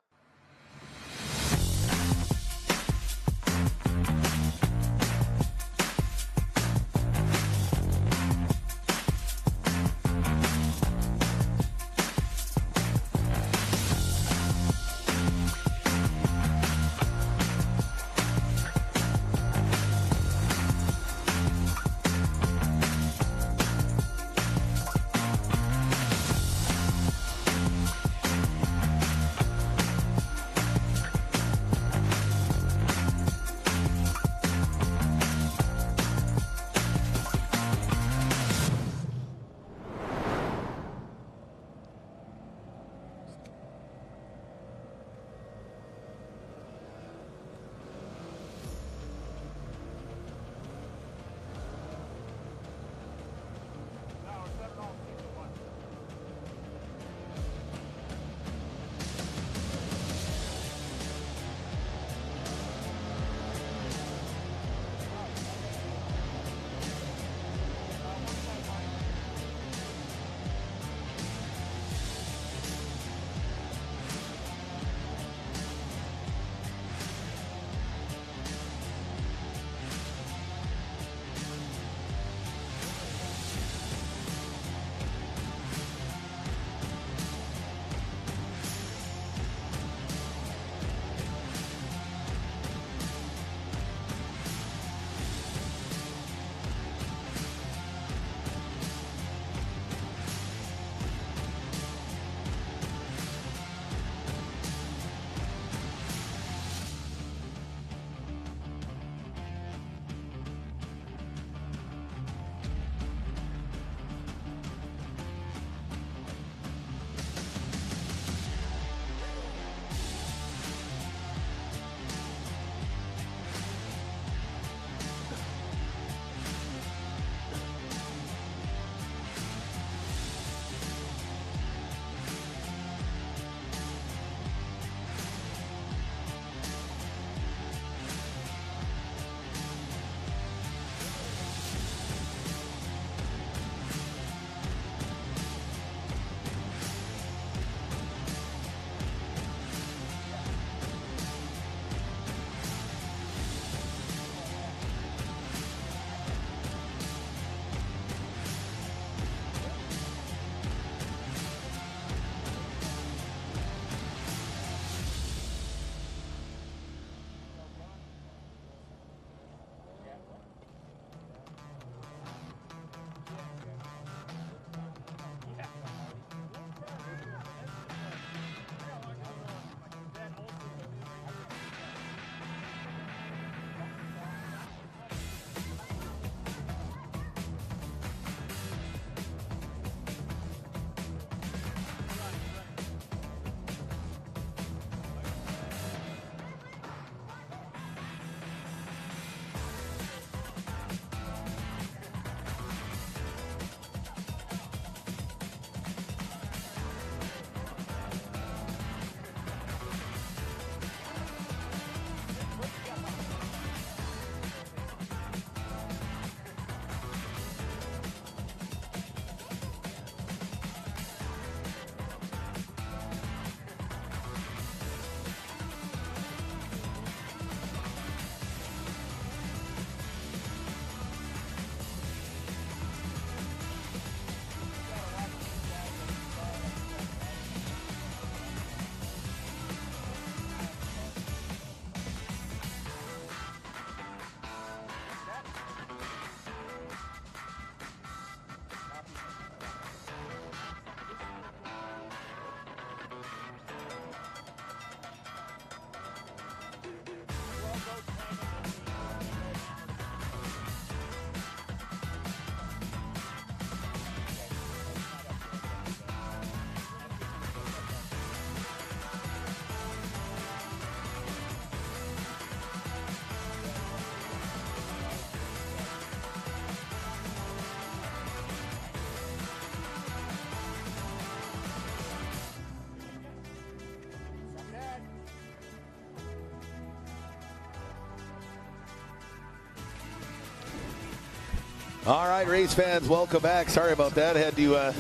S2: All right, race fans, welcome back. Sorry about that. I had to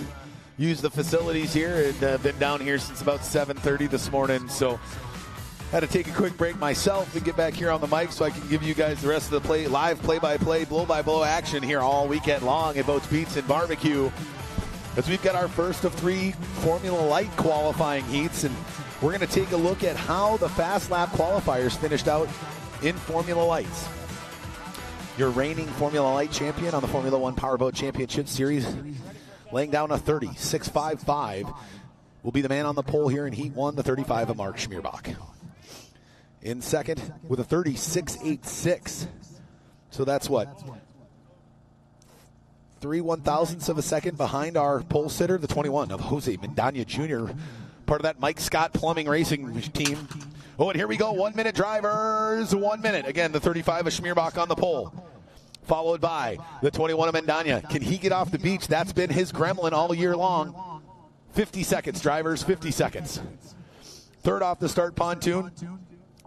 S2: use the facilities here and been down here since about 7:30 this morning. So had to take a quick break myself and get back here on the mic so I can give you guys the rest of the live play-by-play, blow-by-blow action here all weekend long at Boats, Beats, and Barbecue. As we've got our first of 3 Formula Light qualifying heats, and we're going to take a look at how the fast lap qualifiers finished out in Formula Lights. Your reigning Formula Light champion on the Formula One Powerboat Championship Series, laying down a 30.655, will be the man on the pole here in Heat 1, the 35 of Mark Schmierbach. In second with a 36.86. So that's what? 3/1000ths of a second behind our pole sitter, the 21 of Jose Mendaña Jr., part of that Mike Scott Plumbing Racing team. Oh, and here we go. 1 minute drivers, 1 minute. Again, the 35 of Schmierbach on the pole, followed by the 21 of Mendaña. Can he get off the beach? That's been his gremlin all year long. 50 seconds, drivers, 50 seconds. Third off the start pontoon,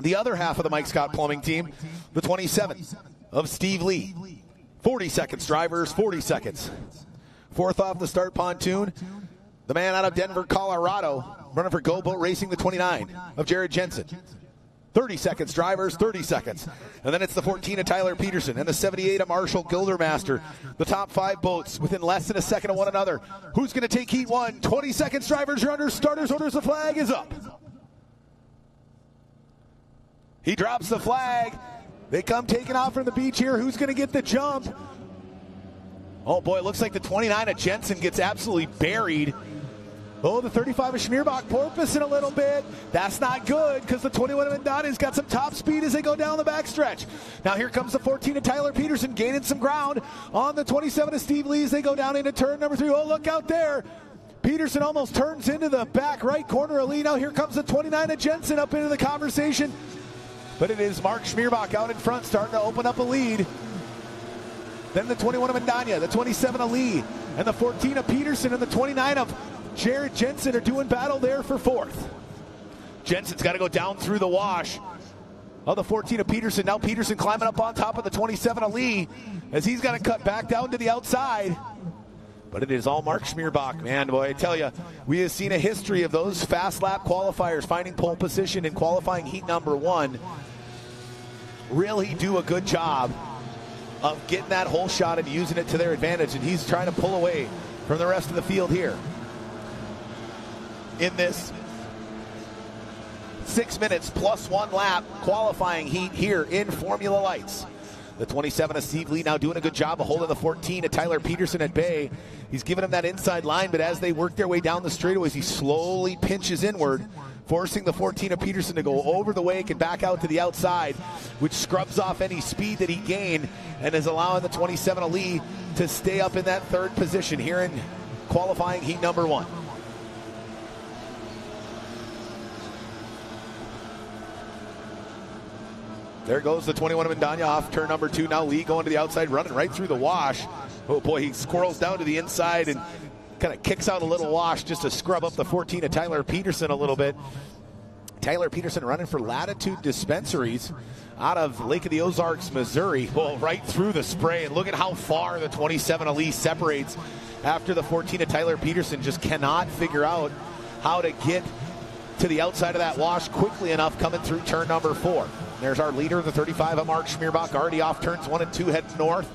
S2: the other half of the Mike Scott Plumbing team, the 27 of Steve Lee. 40 seconds, drivers, 40 seconds. Fourth off the start pontoon, the man out of Denver, Colorado, running for Go Boat Racing, the 29 of Jared Jensen. 30 seconds, drivers, 30 seconds. And then it's the 14 of Tyler Peterson and the 78 of Marshall Gildermaster. The top 5 boats within less than a second of one another. Who's going to take Heat 1? 20 seconds, drivers, you're under starters orders. The flag is up. He drops the flag. They come taking off from the beach here. Who's going to get the jump? Oh, boy, it looks like the 29 of Jensen gets absolutely buried. Oh, the 35 of Schmierbach porpoising a little bit. That's not good because the 21 of Mendaña's got some top speed as they go down the backstretch. Now here comes the 14 of Tyler Peterson gaining some ground on the 27 of Steve Lee as they go down into turn number 3. Oh, look out there. Peterson almost turns into the back right corner of Lee. Now here comes the 29 of Jensen up into the conversation. But it is Mark Schmierbach out in front starting to open up a lead. Then the 21 of Mendaña, the 27 of Lee, and the 14 of Peterson and the 29 of Jared Jensen are doing battle there for fourth. Jensen's got to go down through the wash of the 14 of Peterson. Now Peterson climbing up on top of the 27 of Lee as he's got to cut back down to the outside. But it is all Mark Schmierbach, man. Boy, I tell you, we have seen a history of those fast lap qualifiers finding pole position in qualifying heat number 1. Really do a good job of getting that whole shot and using it to their advantage. And he's trying to pull away from the rest of the field here in this 6 minutes plus 1 lap qualifying heat here in Formula Lights. The 27 of Steve Lee now doing a good job of holding the 14 of Tyler Peterson at bay. He's giving him that inside line, but as they work their way down the straightaways, he slowly pinches inward, forcing the 14 of Peterson to go over the wake and back out to the outside, which scrubs off any speed that he gained and is allowing the 27 of Lee to stay up in that third position here in qualifying heat number 1. There goes the 21 of Mendaña off turn number 2. Now Lee going to the outside, running right through the wash. Oh boy, he squirrels down to the inside and kind of kicks out a little wash just to scrub up the 14 of Tyler Peterson a little bit. Tyler Peterson running for Latitude Dispensaries out of Lake of the Ozarks, Missouri. Well, right through the spray, and look at how far the 27 of Lee separates after the 14 of Tyler Peterson just cannot figure out how to get to the outside of that wash quickly enough coming through turn number 4. There's our leader, the 35 of Mark Schmierbach, already off turns 1 and 2, heading north.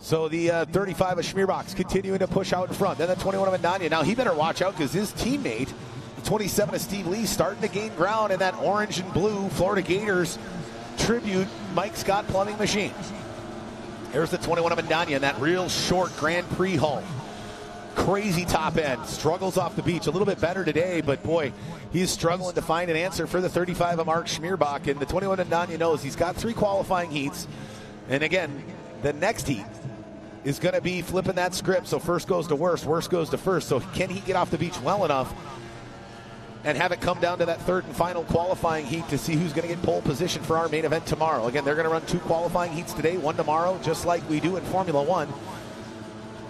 S2: So the 35 of Schmierbach's continuing to push out in front. Then the 21 of Mendaña. Now he better watch out because his teammate, the 27 of Steve Lee, starting to gain ground in that orange and blue Florida Gators tribute Mike Scott Plumbing machine. There's the 21 of Mendaña in that real short Grand Prix hull. Crazy top end. Struggles off the beach. A little bit better today, but boy, he's struggling to find an answer for the 35 of Mark Schmierbach. And the 21 of Mendaña knows he's got 3 qualifying heats. And again, the next heat is going to be flipping that script. So first goes to worst goes to first. So can he get off the beach well enough and have it come down to that third and final qualifying heat to see who's going to get pole position for our main event tomorrow? Again, they're going to run 2 qualifying heats today, 1 tomorrow, just like we do in Formula 1.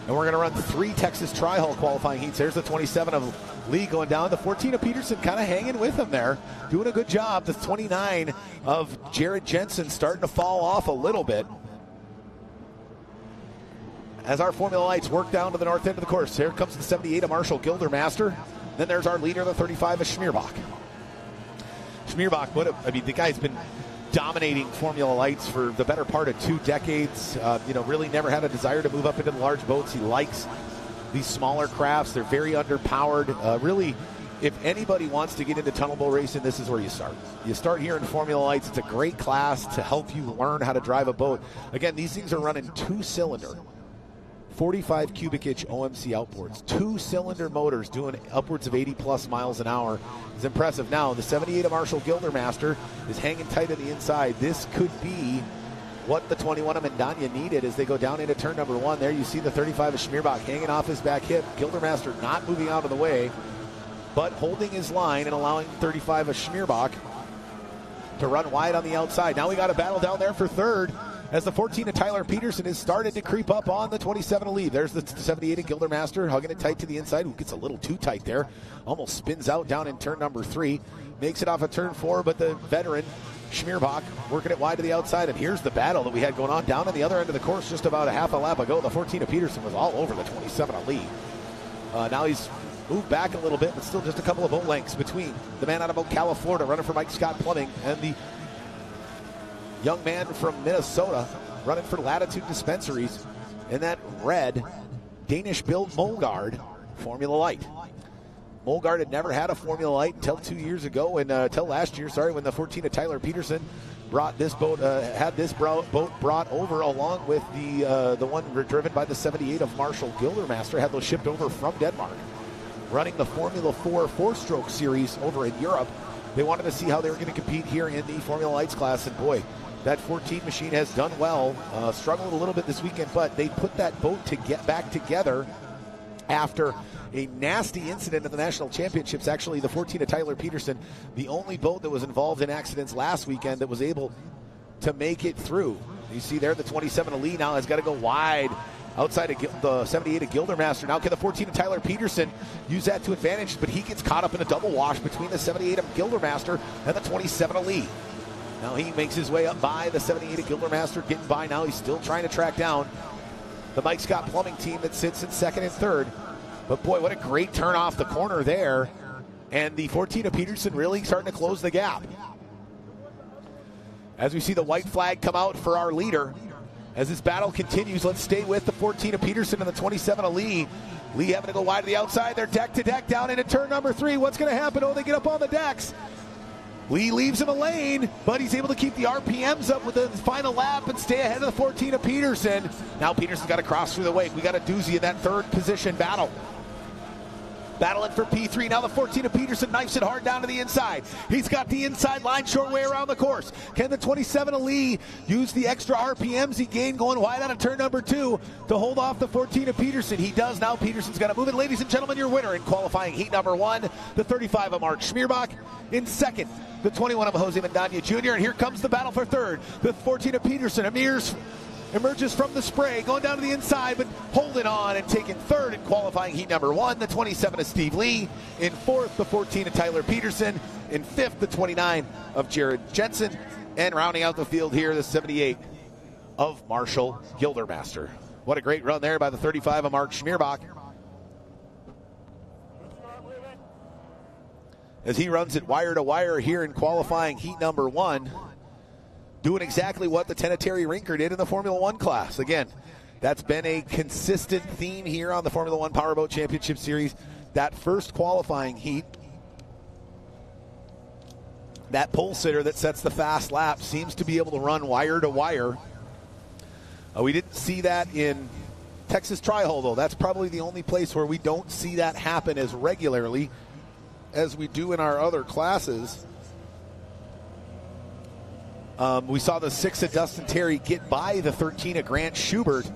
S2: And we're going to run 3 Texas Tri-Hall qualifying heats. There's the 27 of Lee going down. The 14 of Peterson kind of hanging with him there, doing a good job. The 29 of Jared Jensen starting to fall off a little bit. As our Formula Lights work down to the north end of the course, here comes the 78 of Marshall Gildermaster. Then there's our leader, the 35 of Schmierbach. Schmierbach, the guy's been dominating Formula Lights for the better part of 2 decades. Really never had a desire to move up into the large boats. He likes these smaller crafts. They're very underpowered. Really, if anybody wants to get into tunnel boat racing, this is where you start. You start here in Formula Lights. It's a great class to help you learn how to drive a boat. Again, these things are running 2-cylinder. 45 cubic inch OMC outboards, 2-cylinder motors doing upwards of 80 plus miles an hour. It's impressive. Now the 78 of Marshall Gildermaster is hanging tight on the inside. This could be what the 21 of Mendana needed as they go down into turn number 1. There you see the 35 of Schmierbach hanging off his back hip. Gildermaster not moving out of the way, but holding his line and allowing 35 of Schmierbach to run wide on the outside. Now we got a battle down there for third, as the 14 of Tyler Peterson has started to creep up on the 27 of Lee. There's the 78 of Gildermaster hugging it tight to the inside, who gets a little too tight there. Almost spins out down in turn number 3. Makes it off of turn 4, but the veteran Schmierbach working it wide to the outside. And here's the battle that we had going on down on the other end of the course just about a half a lap ago. The 14 of Peterson was all over the 27 of Lee. Now he's moved back a little bit, but still just a couple of boat lengths between the man out of Ocala, Florida, running for Mike Scott Plumbing, and the young man from Minnesota running for Latitude Dispensaries in that red Danish-built Molgard Formula Light. Molgard had never had a Formula Light until 2 years ago, and until last year, when the 14 of Tyler Peterson brought this boat, had this boat brought over along with the one driven by the 78 of Marshall Gildermaster, had those shipped over from Denmark. Running the Formula 4 4-stroke series over in Europe. They wanted to see how they were going to compete here in the Formula Lights class, and boy, that 14 machine has done well. Struggled a little bit this weekend, but they put that boat to get back together after a nasty incident at the National Championships. Actually, the 14 of Tyler Peterson, the only boat that was involved in accidents last weekend that was able to make it through. You see there, the 27 of Lee now has got to go wide outside of the 78 of Gildermaster. Now can the 14 of Tyler Peterson use that to advantage, but he gets caught up in a double wash between the 78 of Gildermaster and the 27 of Lee. Now he makes his way up by the 78 of Gildermaster, getting by now. He's still trying to track down the Mike Scott Plumbing team that sits in second and third. But boy, what a great turn off the corner there. And the 14 of Peterson really starting to close the gap. As we see the white flag come out for our leader. As this battle continues, let's stay with the 14 of Peterson and the 27 of Lee. Lee having to go wide to the outside. They're deck to deck down into turn number 3. What's going to happen? Oh, they get up on the decks. Lee leaves him a lane, but he's able to keep the RPMs up with the final lap and stay ahead of the 14 of Peterson. Now Peterson's got to cross through the wake. We got a doozy in that third position battle. Battling for P3. Now the 14 of Peterson knifes it hard down to the inside. He's got the inside line short way around the course. Can the 27 of Lee use the extra RPMs he gained going wide out of turn number 2 to hold off the 14 of Peterson? He does now. Peterson's got to move it. Ladies and gentlemen, your winner in qualifying heat number 1, the 35 of Mark Schmierbach. In second, the 21 of Jose Mendana Jr. And here comes the battle for third. The 14 of Peterson emerges from the spray, going down to the inside, but holding on and taking third in qualifying heat number 1, the 27 of Steve Lee. In fourth, the 14 of Tyler Peterson. In fifth, the 29 of Jared Jensen. And rounding out the field here, the 78 of Marshall Gildermaster. What a great run there by the 35 of Mark Schmierbach. As he runs it wire to wire here in qualifying heat number 1. Doing exactly what the Tenetary Rinker did in the Formula 1 class. Again, that's been a consistent theme here on the Formula 1 Powerboat Championship Series. That first qualifying heat, that pole sitter that sets the fast lap seems to be able to run wire to wire. We didn't see that in Texas Tri-Hall, though. That's probably the only place where we don't see that happen as regularly as we do in our other classes. We saw the 6 of Dustin Terry get by the 13 of Grant Schubert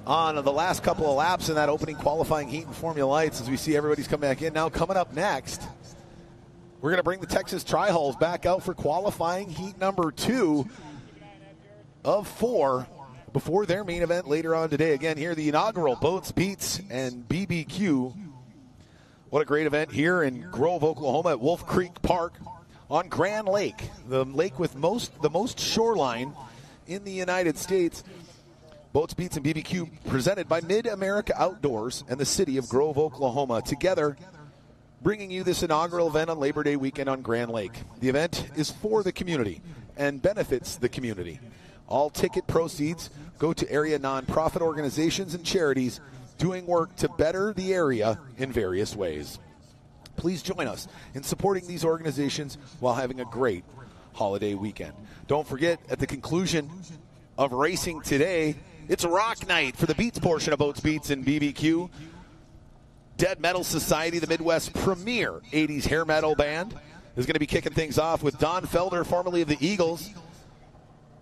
S2: on the last couple of laps in that opening qualifying heat in Formula Lights. As we see everybody's come back in. Now coming up next, we're going to bring the Texas Tri-Halls back out for qualifying heat number 2 of 4. before their main event later on today. Again, here the inaugural Boats, Beats, and BBQ. What a great event here in Grove, Oklahoma at Wolf Creek Park on Grand Lake, the lake with the most shoreline in the United States. Boats, Beats, and BBQ presented by Mid-America Outdoors and the city of Grove, Oklahoma, together bringing you this inaugural event on Labor Day weekend on Grand Lake. The event is for the community and benefits the community. All ticket proceeds go to area nonprofit organizations and charities doing work to better the area in various ways. Please join us in supporting these organizations while having a great holiday weekend. Don't forget, at the conclusion of racing today, it's rock night for the Beats portion of Boats, Beats, and BBQ. Dead Metal Society, the Midwest's premier 80s hair metal band, is going to be kicking things off with Don Felder, formerly of the Eagles.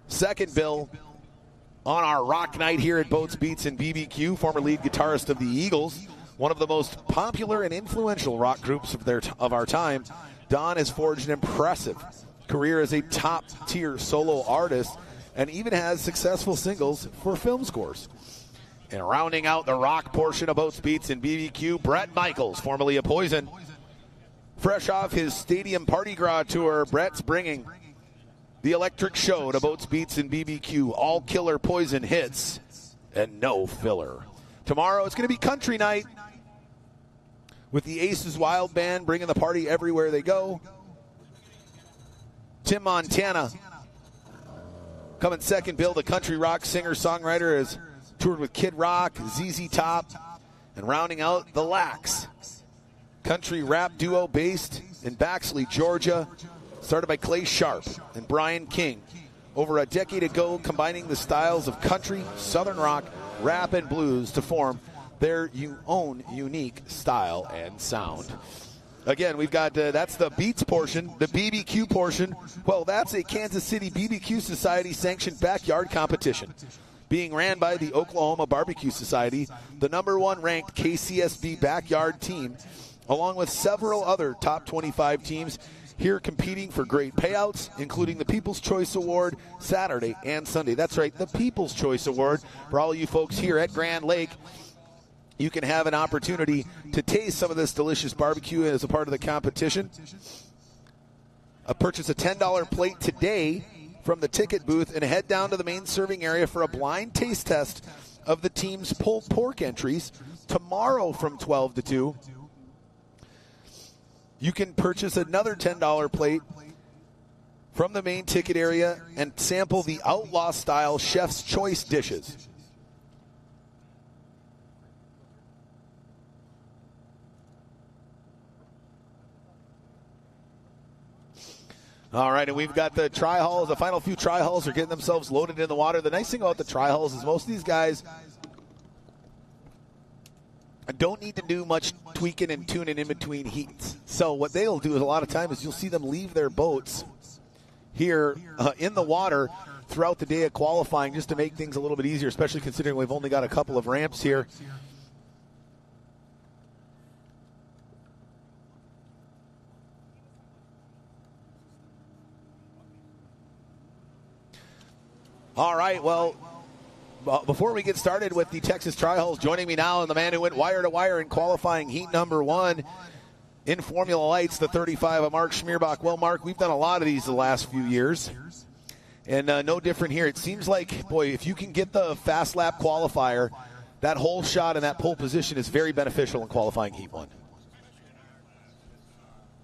S2: Second bill on our rock night here at Boats, Beats, and BBQ, former lead guitarist of the Eagles, one of the most popular and influential rock groups of our time. Don has forged an impressive career as a top-tier solo artist and even has successful singles for film scores. And rounding out the rock portion of Boats, Beats, and BBQ, Brett Michaels, formerly of Poison. Fresh off his Stadium Party Gras tour, Brett's bringing the electric show to Boats, Beats, and BBQ. All killer Poison hits and no filler. Tomorrow it's going to be country night with the Aces Wild Band bringing the party everywhere they go. Tim Montana coming second bill. The country rock singer-songwriter has toured with Kid Rock, ZZ Top, and rounding out the Lax. Country rap duo based in Baxley, Georgia, started by Clay Sharp and Brian King over a decade ago, combining the styles of country, southern rock, rap, and blues to form their own unique style and sound. Again, we've got, that's the Beats portion. The BBQ portion, well, that's a Kansas City BBQ Society-sanctioned backyard competition being ran by the Oklahoma Barbecue Society, the #1 ranked KCSB backyard team, along with several other top 25 teams here competing for great payouts, including the People's Choice Award Saturday and Sunday. That's right, the People's Choice Award for all you folks here at Grand Lake. You can have an opportunity to taste some of this delicious barbecue as a part of the competition. Purchase a $10 plate today from the ticket booth and head down to the main serving area for a blind taste test of the team's pulled pork entries tomorrow from 12 to 2. You can purchase another $10 plate from the main ticket area and sample the outlaw-style Chef's Choice dishes. All right, and we've got the tri-hulls. The final few tri-hulls are getting themselves loaded in the water. The nice thing about the tri-hulls is most of these guys don't need to do much tweaking and tuning in between heats. So what they'll do is a lot of times you'll see them leave their boats here in the water throughout the day of qualifying just to make things a little bit easier, especially considering we've only got a couple of ramps here. All right, well, before we get started with the Texas Tri-Hulls, joining me now and the man who went wire to wire in qualifying heat #1 in Formula Lights, the 35 of Mark Schmierbach. Well, Mark, we've done a lot of these the last few years, and no different here. It seems like, boy, if you can get the fast lap qualifier, that whole shot and that pole position is very beneficial in qualifying heat 1.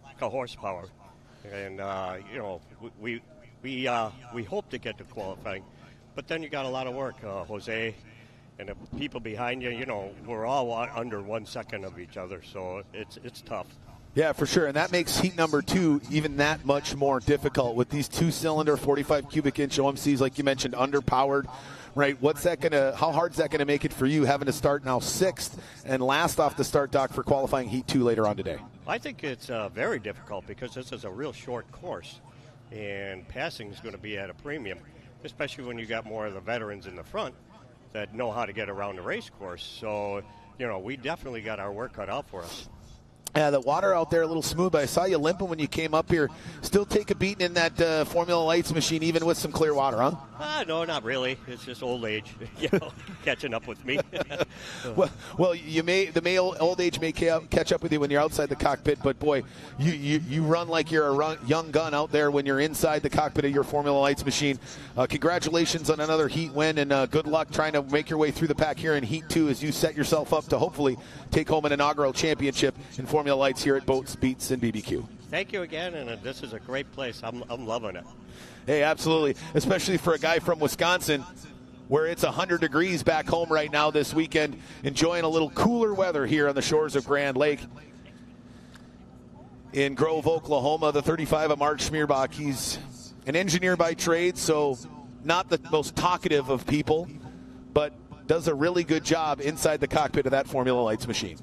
S6: Lack of horsepower, and you know, we hope to get to qualifying. But then you got a lot of work, Jose, and the people behind you. You know, we're all under 1 second of each other, so it's tough.
S2: Yeah, for sure, and that makes heat #2 even that much more difficult with these 2-cylinder 45 cubic inch OMCs, like you mentioned, underpowered. Right? How hard is that gonna make it for you having to start now 6th and last off the start dock for qualifying heat 2 later on today?
S6: I think it's very difficult because this is a real short course, and passing is going to be at a premium, especially when you got more of the veterans in the front that know how to get around the race course. So, you know, we definitely got our work cut out for us.
S2: Yeah, the water out there a little smooth, but I saw you limping when you came up here. Still take a beating in that Formula Lights machine, even with some clear water, huh?
S6: No, not really. It's just old age, catching up with me.
S2: Well, old age may catch up with you when you're outside the cockpit, but boy, you run like you're a young gun out there when you're inside the cockpit of your Formula Lights machine. Congratulations on another heat win, and good luck trying to make your way through the pack here in Heat 2 as you set yourself up to hopefully take home an inaugural championship in Formula Lights here at Boats, Beats, and BBQ.
S6: Thank you again, and this is a great place. I'm loving it.
S2: Hey, absolutely, especially for a guy from Wisconsin where it's 100 degrees back home right now this weekend, enjoying a little cooler weather here on the shores of Grand Lake. In Grove, Oklahoma, the 35 of Mark Schmierbach. He's an engineer by trade, so not the most talkative of people, but does a really good job inside the cockpit of that Formula Lights machine.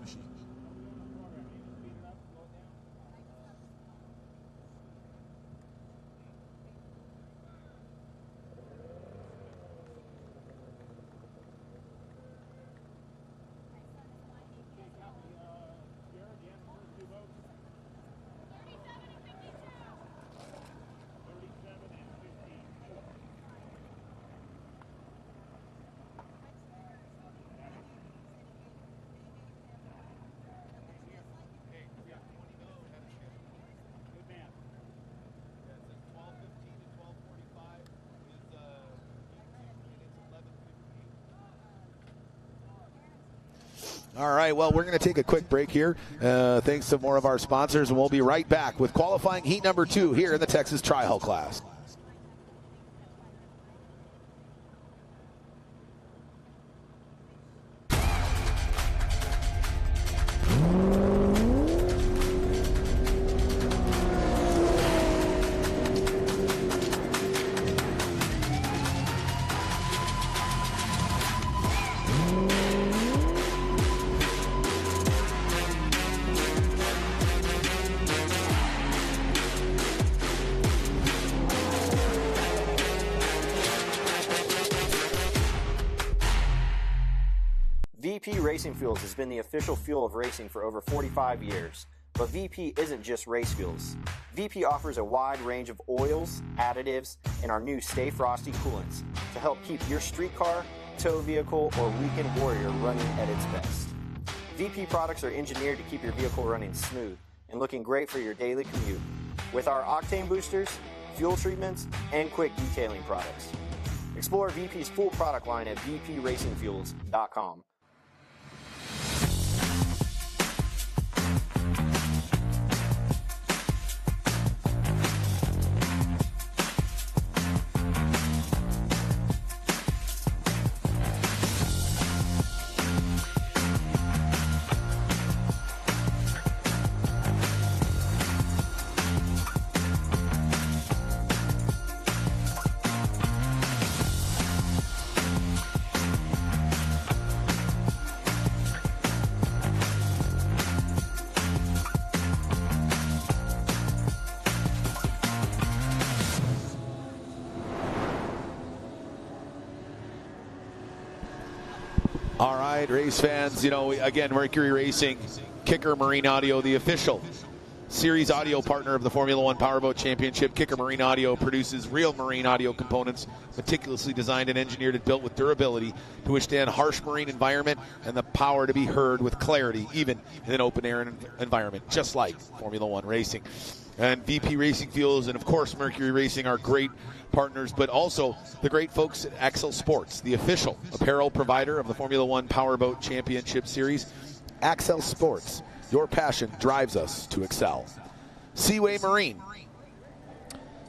S2: All right, well, we're going to take a quick break here, thanks to more of our sponsors, and we'll be right back with qualifying heat number 2 here in the Texas Tri-Hull class.
S3: VP Racing Fuels has been the official fuel of racing for over 45 years. But VP isn't just race fuels. VP offers a wide range of oils, additives, and our new Stay Frosty coolants to help keep your street car, tow vehicle, or weekend warrior running at its best. VP products are engineered to keep your vehicle running smooth and looking great for your daily commute. With our octane boosters, fuel treatments, and quick detailing products. Explore VP's full product line at vpracingfuels.com.
S2: All right, race fans, again, Mercury Racing, Kicker Marine Audio, the official series audio partner of the Formula One Powerboat Championship. Kicker Marine Audio produces real marine audio components, meticulously designed and engineered and built with durability to withstand harsh marine environment and the power to be heard with clarity, even in an open-air environment, just like Formula One racing. And VP Racing Fuels and, of course, Mercury Racing are great partners, but also the great folks at Axel Sports, the official apparel provider of the Formula One Powerboat Championship Series. Axel Sports, your passion drives us to excel. Seaway Marine.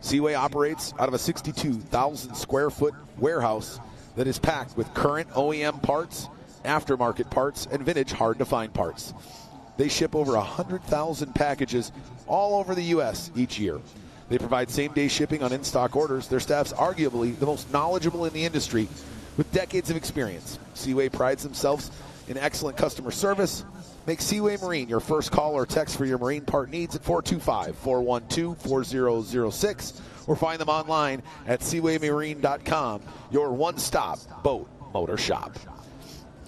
S2: Seaway operates out of a 62,000 square foot warehouse that is packed with current OEM parts, aftermarket parts, and vintage hard-to-find parts. They ship over 100,000 packages all over the U.S. each year. They provide same-day shipping on in-stock orders. Their staff's arguably the most knowledgeable in the industry with decades of experience. Seaway prides themselves in excellent customer service. Make Seaway Marine your first call or text for your marine part needs at 425-412-4006 or find them online at seawaymarine.com, your one-stop boat motor shop.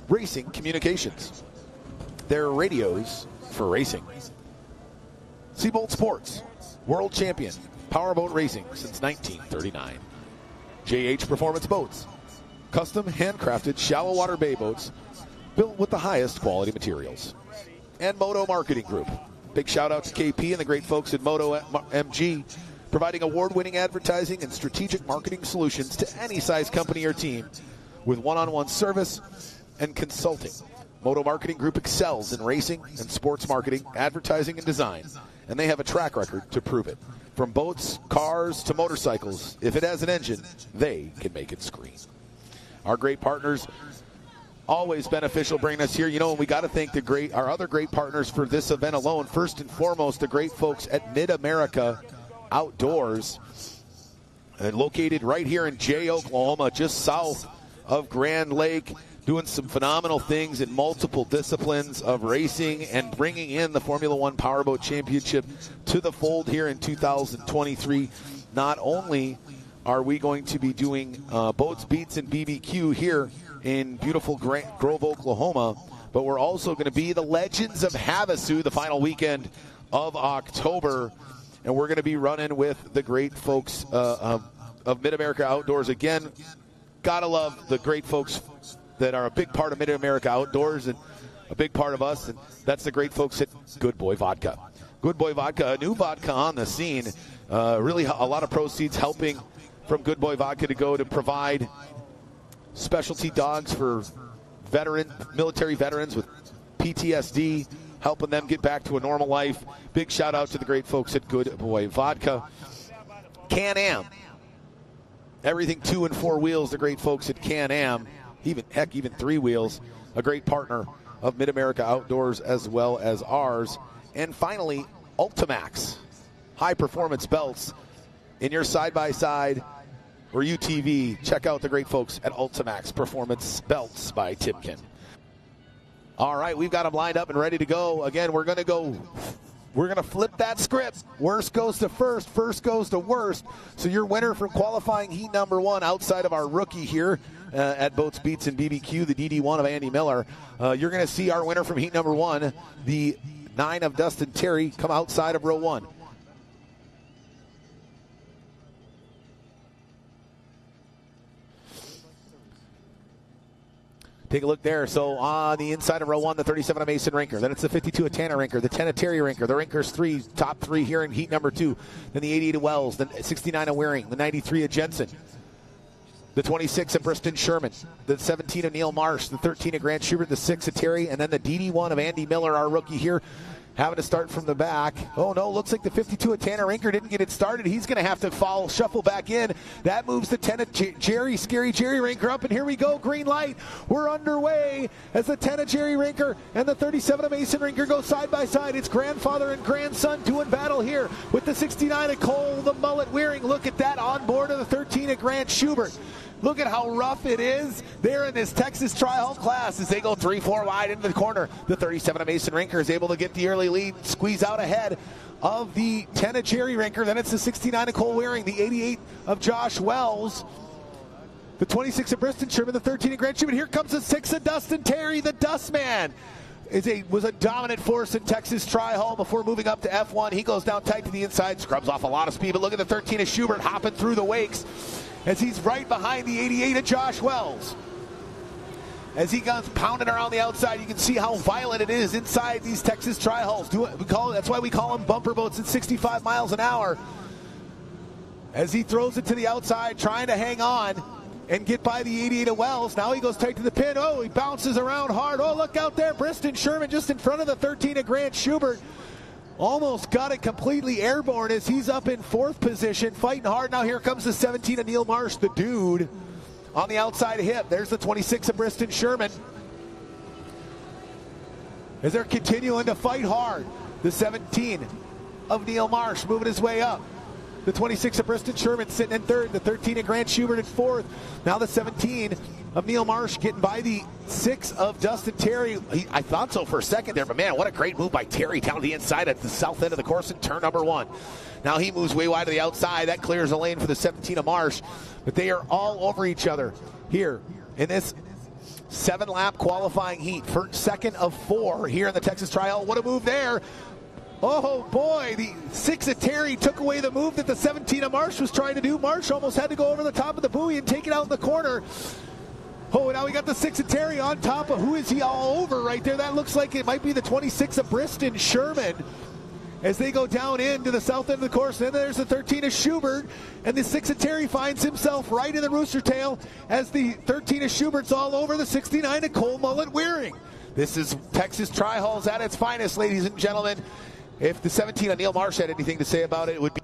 S2: Racing Communications. They're radios for racing. Seabolt Sports, world champion, powerboat racing since 1939. JH Performance Boats, custom handcrafted shallow water bay boats built with the highest quality materials. And Moto Marketing Group. Big shout out to KP and the great folks at Moto MG, providing award-winning advertising and strategic marketing solutions to any size company or team with one-on-one service and consulting. Moto Marketing Group excels in racing and sports marketing, advertising, and design, and they have a track record to prove it. From boats, cars, to motorcycles, if it has an engine, they can make it scream. Our great partners, always beneficial bringing us here. You know, and we got to thank our other great partners for this event alone. First and foremost, the great folks at Mid-America Outdoors, located right here in Jay, Oklahoma, just south of Grand Lake, doing some phenomenal things in multiple disciplines of racing and bringing in the Formula One Powerboat Championship to the fold here in 2023. Not only are we going to be doing Boats, Beats, and BBQ here in beautiful Grove, Oklahoma, but we're also going to be the Legends of Havasu the final weekend of October, and we're going to be running with the great folks of Mid-America Outdoors. Again, gotta love the great folks that are a big part of Mid-America Outdoors and a big part of us, and that's the great folks at Good Boy Vodka. Good Boy Vodka, a new vodka on the scene. Really a lot of proceeds helping from Good Boy Vodka to go to provide specialty dogs for military veterans with PTSD, helping them get back to a normal life. Big shout out to the great folks at Good Boy Vodka. Can-Am, everything 2 and 4 wheels, the great folks at Can-Am, even 3 wheels, a great partner of Mid-America Outdoors as well as ours. And finally, Ultimax, high performance belts in your side-by-side or UTV. Check out the great folks at Ultimax Performance Belts by Timken. All right, we've got them lined up and ready to go. Again, we're going to flip that script. Worst goes to first, first goes to worst. So your winner from qualifying heat number 1 outside of our rookie here at Boats, Beats, and BBQ, the DD1 of Andy Miller. You're going to see our winner from heat number 1, the 9 of Dustin Terry, come outside of row 1. Take a look there. So on the inside of row 1, the 37 of Mason Rinker. Then it's the 52 of Tanner Rinker, the 10 of Terry Rinker, the Rinkers 3, top 3 here in heat number 2. Then the 88 of Wells, the 69 of Waring, the 93 of Jensen, the 26 of Briston Sherman, the 17 of Neil Marsh, the 13 of Grant Schubert, the 6 of Terry, and then the DD1 of Andy Miller, our rookie here, having to start from the back. Oh, no, looks like the 52 of Tanner Rinker didn't get it started. He's going to have to shuffle back in. That moves the 10 of Scary Jerry Rinker up, and here we go, green light. We're underway as the 10 of Jerry Rinker and the 37 of Mason Rinker go side by side. It's grandfather and grandson doing battle here with the 69 of Cole, the mullet Wearing. Look at that on board of the 13 of Grant Schubert. Look at how rough it is there in this Texas Tri-Hull class as they go 3-4 wide into the corner. The 37 of Mason Rinker is able to get the early lead, squeeze out ahead of the 10 of Jerry Rinker. Then it's the 69 of Cole Wearing, the 88 of Josh Wells, the 26 of Briston Sherman, the 13 of Grant Schubert. Here comes the 6 of Dustin Terry, the Dustman. Was a dominant force in Texas Tri-Hull before moving up to F1. He goes down tight to the inside, scrubs off a lot of speed, but look at the 13 of Schubert hopping through the wakes as he's right behind the 88 of Josh Wells. As he goes pounding around the outside, you can see how violent it is inside these Texas Tri-Hulls. That's why we call them bumper boats at 65 miles an hour. As he throws it to the outside, trying to hang on and get by the 88 of Wells. Now he goes tight to the pin. Oh, he bounces around hard. Oh, look out there. Briston Sherman just in front of the 13 of Grant Schubert. Almost got it completely airborne as he's up in 4th position, fighting hard. Now here comes the 17 of Neil Marsh, the dude, on the outside hip. There's the 26 of Briston Sherman. As they're continuing to fight hard, the 17 of Neil Marsh moving his way up. The 26 of Briston Sherman sitting in 3rd, the 13 of Grant Schubert in 4th. Now the 17 of Neil Marsh getting by the 6 of Dustin Terry. I thought so for a second there, but man, what a great move by Terry down the inside at the south end of the course in turn number 1. Now he moves way wide to the outside. That clears the lane for the 17 of Marsh, but they are all over each other here in this 7-lap qualifying heat. Second of 4 here in the Texas Tri-Hull. What a move there Oh boy, the 6 of Terry took away the move that the 17 of Marsh was trying to do. Marsh almost had to go over the top of the buoy and take it out in the corner. Oh, now we got the 6 of Terry on top of, who is he all over right there? That looks like it might be the 26 of Briston Sherman as they go down into the south end of the course. Then there's the 13 of Schubert, and the 6 of Terry finds himself right in the rooster tail as the 13 of Schubert's all over the 69 of Cole Mullet Wearing. This is Texas Tri-Hulls at its finest, ladies and gentlemen. If the 17 of Neil Marsh had anything to say about it, it would be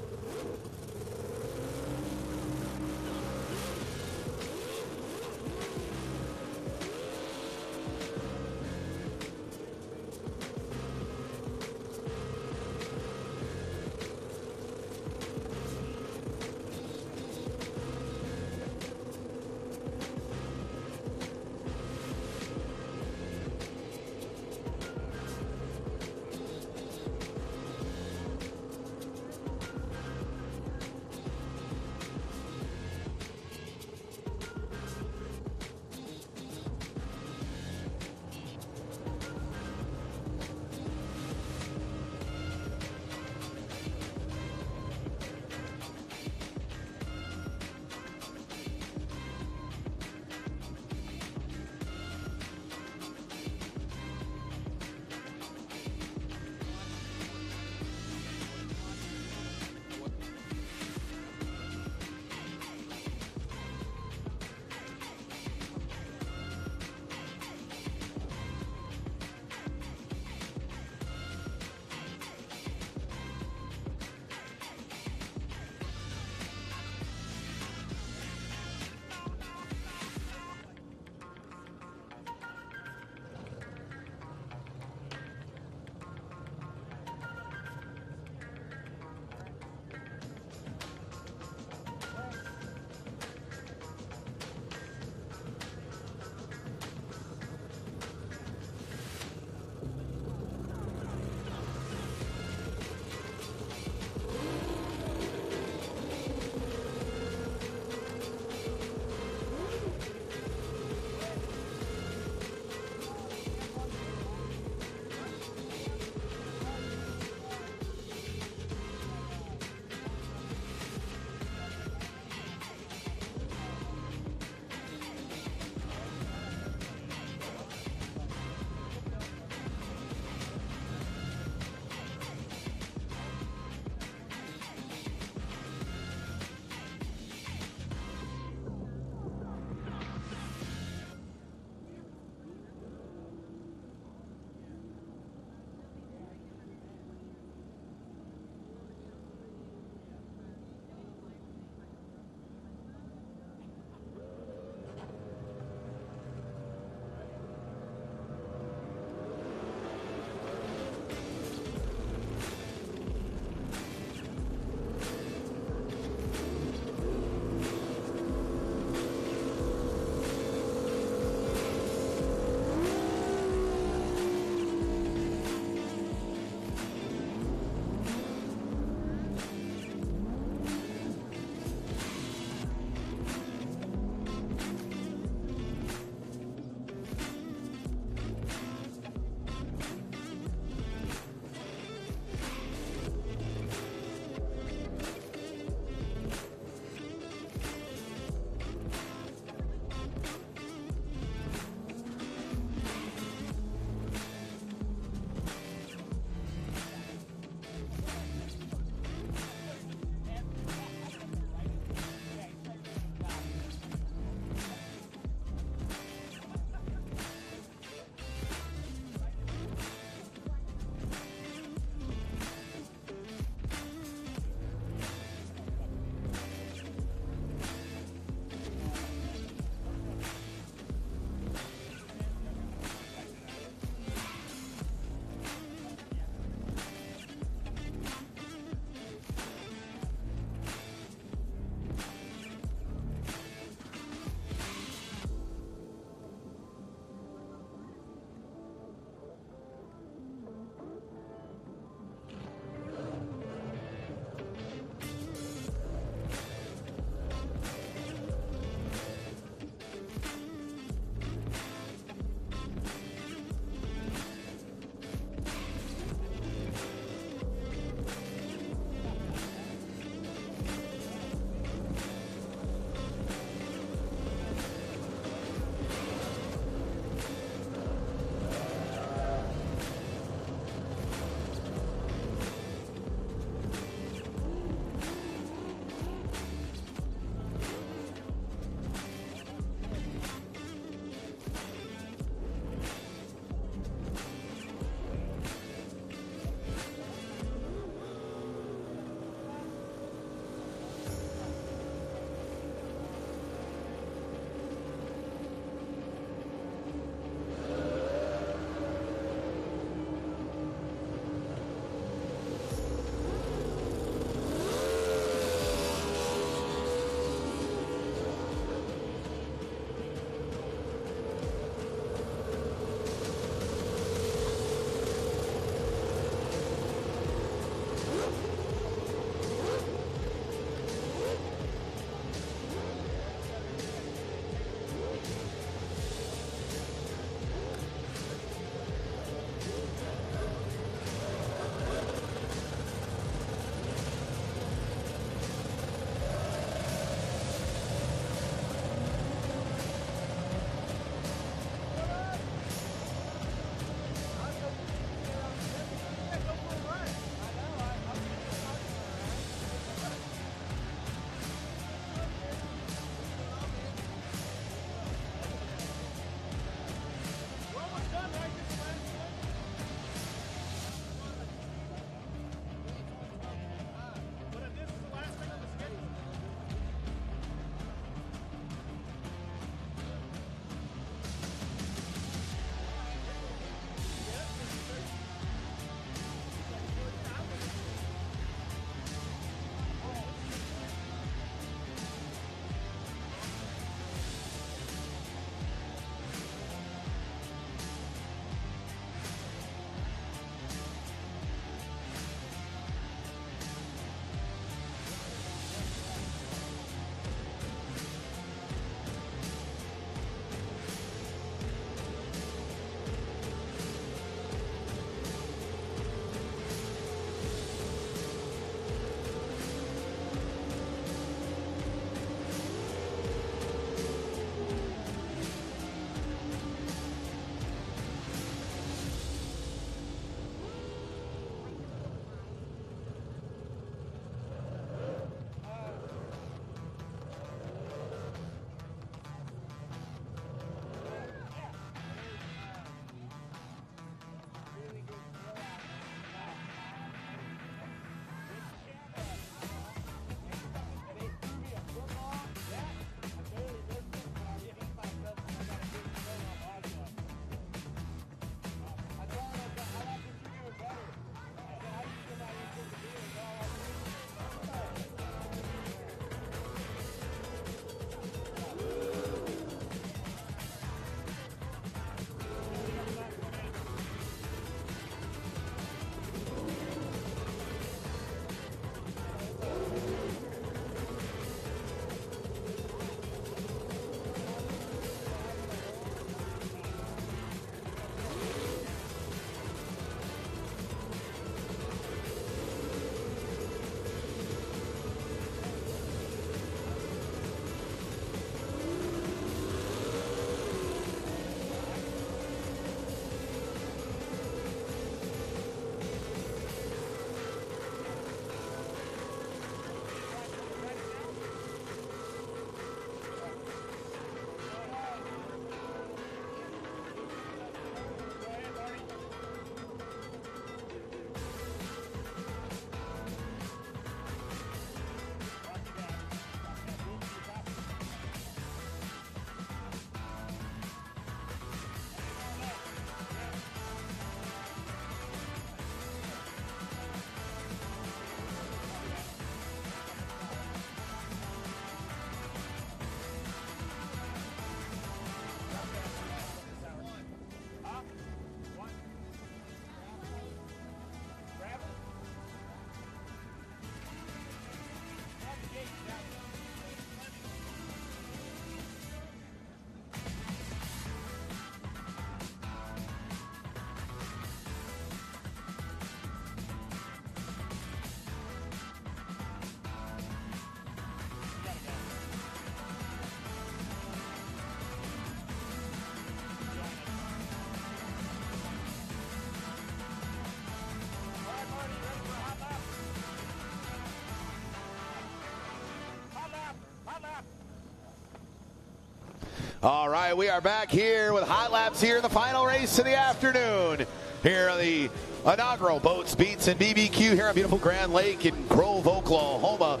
S2: All right, we are back here with hot laps here in the final race of the afternoon. Here on the inaugural Boats, Beats, and BBQ here on beautiful Grand Lake in Grove, Oklahoma.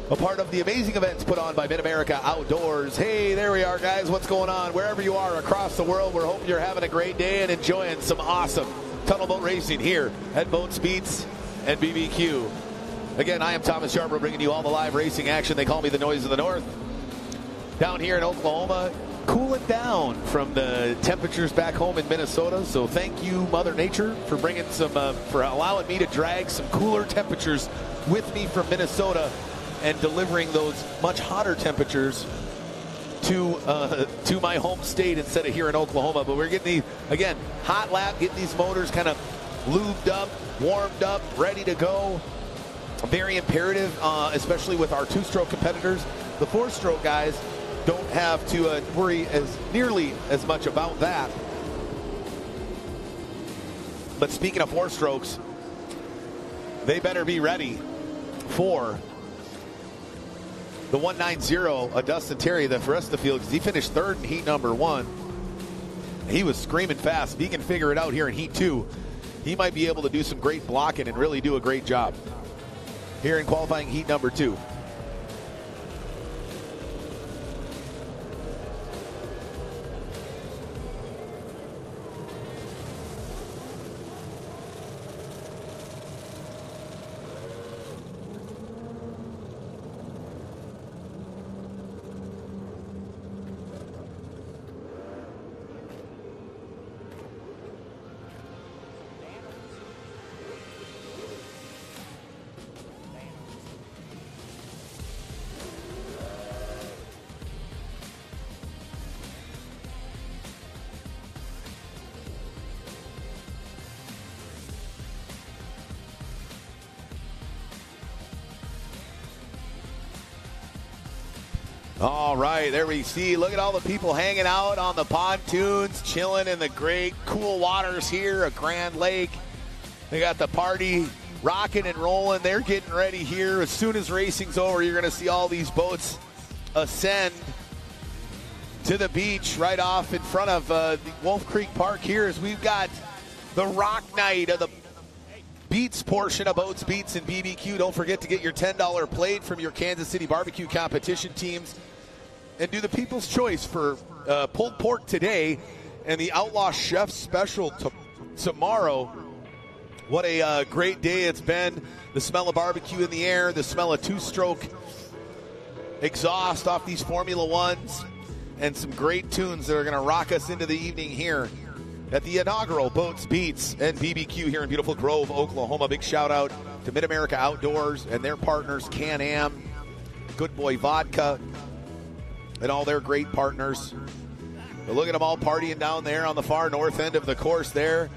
S2: A part of the amazing events put on by Mid-America Outdoors. Hey, there we are, guys. What's going on? Wherever you are across the world, we're hoping you're having a great day and enjoying some awesome tunnel boat racing here at Boats, Beats, and BBQ. Again, I am Thomas Yarbrough, bringing you all the live racing action. They call me the noise of the north. Down here in Oklahoma, cooling down from the temperatures back home in Minnesota. So thank you, Mother Nature, for bringing some, for allowing me to drag some cooler temperatures with me from Minnesota and delivering those much hotter temperatures to my home state instead of here in Oklahoma. But we're getting the, again, hot lap, getting these motors kind of lubed up, warmed up, ready to go. Very imperative, especially with our two-stroke competitors. The four-stroke guys don't have to worry nearly as much about that. But speaking of four strokes, they better be ready for the 190, Dustin Terry, the rest of the field, because he finished third in heat number 1. He was screaming fast. If he can figure it out here in heat 2, he might be able to do some great blocking and really do a great job here in qualifying heat number 2. All right, there we see. Look at all the people hanging out on the pontoons, chilling in the great cool waters here at Grand Lake. They got the party rocking and rolling. They're getting ready here. As soon as racing's over, you're going to see all these boats ascend to the beach right off in front of the Wolf Creek Park here, as we've got the rock night of the Beats portion of Boats, Beats, and BBQ. Don't forget to get your $10 plate from your Kansas City barbecue competition teams. And do the People's Choice for pulled pork today and the Outlaw Chef Special tomorrow. What a great day it's been. The smell of barbecue in the air, the smell of two-stroke exhaust off these Formula Ones, and some great tunes that are going to rock us into the evening here at the inaugural Boats, Beats, and BBQ here in beautiful Grove, Oklahoma. Big shout-out to Mid-America Outdoors and their partners, Can-Am, Good Boy Vodka, and all their great partners. But look at them all partying down there on the far north end of the course there.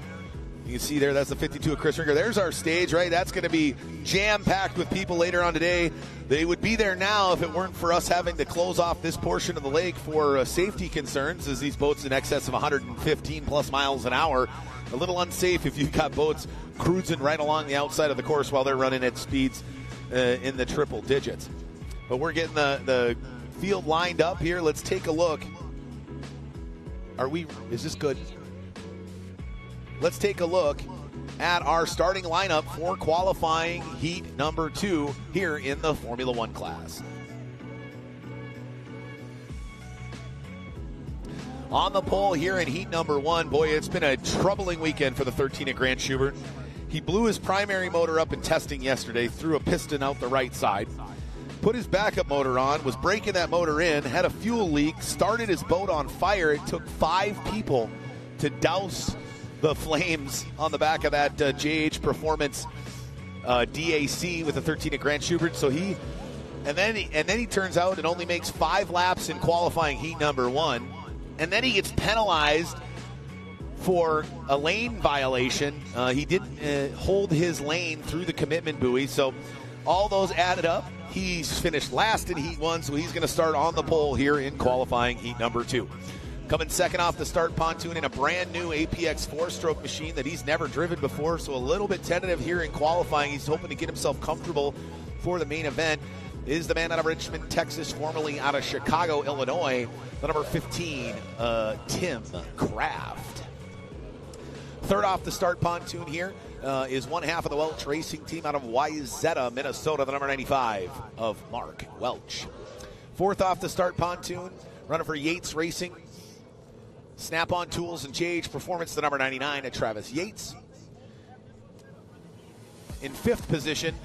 S2: You can see there, that's the 52 of Chris Ringer. There's our stage, right? That's going to be jam-packed with people later on today. They would be there now if it weren't for us having to close off this portion of the lake for safety concerns, as these boats in excess of 115 plus miles an hour. A little unsafe if you've got boats cruising right along the outside of the course while they're running at speeds in the triple digits. But we're getting the field lined up here. Let's take a look. Is this good? Let's take a look at our starting lineup for qualifying heat number 2 here in the Formula One class. On the pole here in heat number 1, boy, it's been a troubling weekend for the 13 at Grant Schubert. He blew his primary motor up in testing yesterday, threw a piston out the right side, put his backup motor on, was breaking that motor in, had a fuel leak, started his boat on fire. It took 5 people to douse the flames on the back of that JH Performance DAC with the 13 at Grant Schubert. So he turns out and only makes 5 laps in qualifying heat number 1, and then he gets penalized for a lane violation. He didn't hold his lane through the commitment buoy, so all those added up. He's finished last in heat 1, so he's going to start on the pole here in qualifying heat number 2. Coming second off the start pontoon in a brand new APX 4-stroke machine that he's never driven before, so a little bit tentative here in qualifying. He's hoping to get himself comfortable for the main event. is the man out of Richmond, Texas, formerly out of Chicago, Illinois, the number 15, Tim Kraft. Third off the start pontoon here is one half of the Welch Racing team out of Wayzata, Minnesota, the number 95 of Mark Welch. Fourth off the start pontoon, running for Yates Racing, Snap-on Tools and JH Performance, the number 99 of Travis Yates. In fifth position,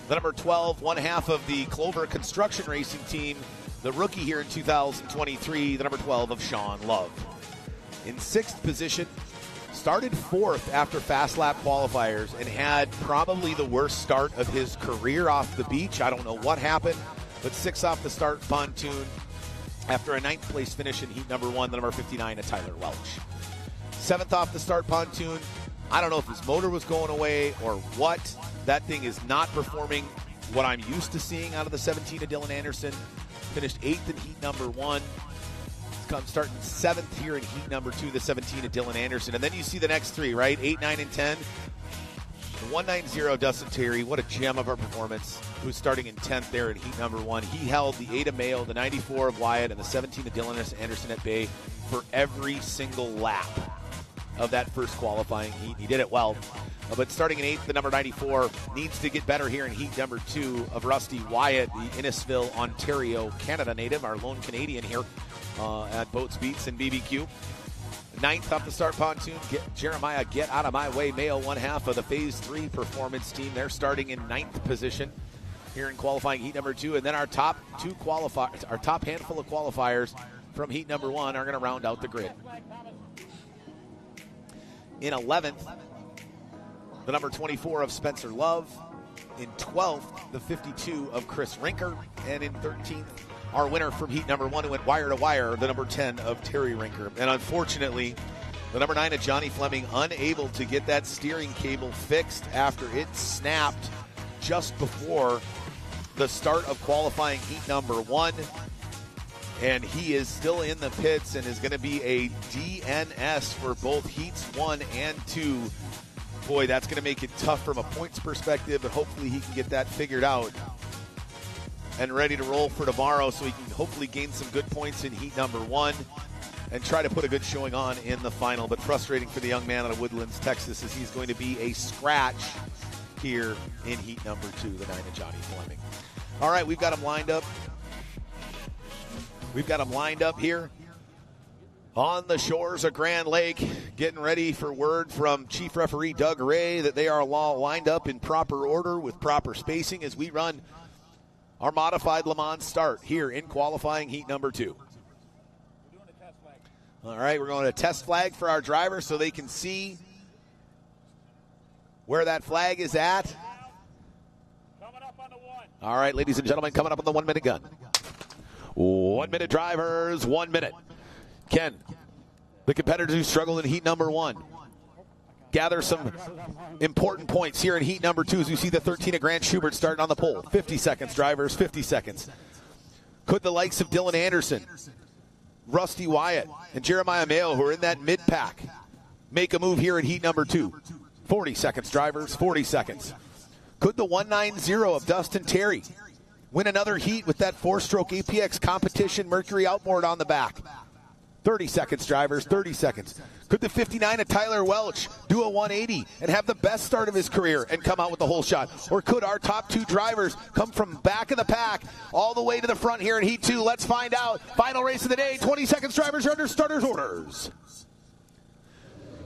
S2: the number 12, one half of the Clover Construction Racing team, the rookie here in 2023, the number 12 of Sean Love. In sixth position, started fourth after fast lap qualifiers and had probably the worst start of his career off the beach. I don't know what happened, but sixth off the start pontoon after a ninth place finish in heat number 1, the number 59 of Tyler Welch. Seventh off the start pontoon, I don't know if his motor was going away or what. That thing is not performing what I'm used to seeing out of the 17 of Dylan Anderson. Finished 8th in heat number 1. Starting 7th here in heat number 2, the 17 of Dylan Anderson. And then you see the next three, right? 8, 9, and 10. The 190 Dustin Terry, what a gem of a performance, who's starting in 10th there in heat number 1. He held the 8 of Mayo, the 94 of Wyatt, and the 17 of Dylan Anderson at bay for every single lap of that first qualifying heat. He did it well. But starting in 8th, the number 94 needs to get better here in heat number 2 of Rusty Wyatt, the Innisfil, Ontario, Canada native, our lone Canadian here at Boats, Beats, and BBQ. 9th off the start pontoon, Jeremiah Get Out of My Way Mayo, one half of the Phase 3 performance team. They're starting in 9th position here in qualifying heat number 2. And then our top handful of qualifiers from heat number 1 are going to round out the grid. In 11th, the number 24 of Spencer Love. In 12th, the 52 of Chris Rinker. And in 13th, our winner from heat number 1 who went wire to wire, the number 10 of Terry Rinker. And unfortunately, the number 9 of Johnny Fleming unable to get that steering cable fixed after it snapped just before the start of qualifying heat number 1. And he is still in the pits and is going to be a DNS for both heats 1 and 2. Boy, that's going to make it tough from a points perspective, but hopefully he can get that figured out and ready to roll for tomorrow so he can hopefully gain some good points in heat number 1 and try to put a good showing on in the final. But frustrating for the young man out of Woodlands, Texas, as he's going to be a scratch here in heat number 2, the 9 of Johnny Fleming. All right, we've got him lined up. We've got him lined up here on the shores of Grand Lake, getting ready for word from Chief Referee Doug Ray that they are all lined up in proper order with proper spacing as we run our modified Le Mans start here in qualifying heat number 2. All right, we're going to test flag for our drivers so they can see where that flag is at. All right, ladies and gentlemen, coming up on the 1 minute gun. 1 minute drivers, 1 minute. Ken, the competitors who struggled in heat number 1, gather some important points here in heat number 2 as you see the 13 of Grant Schubert starting on the pole. 50 seconds, drivers, 50 seconds. Could the likes of Dylan Anderson, Rusty Wyatt, and Jeremiah Mayo, who are in that mid-pack, make a move here in heat number 2? 40 seconds, drivers, 40 seconds. Could the 190 of Dustin Terry win another heat with that 4-stroke APX competition Mercury outboard on the back? 30 seconds, drivers, 30 seconds. Could the 59 of Tyler Welch do a 180 and have the best start of his career and come out with the whole shot? Or could our top 2 drivers come from back of the pack all the way to the front here in heat 2? Let's find out. Final race of the day. 20 seconds, drivers are under starters' orders.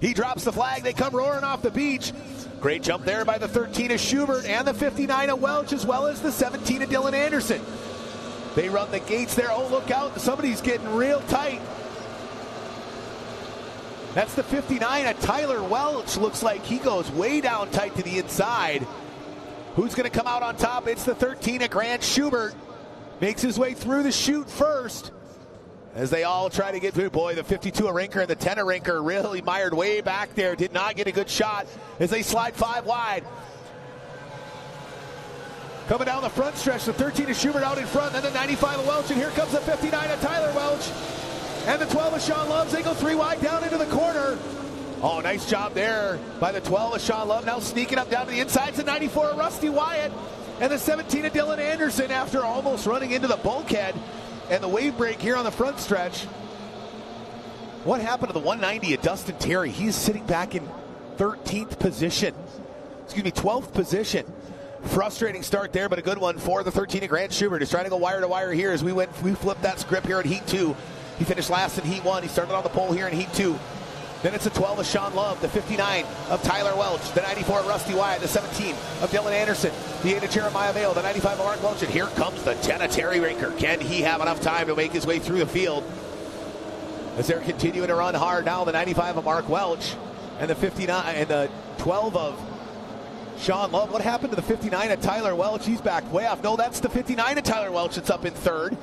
S2: He drops the flag. They come roaring off the beach. Great jump there by the 13 of Schubert and the 59 of Welch, as well as the 17 of Dylan Anderson. They run the gates there. Oh, look out. Somebody's getting real tight. That's the 59 of Tyler Welch. Looks like he goes way down tight to the inside. Who's going to come out on top? It's the 13 of Grant Schubert. Makes his way through the chute first as they all try to get through. Boy, the 52 of Rinker and the 10 of Rinker really mired way back there. Did not get a good shot as they slide 5 wide. Coming down the front stretch, the 13 of Schubert out in front, then the 95 of Welch, and here comes the 59 of Tyler Welch. And the 12 of Sean Loves, they go 3 wide down into the corner. Oh, nice job there by the 12 of Sean Love. Now sneaking up down to the inside. It's the 94 of Rusty Wyatt. And the 17 of Dylan Anderson after almost running into the bulkhead. And the wave break here on the front stretch. What happened to the 190 of Dustin Terry? He's sitting back in 13th position. 12th position. Frustrating start there, but a good one for the 13 of Grant Schubert. He's trying to go wire to wire here as we flipped that script here in Heat 2. He finished last in Heat 1. He started on the pole here in Heat 2. Then it's the 12 of Sean Love, the 59 of Tyler Welch, the 94 of Rusty Wyatt, the 17 of Dylan Anderson, the 8 of Jeremiah Vale, the 95 of Mark Welch, and here comes the 10 of Terry Rinker. Can he have enough time to make his way through the field? As they're continuing to run hard now, the 95 of Mark Welch and the 59 and the 12 of Sean Love. What happened to the 59 of Tyler Welch? He's back way off. No, that's the 59 of Tyler Welch that's up in third,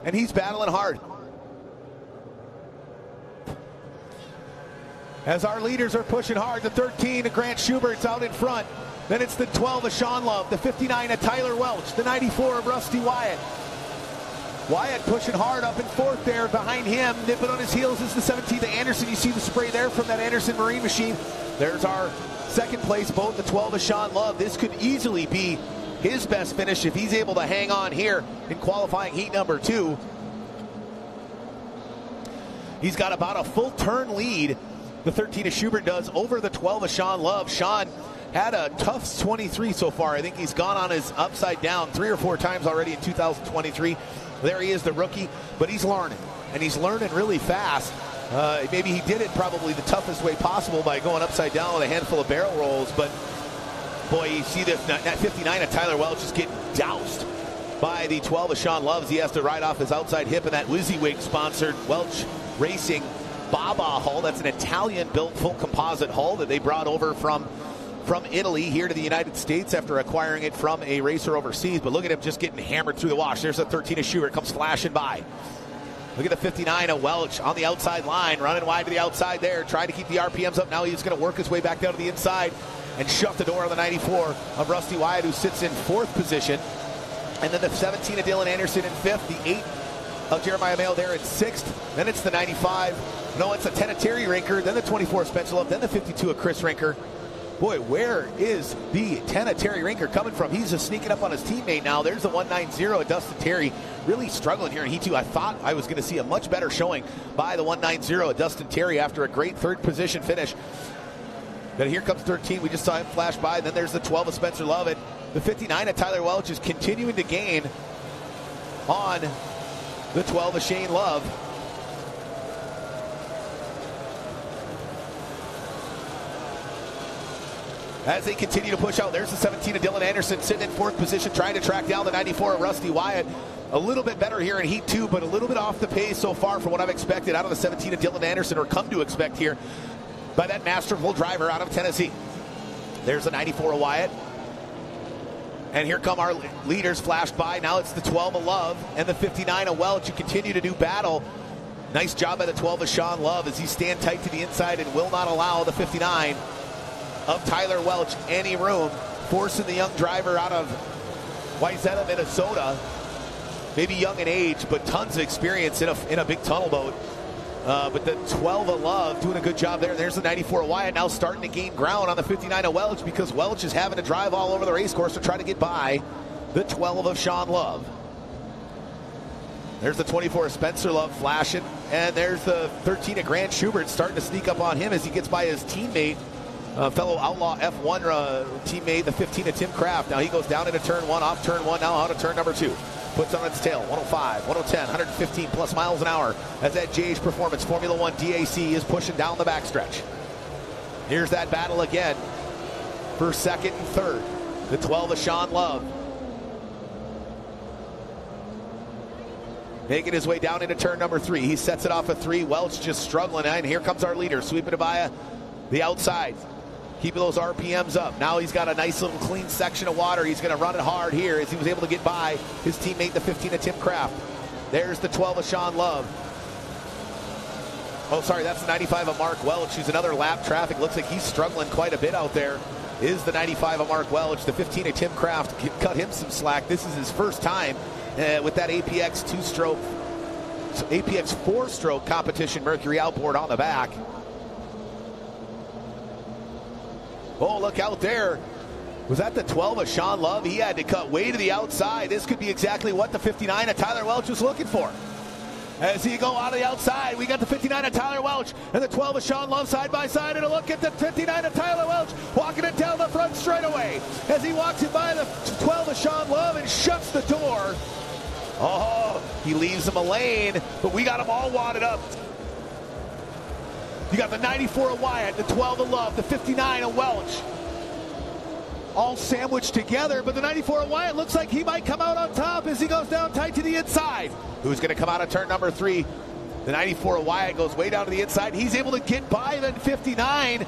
S2: and he's battling hard. As our leaders are pushing hard, the 13 of Grant Schubert's out in front. Then it's the 12 of Sean Love, the 59 of Tyler Welch, the 94 of Rusty Wyatt. Wyatt pushing hard up in fourth there. Behind him, nipping on his heels is the 17 of Anderson. You see the spray there from that Anderson Marine machine. There's our second place boat, the 12 of Sean Love. This could easily be his best finish if he's able to hang on here in qualifying heat number 2. He's got about a full turn lead. The 13 of Schubert does over the 12 of Sean Love. Sean had a tough 23 so far. I think he's gone on his upside down 3 or 4 times already in 2023. There he is, the rookie, but he's learning, and he's learning really fast. Maybe he did it probably the toughest way possible by going upside down with a handful of barrel rolls, but boy, you see that 59 of Tyler Welch is getting doused by the 12 of Sean Love as he has to ride off his outside hip in that WYSIWYG sponsored Welch Racing Baba hull. That's an Italian-built full composite hull that they brought over from Italy here to the United States after acquiring it from a racer overseas. But look at him just getting hammered through the wash. There's the 13 of Schubert, comes flashing by. Look at the 59 of Welch on the outside line, running wide to the outside there, trying to keep the RPMs up. Now he's going to work his way back down to the inside and shut the door on the 94 of Rusty Wyatt, who sits in 4th position. And then the 17 of Dylan Anderson in 5th, the 8 of Jeremiah Vale there in 6th. Then it's the 95. No, it's the 10 of Terry Rinker, then the 24 of Spencer Love, then the 52 of Chris Rinker. Boy, where is the 10 of Terry Rinker coming from? He's just sneaking up on his teammate now. There's the 190 of Dustin Terry. Really struggling here in Heat 2. I thought I was going to see a much better showing by the 190 of Dustin Terry after a great 3rd position finish. But here comes 13. We just saw him flash by. Then there's the 12 of Spencer Love. And the 59 of Tyler Welch is continuing to gain on the 12 of Shane Love. As they continue to push out, there's the 17 of Dylan Anderson sitting in 4th position, trying to track down the 94 of Rusty Wyatt. A little bit better here in Heat 2, but a little bit off the pace so far from what I've expected out of the 17 of Dylan Anderson, or come to expect here by that masterful driver out of Tennessee. There's the 94 of Wyatt. And here come our leaders flashed by. Now it's the 12 of Love and the 59 of Welch, who continue to do battle. Nice job by the 12 of Sean Love as he stand tight to the inside and will not allow the 59 of Tyler Welch any room, forcing the young driver out of Wayzata, Minnesota. Maybe young in age, but tons of experience in a big tunnel boat. But the 12 of Love doing a good job there. There's the 94 of Wyatt now starting to gain ground on the 59 of Welch, because Welch is having to drive all over the race course to try to get by the 12 of Sean Love. There's the 24 of Spencer Love flashing, and there's the 13 of Grant Schubert starting to sneak up on him as he gets by his teammate, fellow Outlaw F1 teammate, the 15 of Tim Kraft. Now he goes down into turn 1, off turn 1, now out of turn number 2. Puts on its tail, 105, 110, 115 plus miles an hour as that JH Performance Formula 1 DAC is pushing down the backstretch. Here's that battle again for 2nd and 3rd. The 12 of Sean Love making his way down into turn number 3. He sets it off a 3. Welch just struggling, and here comes our leader, sweeping it by the outside, keeping those RPMs up. Now he's got a nice little clean section of water. He's going to run it hard here as he was able to get by his teammate, the 15 of Tim Kraft. There's the 12 of Sean Love. Oh, sorry, that's the 95 of Mark Welch, who's another lap traffic. Looks like he's struggling quite a bit out there. Is the 95 of Mark Welch. The 15 of Tim Kraft cut him some slack. This is his first time with that APX 4-stroke competition Mercury outboard on the back. Oh, look out there. Was that the 12 of Sean Love? He had to cut way to the outside. This could be exactly what the 59 of Tyler Welch was looking for. As he go out of the outside, we got the 59 of Tyler Welch and the 12 of Sean Love side by side. And a look at the 59 of Tyler Welch walking it down the front straightaway. As he walks it by the 12 of Sean Love and shuts the door. Oh, he leaves him a lane, but we got them all wadded up. You got the 94 of Wyatt, the 12 of Love, the 59 of Welch. All sandwiched together, but the 94 of Wyatt looks like he might come out on top as he goes down tight to the inside. Who's going to come out of turn number 3? The 94 of Wyatt goes way down to the inside. He's able to get by the 59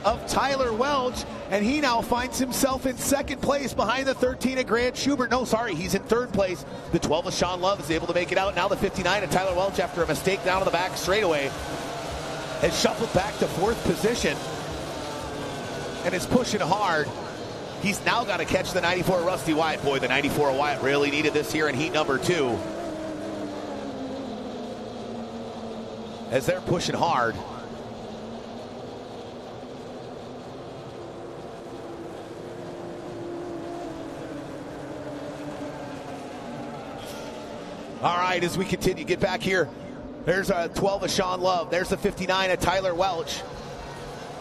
S2: of Tyler Welch, and he now finds himself in second place behind the 13 of Grant Schubert. No, sorry, he's in third place. The 12 of Sean Love is able to make it out. Now the 59 of Tyler Welch, after a mistake down on the back straightaway, has shuffled back to fourth position and is pushing hard. He's now got to catch the 94 of Rusty Wyatt. Boy, the 94 of Wyatt really needed this here in heat number 2. As they're pushing hard. All right, as we continue, get back here. There's a 12 of Sean Love. There's the 59 of Tyler Welch.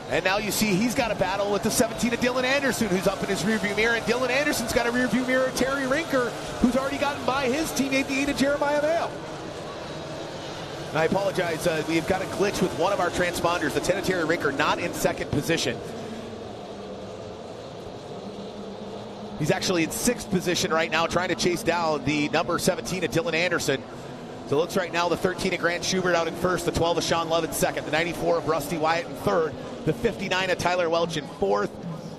S2: And now you see he's got a battle with the 17 of Dylan Anderson, who's up in his rearview mirror. And Dylan Anderson's got a rearview mirror of Terry Rinker, who's already gotten by his teammate, the 8 of Jeremiah Mayo. And I apologize. We've got a glitch with one of our transponders, the 10 of Terry Rinker, not in second position. He's actually in sixth position right now, trying to chase down the number 17 of Dylan Anderson. So it looks right now the 13 of Grant Schubert out in first, the 12 of Sean Love in second, the 94 of Rusty Wyatt in third, the 59 of Tyler Welch in fourth,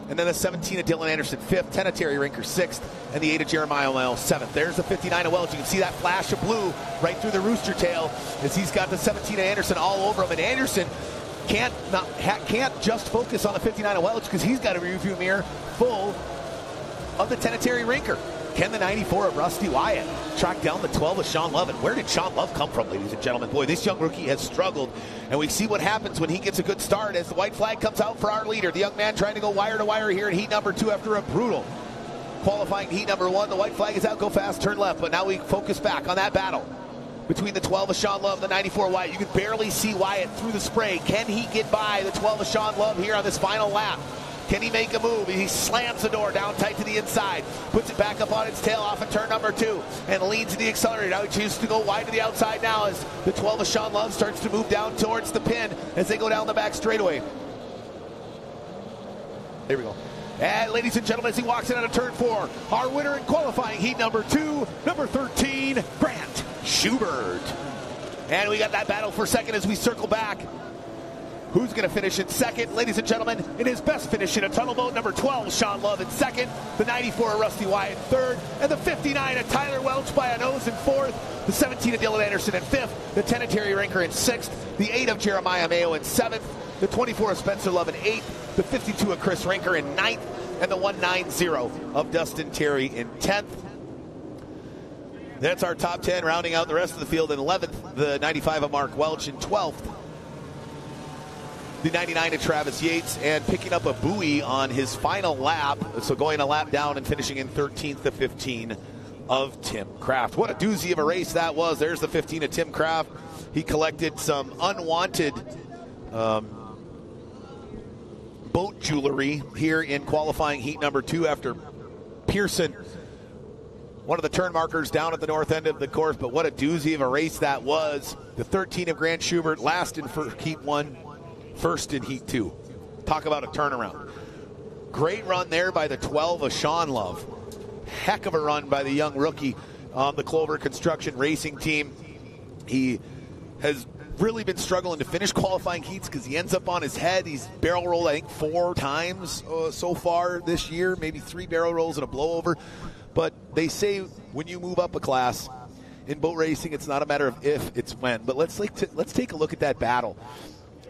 S2: and then the 17 of Dylan Anderson fifth, 10 of Terry Rinker sixth, and the 8 of Jeremiah Miles seventh. There's the 59 of Welch. You can see that flash of blue right through the rooster tail as he's got the 17 of Anderson all over him. And Anderson can't just focus on the 59 of Welch because he's got a rearview mirror full of the 10 of Terry Rinker. Can the 94 of Rusty Wyatt track down the 12 of Sean Love? And where did Sean Love come from, ladies and gentlemen? Boy, this young rookie has struggled. And we see what happens when he gets a good start as the white flag comes out for our leader. The young man trying to go wire to wire here in heat number 2 after a brutal qualifying heat number 1. The white flag is out, go fast, turn left. But now we focus back on that battle between the 12 of Sean Love and the 94 of Wyatt. You can barely see Wyatt through the spray. Can he get by the 12 of Sean Love here on this final lap? Can he make a move? He slams the door down tight to the inside, puts it back up on its tail off of turn number 2, and leads to the accelerator. Now he chooses to go wide to the outside now as the 12 of Sean Love starts to move down towards the pin as they go down the back straightaway. There we go. And ladies and gentlemen, as he walks in out of turn 4, our winner in qualifying heat number 2, number 13, Grant Schubert. And we got that battle for second as we circle back. Who's going to finish in second? Ladies and gentlemen, in his best finish in a tunnel boat, number 12, Sean Love in second, the 94 of Rusty Wyatt in third, and the 59 of Tyler Welch by a nose in fourth, the 17 of Dylan Anderson in fifth, the 10 of Terry Rinker in sixth, the 8 of Jeremiah Mayo in seventh, the 24 of Spencer Love in eighth, the 52 of Chris Rinker in ninth, and the 190 of Dustin Terry in 10th. That's our top 10, rounding out the rest of the field in 11th, the 95 of Mark Welch in 12th. The 99 of Travis Yates, and picking up a buoy on his final lap, so going a lap down and finishing in 13th to 15 of Tim Kraft. What a doozy of a race that was. There's the 15 of Tim Kraft. He collected some unwanted boat jewelry here in qualifying heat number 2 after Pearson, one of the turn markers down at the north end of the course, but what a doozy of a race that was. The 13 of Grant Schubert, last in heat 1, first in heat 2. Talk about a turnaround. Great run there by the 12 of Sean Love. Heck of a run by the young rookie on the Clover Construction Racing team. He has really been struggling to finish qualifying heats because he ends up on his head. He's barrel rolled, I think, 4 times so far this year, maybe 3 barrel rolls and a blowover. But they say when you move up a class in boat racing, it's not a matter of if, it's when. But let's take a look at that battle.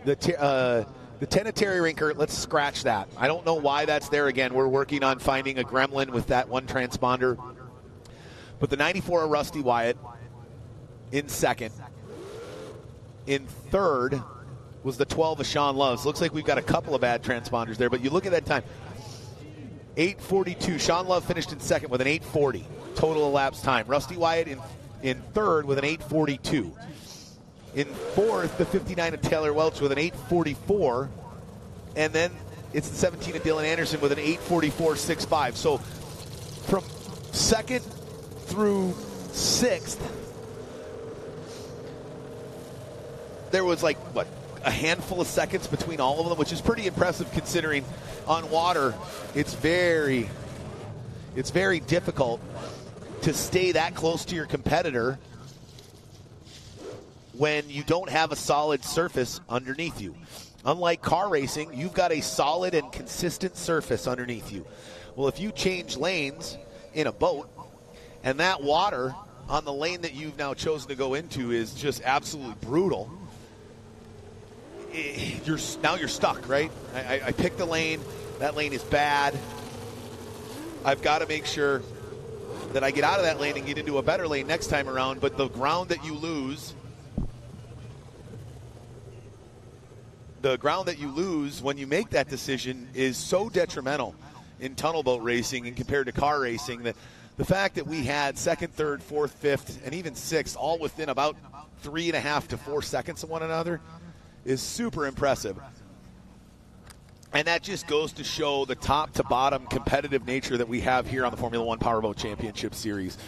S2: The 10 of Terry Rinker, let's scratch that. I don't know why that's there again. We're working on finding a gremlin with that one transponder. But the 94 of Rusty Wyatt in second. In third was the 12 of Sean Love's. Looks like we've got a couple of bad transponders there, but you look at that time. 8:42. Sean Love finished in second with an 8:40 total elapsed time. Rusty Wyatt in third with an 8:42. In fourth, the 59 of Taylor Welch with an 8:44. And then it's the 17 of Dylan Anderson with an 8:44.65. So from second through sixth, there was like, what, a handful of seconds between all of them, which is pretty impressive considering on water it's very difficult to stay that close to your competitor when you don't have a solid surface underneath you. Unlike car racing, you've got a solid and consistent surface underneath you. Well, if you change lanes in a boat and that water on the lane that you've now chosen to go into is just absolutely brutal, you're stuck, right? I picked the lane. That lane is bad. I've got to make sure that I get out of that lane and get into a better lane next time around. But the ground that you lose, when you make that decision is so detrimental in tunnel boat racing and compared to car racing that the fact that we had second, third, fourth, fifth, and even sixth all within about 3.5 to 4 seconds of one another is super impressive. And that just goes to show the top to bottom competitive nature that we have here on the Formula One Powerboat Championship Series.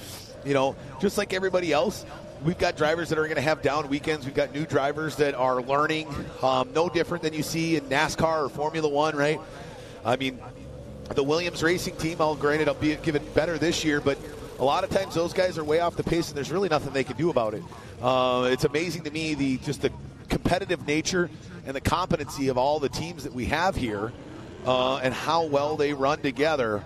S2: You know, just like everybody else, we've got drivers that are going to have down weekends. We've got new drivers that are learning, no different than you see in NASCAR or Formula One, right? I mean, the Williams racing team, granted, I'll give it better this year, but a lot of times those guys are way off the pace and there's really nothing they can do about it. It's amazing to me the competitive nature and the competency of all the teams that we have here and how well they run together.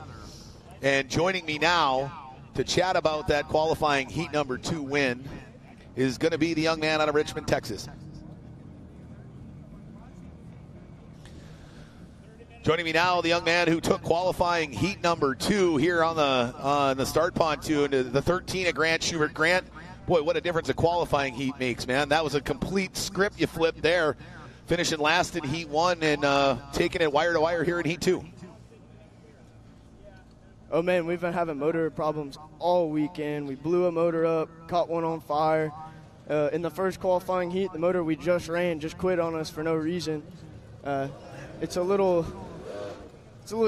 S2: And joining me now to chat about that qualifying heat number 2 win is going to be the young man out of Richmond, Texas. Joining me now, the young man who took qualifying heat number 2 here on the start pontoon, the 13 of Grant Schubert. Grant, boy, what a difference a qualifying heat makes, man. That was a complete script you flipped there, finishing last in heat 1 and taking it wire to wire here in heat 2.
S7: Oh, man, we've been having motor problems all weekend. We blew a motor up, caught one on fire. In the first qualifying heat, the motor we just ran just quit on us for no reason. It's a little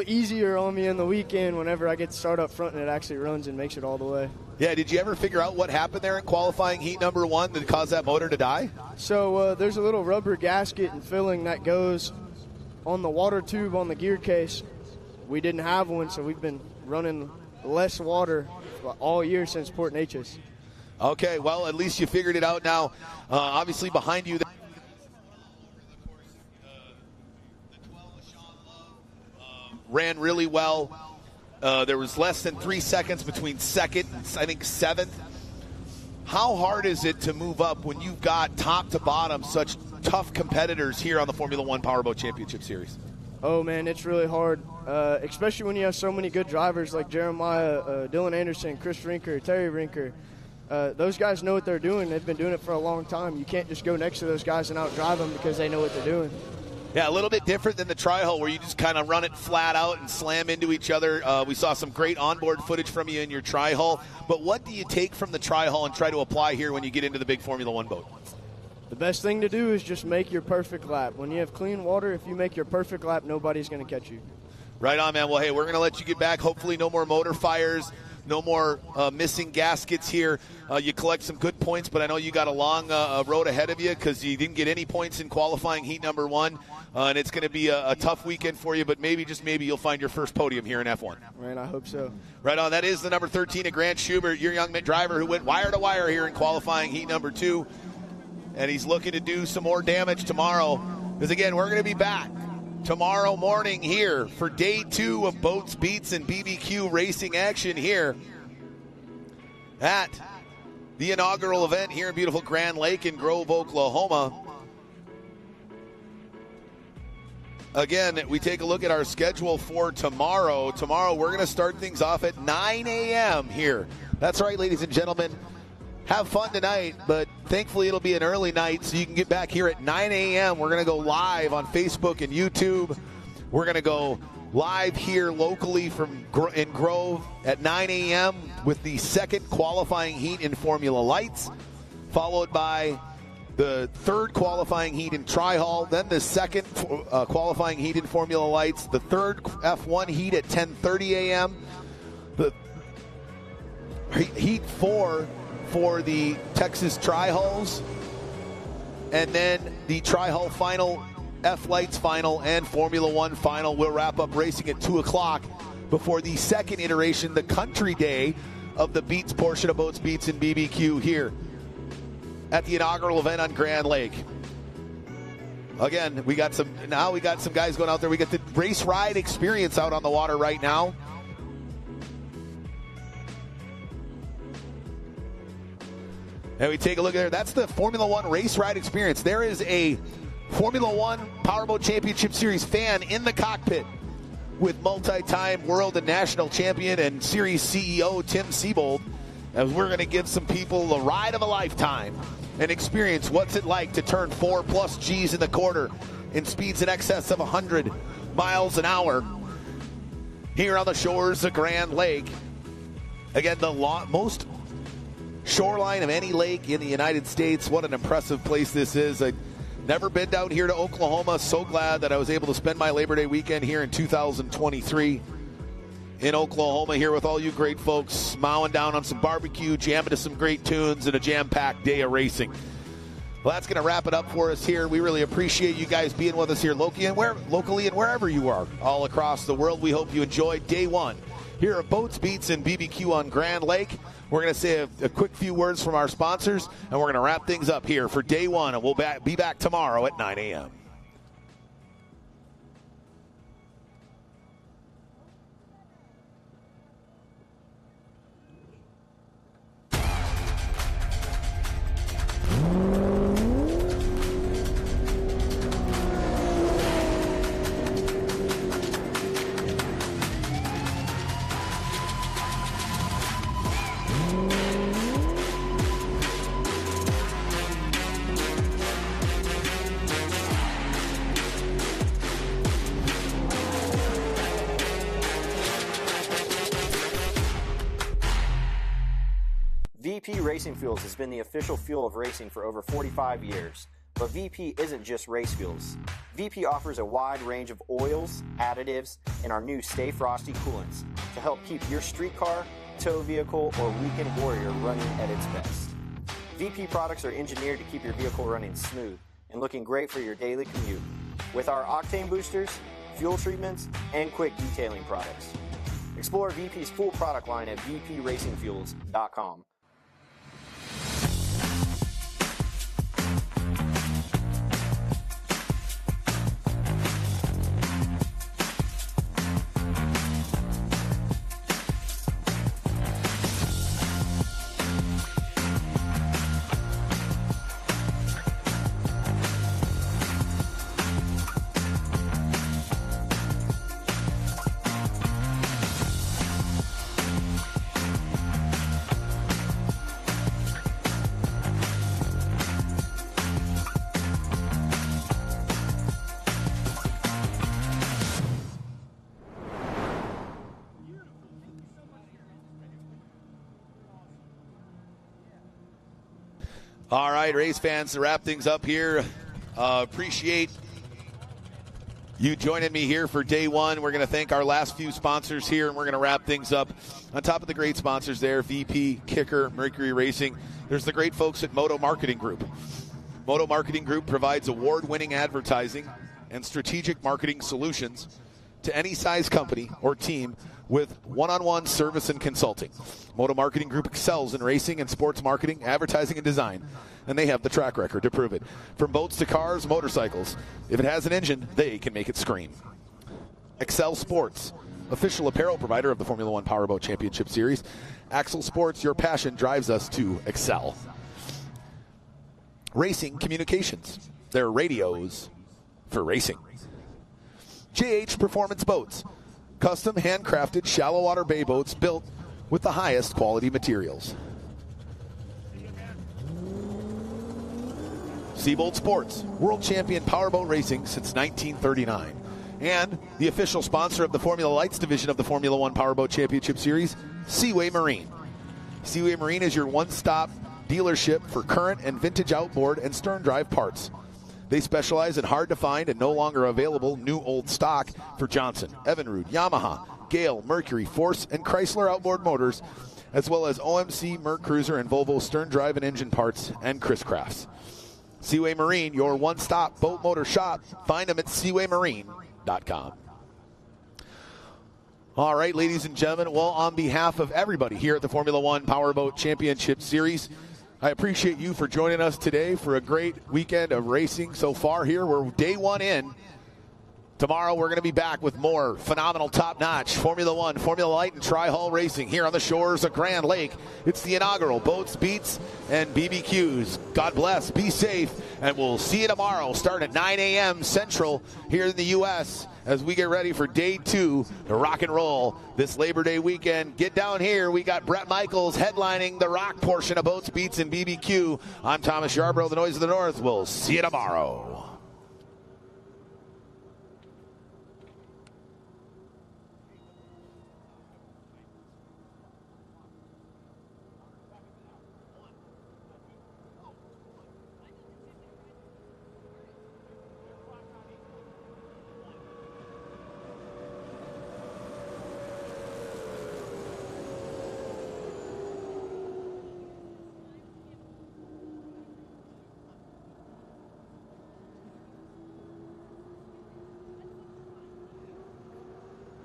S7: easier on me in the weekend whenever I get to start up front and it actually runs and makes it all the way.
S2: Yeah, did you ever figure out what happened there in qualifying heat number 1 that caused that motor to die?
S7: So there's a little rubber gasket and filling that goes on the water tube on the gear case. We didn't have one, so we've been running less water all year since Port Neches.
S2: Okay, well, at least you figured it out now. Obviously behind you, ran really well. There was less than 3 seconds between second and, I think, seventh. How hard is it to move up when you've got top to bottom such tough competitors here on the Formula One Powerboat Championship Series?
S7: Oh, man, it's really hard, especially when you have so many good drivers like Jeremiah, Dylan Anderson, Chris Rinker, Terry Rinker. Those guys know what they're doing. They've been doing it for a long time. You can't just go next to those guys and outdrive them because they know what they're doing.
S2: Yeah, a little bit different than the tri-hull where you just kind of run it flat out and slam into each other. We saw some great onboard footage from you in your tri-hull. But what do you take from the tri-hull and try to apply here when you get into the big Formula One boat?
S7: The best thing to do is just make your perfect lap. When you have clean water, if you make your perfect lap, nobody's going to catch you.
S2: Right on, man. Well, hey, we're going to let you get back. Hopefully no more motor fires, no more missing gaskets here. You collect some good points, but I know you got a long road ahead of you because you didn't get any points in qualifying heat number 1. And it's going to be a tough weekend for you, but maybe, just maybe, you'll find your first podium here in F1.
S7: Man, I hope so. Right
S2: on. That is the number 13 of Grant Schubert, your young driver who went wire to wire here in qualifying heat number 2. And he's looking to do some more damage tomorrow. Because, again, we're going to be back tomorrow morning here for day 2 of Boats, Beats, and BBQ racing action here at the inaugural event here in beautiful Grand Lake in Grove, Oklahoma. Again, we take a look at our schedule for tomorrow. Tomorrow, we're going to start things off at 9 a.m. here. That's right, ladies and gentlemen. Have fun tonight, but Thankfully, it'll be an early night, so you can get back here at 9 a.m. We're going to go live on Facebook and YouTube. We're going to go live here locally in Grove at 9 a.m. with the second qualifying heat in Formula Lights, followed by the third qualifying heat in Tri-Hall, then the second qualifying heat in Formula Lights, the third F1 heat at 10:30 a.m., the heat 4 for the Texas Tri-Hulls, and then the Tri-Hull final, F-Lights final, and Formula One final. We'll wrap up racing at 2 o'clock before the second iteration, the country day of the Beats portion of Boats, Beats, and BBQ here at the inaugural event on Grand Lake. Again, we got some guys going out there. We got the race ride experience out on the water right now. And we take a look at there. That's the Formula One race ride experience. There is a Formula One Powerboat Championship Series fan in the cockpit with multi-time world and national champion and series CEO Tim Siebold, as we're going to give some people the ride of a lifetime and experience what's it like to turn 4+ G's in the quarter in speeds in excess of 100 miles an hour here on the shores of Grand Lake. Again, the most shoreline of any lake in the United States. What an impressive place this is. I've never been down here to Oklahoma. So glad that I was able to spend my Labor Day weekend here in 2023 in Oklahoma here with all you great folks, mowing down on some barbecue, jamming to some great tunes, and a jam-packed day of racing. Well, that's going to wrap it up for us here. We really appreciate you guys being with us here locally and wherever you are all across the world. We hope you enjoyed day one here at Boats, Beats, and BBQ on Grand Lake. We're going to say a quick few words from our sponsors, and we're going to wrap things up here for day one, and we'll be back tomorrow at 9 a.m.
S3: VP Racing Fuels has been the official fuel of racing for over 45 years. But VP isn't just race fuels. VP offers a wide range of oils, additives, and our new Stay Frosty coolants to help keep your street car, tow vehicle, or weekend warrior running at its best. VP products are engineered to keep your vehicle running smooth and looking great for your daily commute. With our octane boosters, fuel treatments, and quick detailing products. Explore VP's full product line at vpracingfuels.com.
S2: All right, race fans, to wrap things up here, appreciate you joining me here for day one. We're going to thank our last few sponsors here, and we're going to wrap things up. On top of the great sponsors there, VP, Kicker, Mercury Racing, there's the great folks at Moto Marketing Group. Moto Marketing Group provides award-winning advertising and strategic marketing solutions to any size company or team with one-on-one service and consulting. Moto Marketing Group excels in racing and sports marketing, advertising, and design, and they have the track record to prove it. From boats to cars, motorcycles, if it has an engine, they can make it scream. Excel Sports, official apparel provider of the Formula One Powerboat Championship Series. Axel Sports, your passion drives us to excel. Racing Communications, they're radios for racing. JH Performance Boats, custom handcrafted shallow water bay boats built with the highest quality materials. Seabolt Sports, world champion powerboat racing since 1939. And the official sponsor of the Formula Lights division of the Formula One Powerboat Championship Series, Seaway Marine. Seaway Marine is your one-stop dealership for current and vintage outboard and stern drive parts. They specialize in hard-to-find and no longer available new old stock for Johnson, Evinrude, Yamaha, Gale, Mercury, Force, and Chrysler outboard motors, as well as OMC, Merc Cruiser, and Volvo stern drive and engine parts and Chris Crafts. Seaway Marine, your one-stop boat motor shop. Find them at seawaymarine.com. All right, ladies and gentlemen, well, on behalf of everybody here at the Formula One Powerboat Championship Series, I appreciate you for joining us today for a great weekend of racing so far here. We're day one in. Tomorrow we're going to be back with more phenomenal top-notch Formula One, Formula Light, and Tri-Hull racing here on the shores of Grand Lake. It's the inaugural Boats, Beats, and BBQs. God bless, be safe, and we'll see you tomorrow starting at 9 a.m. Central here in the U.S. as we get ready for day two to rock and roll this Labor Day weekend. Get down here. We got Brett Michaels headlining the rock portion of Boats, Beats, and BBQ. I'm Thomas Yarbrough, the Noise of the North. We'll see you tomorrow.